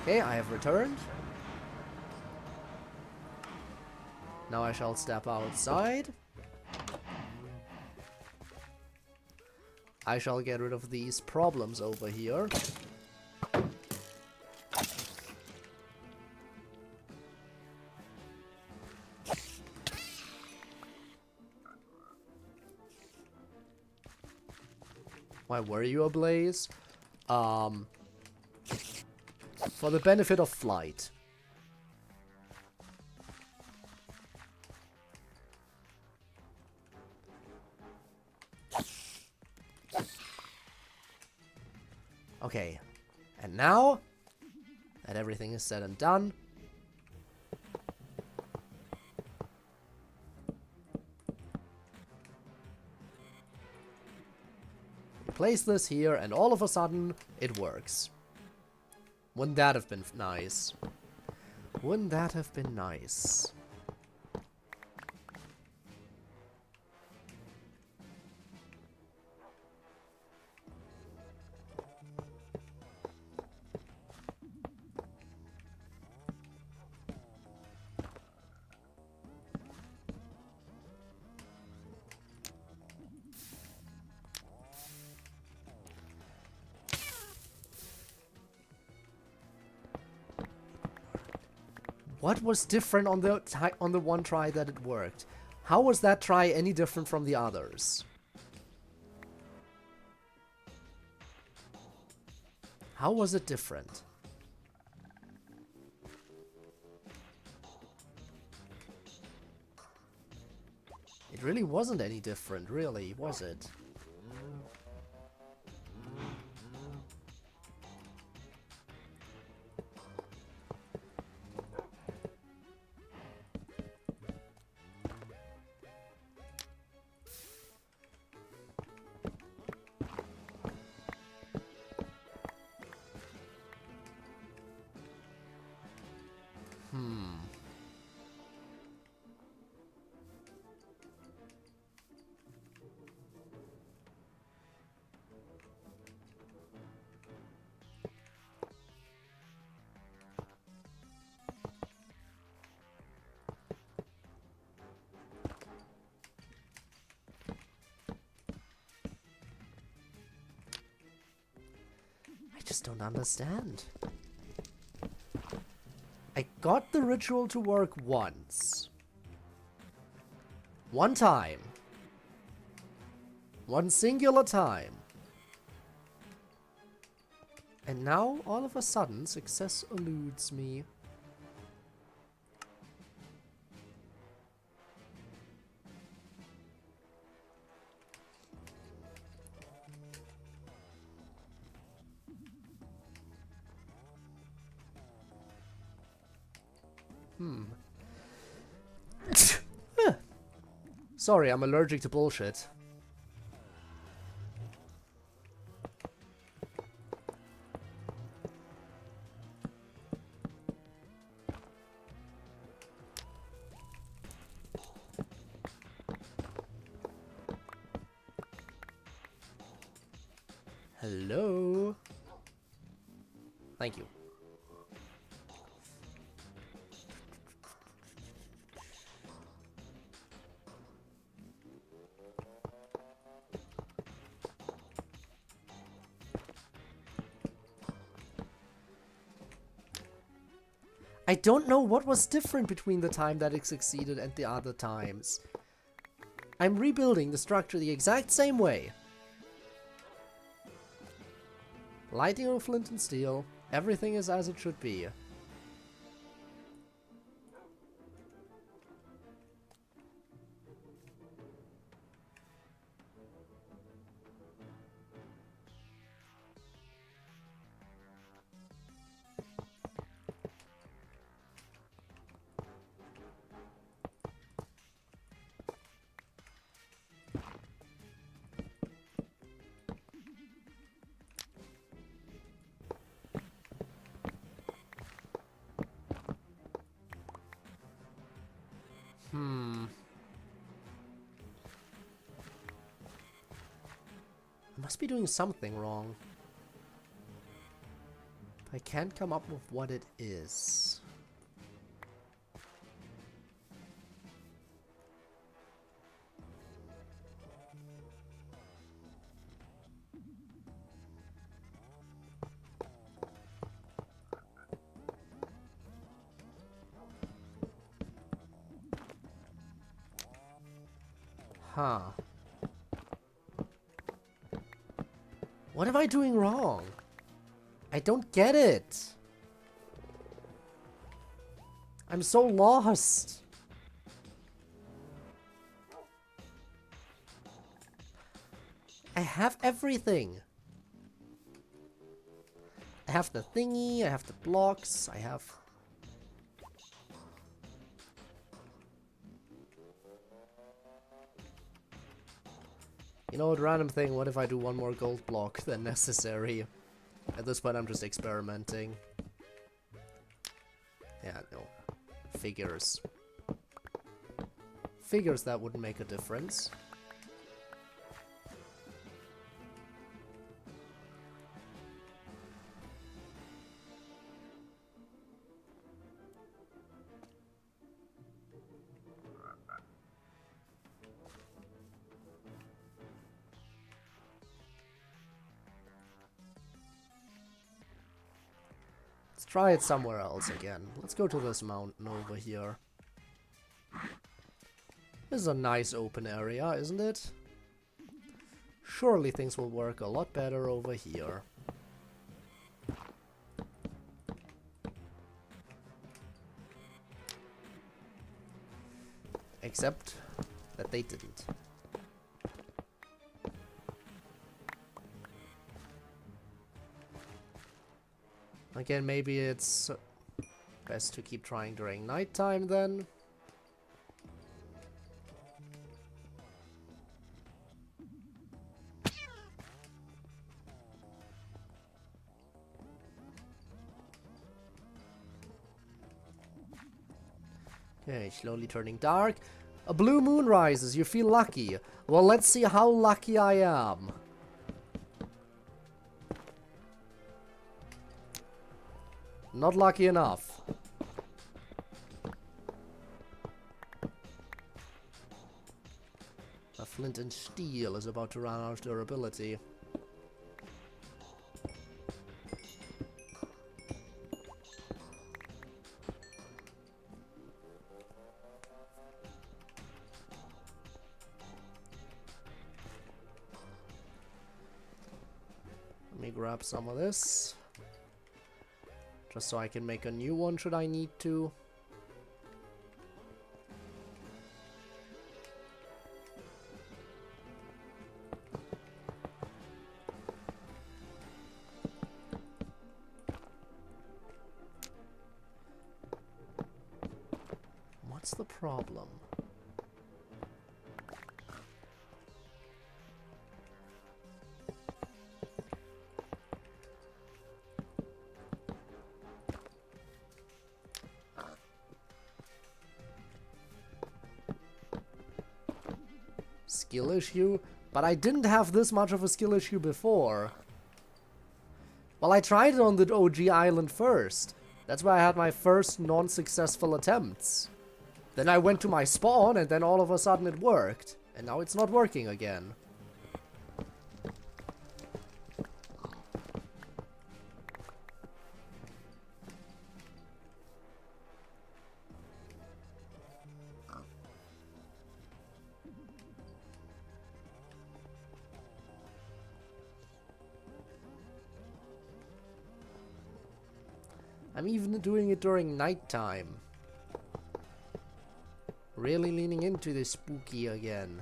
Okay, I have returned. Now I shall step outside. I shall get rid of these problems over here. Why were you ablaze? For the benefit of flight. Okay, and now that everything is said and done, we place this here and all of a sudden it works. Wouldn't that have been nice? Wouldn't that have been nice? What was different on the one try that it worked? How was that try any different from the others? How was it different? It really wasn't any different, really, was it? I just don't understand. I got the ritual to work once. One time. One singular time. And now, all of a sudden, success eludes me. Sorry, I'm allergic to bullshit. Hello? Thank you. I don't know what was different between the time that it succeeded and the other times. I'm rebuilding the structure the exact same way. Lighting of flint and steel. Everything is as it should be. I must be doing something wrong. I can't come up with what it is. Huh. What am I doing wrong? I don't get it. I'm so lost. I have everything. I have the thingy, I have the blocks, I have... You know what, random thing, what if I do one more gold block than necessary? At this point I'm just experimenting. Yeah, no. Figures. Figures that would make a difference. Try it somewhere else again. Let's go to this mountain over here. This is a nice open area, isn't it? Surely things will work a lot better over here. Except that they didn't. Again, maybe it's best to keep trying during nighttime then. Okay, slowly turning dark. A blue moon rises, you feel lucky. Well, let's see how lucky I am. Not lucky enough. A flint and steel is about to run out of durability. Let me grab some of this. Just so I can make a new one should I need to. What's the problem? Skill issue? But I didn't have this much of a skill issue before. Well, I tried it on the OG island first. That's where I had my first non-successful attempts. Then I went to my spawn and then all of a sudden it worked. And now it's not working again. I'm even doing it during nighttime. Really leaning into this spooky again.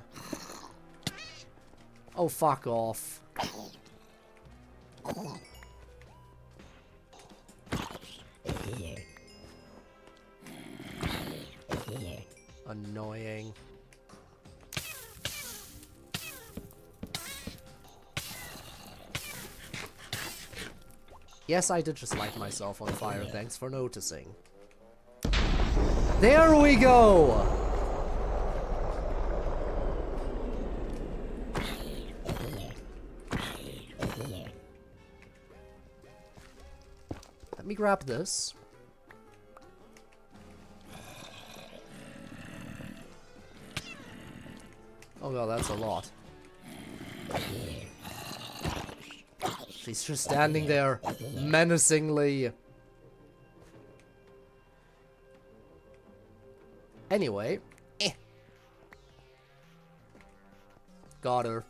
Oh, fuck off. Annoying. Yes, I did just light myself on fire, thanks for noticing. There we go! Let me grab this. Oh god, that's a lot. She's just standing there menacingly. Anyway. Got her.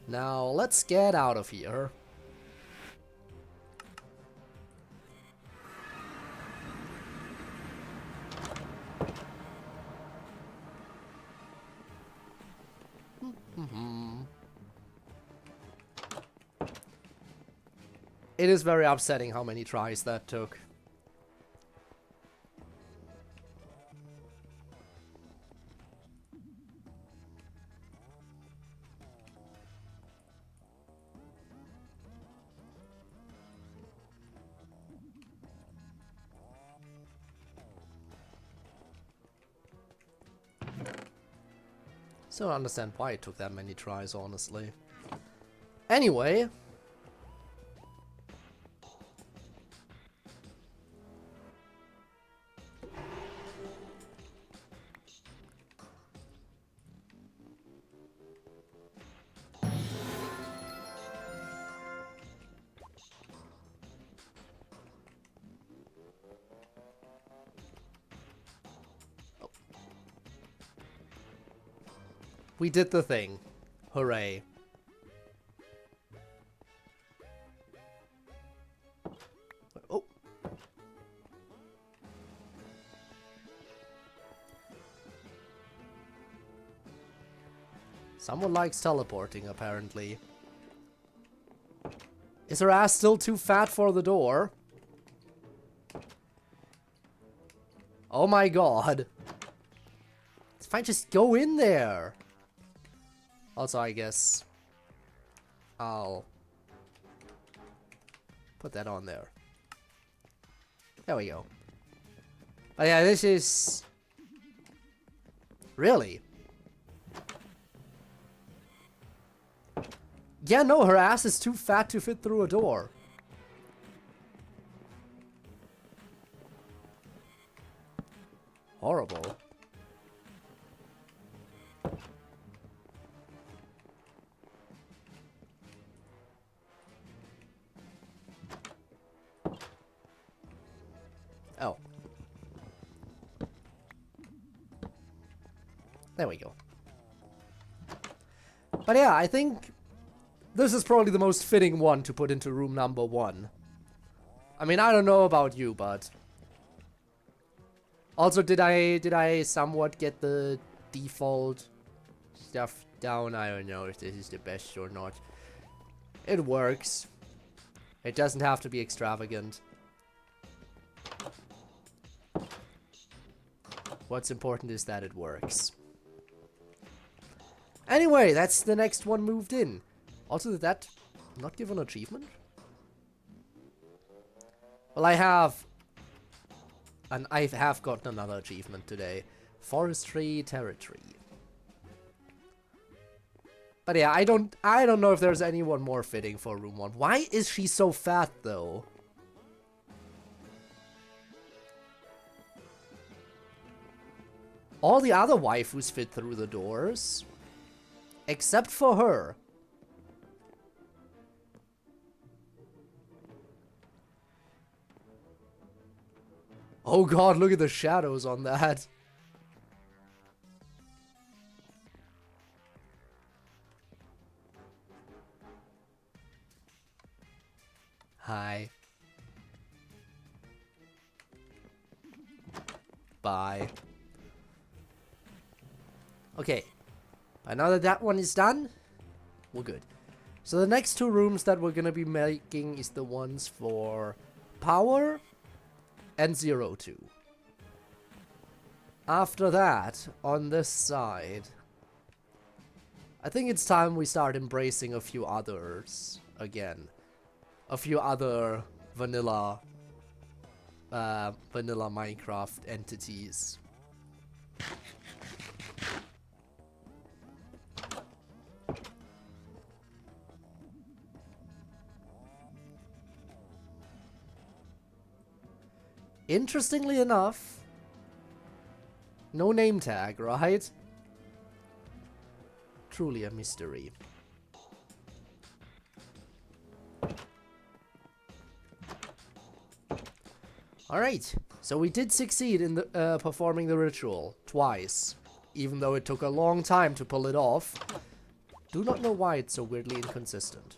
Now, let's get out of here. It is very upsetting how many tries that took. So I don't understand why it took that many tries, honestly. Anyway. We did the thing. Hooray. Oh. Someone likes teleporting, apparently. Is her ass still too fat for the door? Oh my god. If I just go in there. Also, I guess I'll put that on there. There we go. But yeah, this is... Really? Yeah, no, her ass is too fat to fit through a door. Horrible. Oh. There we go. But yeah, I think this is probably the most fitting one to put into room number 1. I mean, I don't know about you, but... Also, did I somewhat get the default stuff down? I don't know if this is the best or not. It works. It doesn't have to be extravagant. What's important is that it works. Anyway, that's the next one moved in. Also, did that not give an achievement? Well, I have gotten another achievement today. Forestry Territory. But yeah, I don't know if there's anyone more fitting for room 1. Why is she so fat, though? All the other waifus fit through the doors. Except for her. Oh god, look at the shadows on that. Hi. Bye. Okay. Now that that one is done, we're good. So the next 2 rooms that we're gonna be making is the ones for power and 02. After that, on this side, I think it's time we start embracing a few others again. A few other vanilla vanilla Minecraft entities. Interestingly enough, no name tag, right? Truly a mystery. Alright, so we did succeed in the, performing the ritual twice, even though it took a long time to pull it off. Do not know why it's so weirdly inconsistent.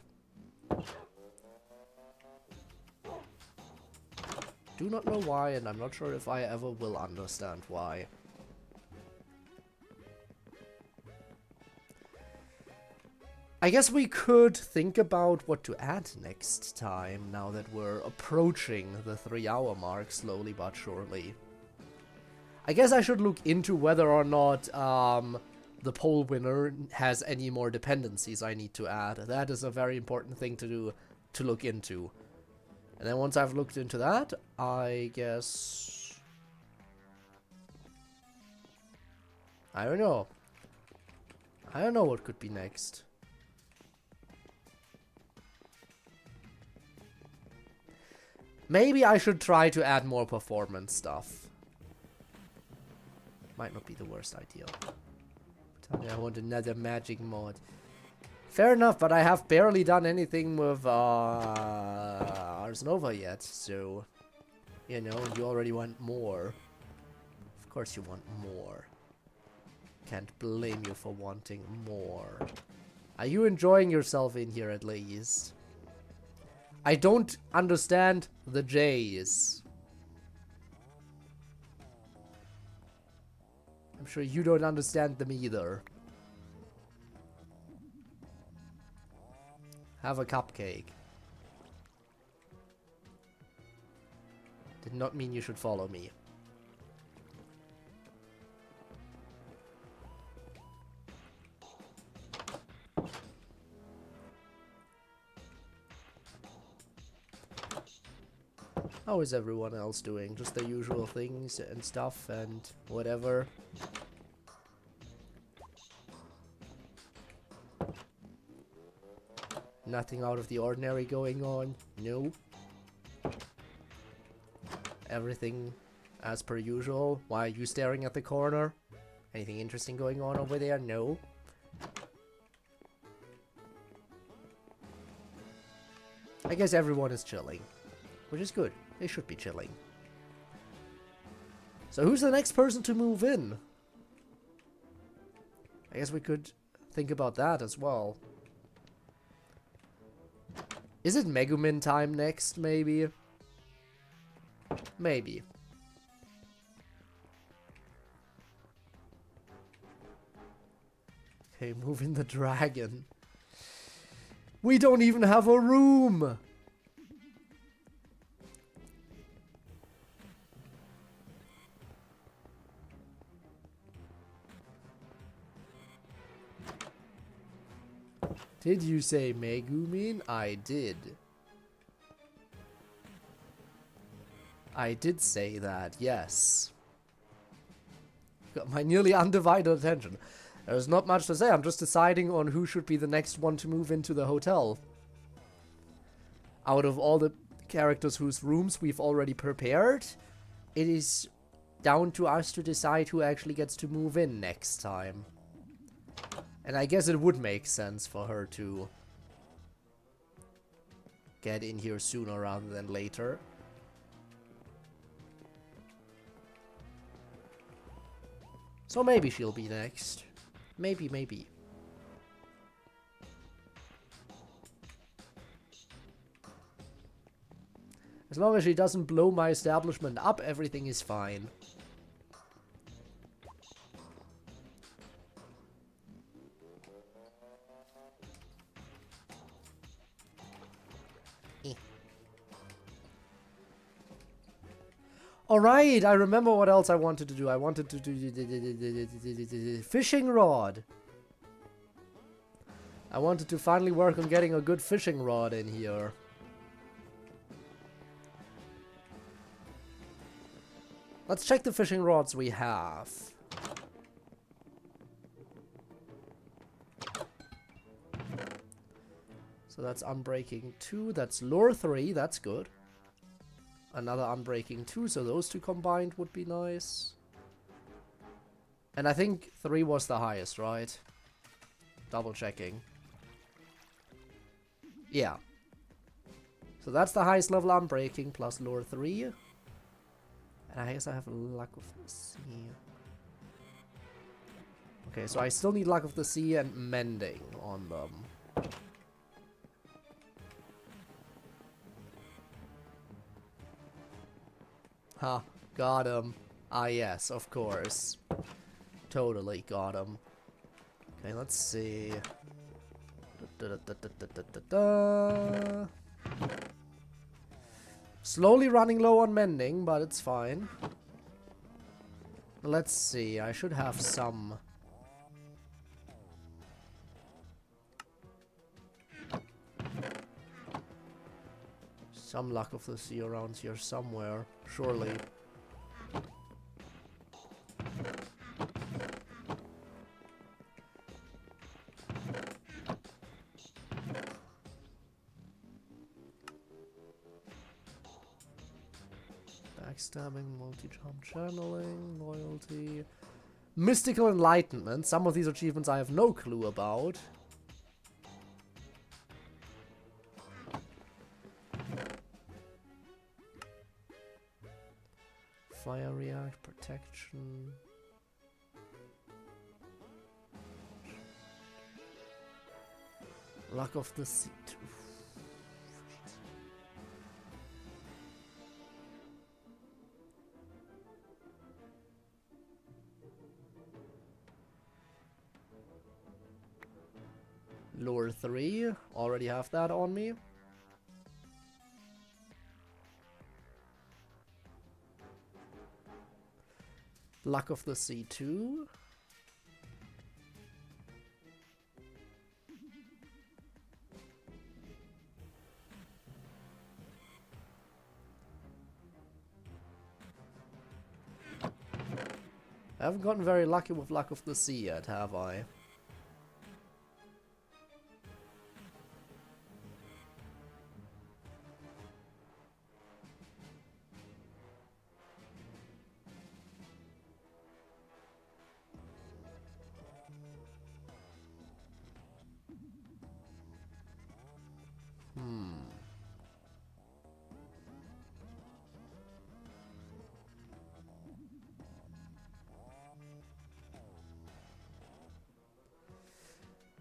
Do not know why, and I'm not sure if I ever will understand why. I guess we could think about what to add next time, now that we're approaching the 3-hour mark slowly but surely. I guess I should look into whether or not the poll winner has any more dependencies I need to add. That is a very important thing to do, to look into. And then once I've looked into that, I guess... I don't know. I don't know what could be next. Maybe I should try to add more performance stuff. Might not be the worst idea. I want another magic mod. Fair enough, but I have barely done anything with Ars Nova yet, so... You know, you already want more. Of course you want more. Can't blame you for wanting more. Are you enjoying yourself in here at least? I don't understand the J's. I'm sure you don't understand them either. Have a cupcake. Did not mean you should follow me. How is everyone else doing? Just the usual things and stuff and whatever. Nothing out of the ordinary going on? No. Everything as per usual? Why are you staring at the corner? Anything interesting going on over there? No. I guess everyone is chilling, which is good. They should be chilling. So who's the next person to move in? I guess we could think about that as well. Is it Megumin time next, maybe? Maybe. Okay, move in the dragon. We don't even have a room! Did you say Megumin? I did. I did say that, yes. Got my nearly undivided attention. There's not much to say, I'm just deciding on who should be the next one to move into the hotel. Out of all the characters whose rooms we've already prepared, it is down to us to decide who actually gets to move in next time. And I guess it would make sense for her to get in here sooner rather than later. So maybe she'll be next. Maybe, maybe. As long as she doesn't blow my establishment up, everything is fine. Alright, I remember what else I wanted to do. I wanted to do fishing rod. I wanted to finally work on getting a good fishing rod in here. Let's check the fishing rods we have. So that's unbreaking 2, that's lure 3, that's good. Another unbreaking 2, so those two combined would be nice. And I think 3 was the highest, right? Double checking. Yeah. So that's the highest level unbreaking plus lure 3. And I guess I have luck of the sea. Okay, so I still need luck of the sea and mending on them. Huh, got him. Ah, yes, of course. Totally got him. Okay, let's see. Slowly running low on mending, but it's fine. Let's see, I should have some. Some luck of the sea around here somewhere, surely. Backstabbing, multi-jump channeling, loyalty. Mystical enlightenment. Some of these achievements I have no clue about. Fire react, protection. Luck of the sea. Lure 3. Already have that on me. Luck of the Sea 2. I haven't gotten very lucky with Luck of the Sea yet, have I?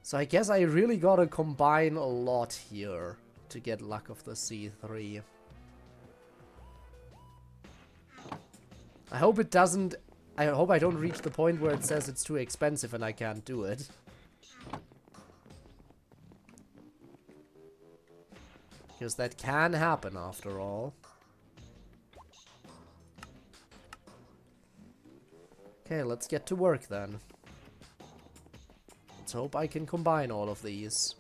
So I guess I really gotta combine a lot here to get Luck of the Sea 3. I hope it doesn't... I hope I don't reach the point where it says it's too expensive and I can't do it. Because that can happen after all. Okay, let's get to work then. Let's hope I can combine all of these.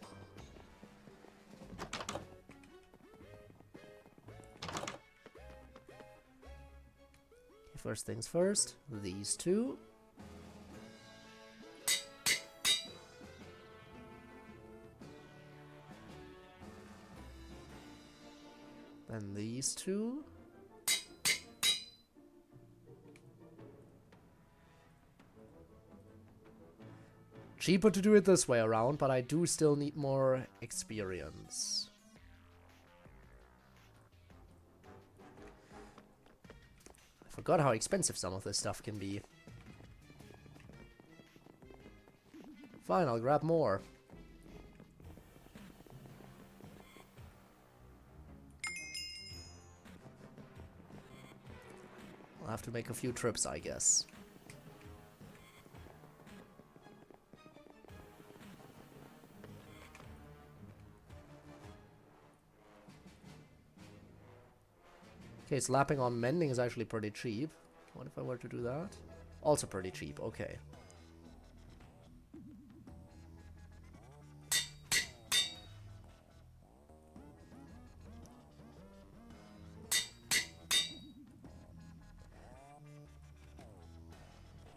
First things first, these two. Then these two. Cheaper to do it this way around, but I do still need more experience. I forgot how expensive some of this stuff can be. Fine, I'll grab more. I'll have to make a few trips, I guess. Okay, slapping on mending is actually pretty cheap. What if I were to do that? Also pretty cheap, okay.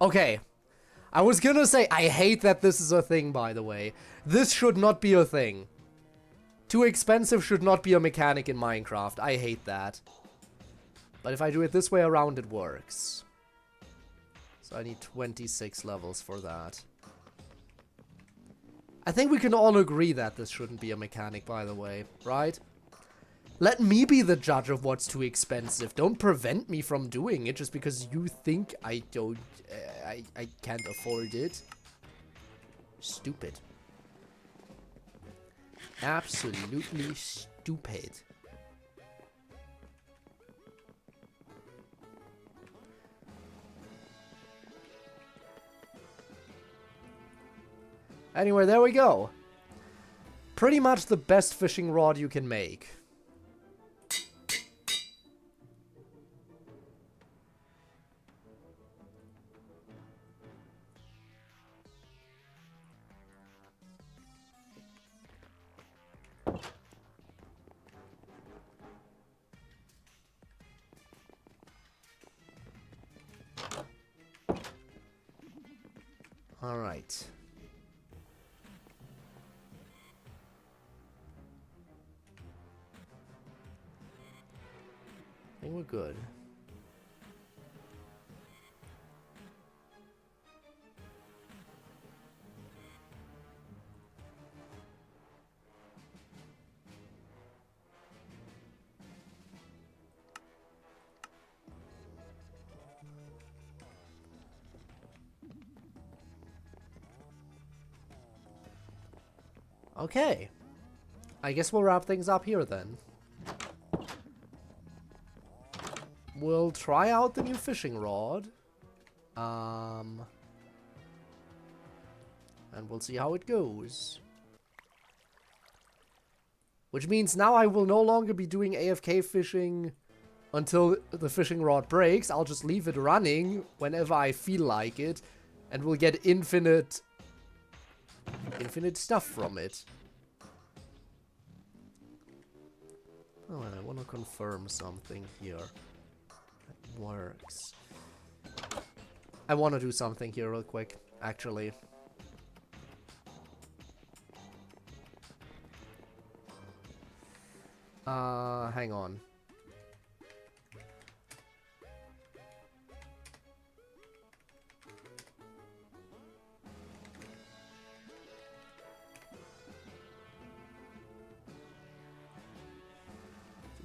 Okay. I was gonna say, I hate that this is a thing, by the way. This should not be a thing. Too expensive should not be a mechanic in Minecraft. I hate that. But if I do it this way around, it works. So I need 26 levels for that. I think we can all agree that this shouldn't be a mechanic, by the way, right? Let me be the judge of what's too expensive. Don't prevent me from doing it just because you think I don't... I can't afford it. Stupid. Absolutely stupid. Anyway, there we go. Pretty much the best fishing rod you can make. All right. I think we're good. Okay. I guess we'll wrap things up here then. We'll try out the new fishing rod. And we'll see how it goes. Which means now I will no longer be doing AFK fishing until the fishing rod breaks. I'll just leave it running whenever I feel like it. And we'll get infinite stuff from it. Oh, and I want to confirm something here. That works. I want to do something here real quick, actually. Hang on.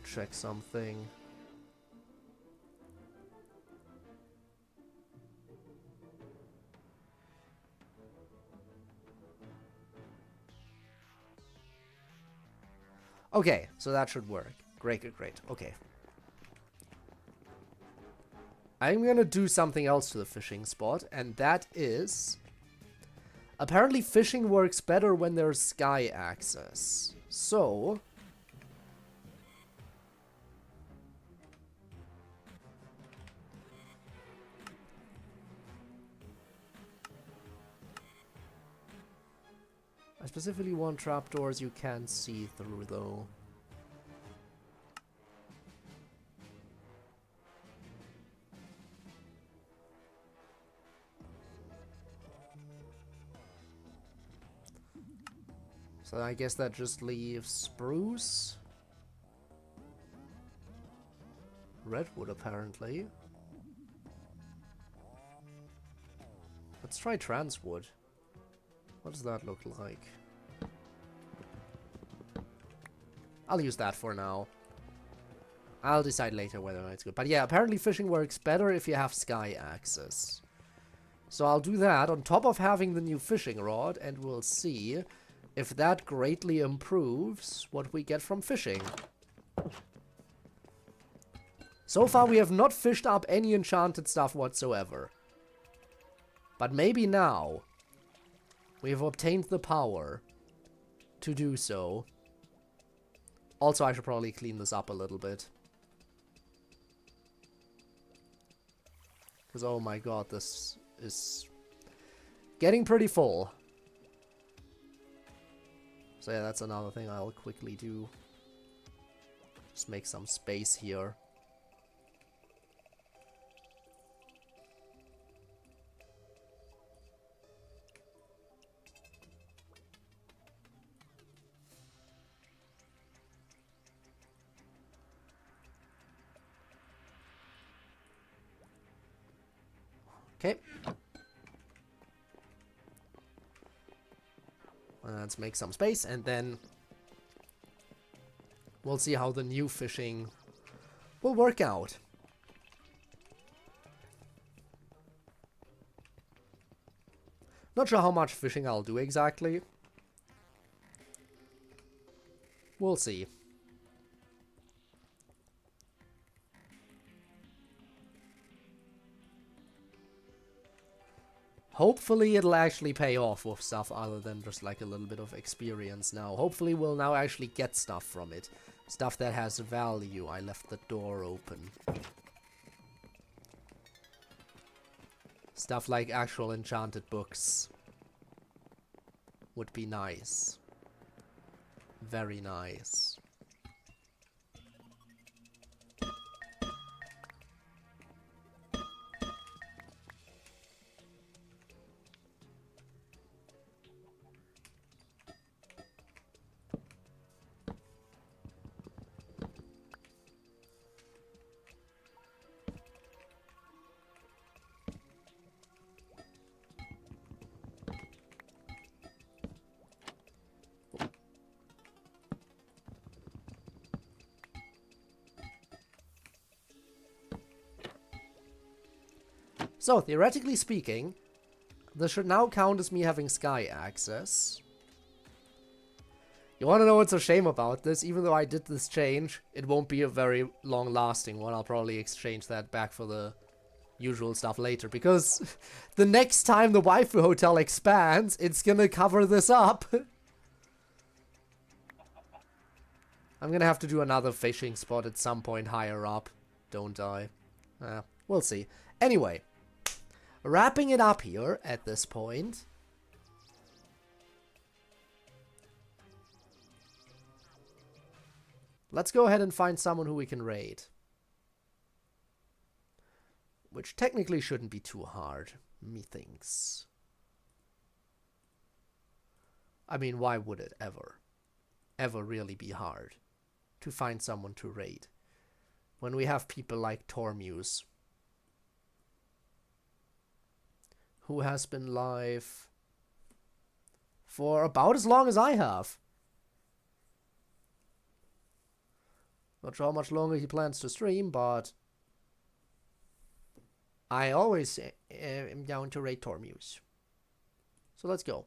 Check something. Okay, so that should work. Great, great, great. Okay. I'm gonna do something else to the fishing spot, and that is... apparently fishing works better when there's sky access. So... I specifically want trapdoors you can't see through, though. So I guess that just leaves spruce. Redwood, apparently. Let's try transwood. What does that look like? I'll use that for now. I'll decide later whether or not it's good. But yeah, apparently fishing works better if you have sky access. So I'll do that on top of having the new fishing rod, and we'll see if that greatly improves what we get from fishing. So far we have not fished up any enchanted stuff whatsoever. But maybe now we have obtained the power to do so. Also, I should probably clean this up a little bit. Because, oh my god, this is getting pretty full. So yeah, that's another thing I'll quickly do. Just make some space here. Okay. Let's make some space, and then we'll see how the new fishing will work out. Not sure how much fishing I'll do exactly. We'll see. Hopefully it'll actually pay off with stuff other than just like a little bit of experience now. Hopefully we'll now actually get stuff from it. Stuff that has value. I left the door open. Stuff like actual enchanted books would be nice. Very nice. So, theoretically speaking, this should now count as me having sky access. You want to know what's a shame about this? Even though I did this change, it won't be a very long-lasting one. I'll probably exchange that back for the usual stuff later, because the next time the Waifu Hotel expands, it's gonna cover this up. I'm gonna have to do another fishing spot at some point higher up, don't I? We'll see. Anyway. Wrapping it up here at this point. Let's go ahead and find someone who we can raid. Which technically shouldn't be too hard, methinks. I mean, why would it ever really be hard to find someone to raid when we have people like Tormuse, who has been live for about as long as I have. Not sure how much longer he plans to stream, but I always am down to raid Tormuse. So let's go.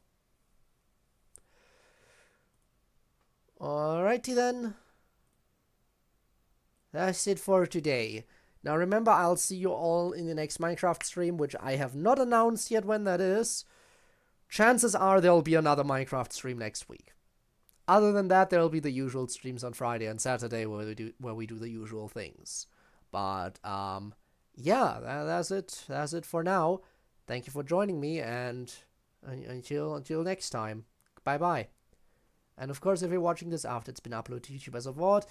Alrighty then. That's it for today. Now remember, I'll see you all in the next Minecraft stream, which I have not announced yet when that is. Chances are there'll be another Minecraft stream next week. Other than that, there'll be the usual streams on Friday and Saturday where we do the usual things. But yeah, that's it. That's it for now. Thank you for joining me, and until next time. Bye bye. And of course, if you're watching this after it's been uploaded to YouTube as a VOD,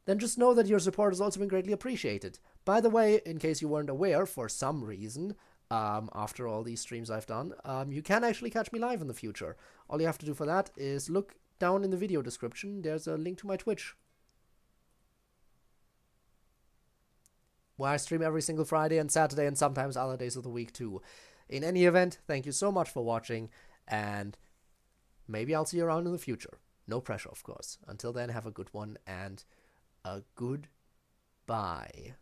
then just know that your support has also been greatly appreciated. By the way, in case you weren't aware, for some reason, after all these streams I've done, you can actually catch me live in the future. All you have to do for that is look down in the video description. There's a link to my Twitch, where I stream every single Friday and Saturday and sometimes other days of the week too. In any event, thank you so much for watching, and maybe I'll see you around in the future. No pressure, of course. Until then, have a good one, and a good bye.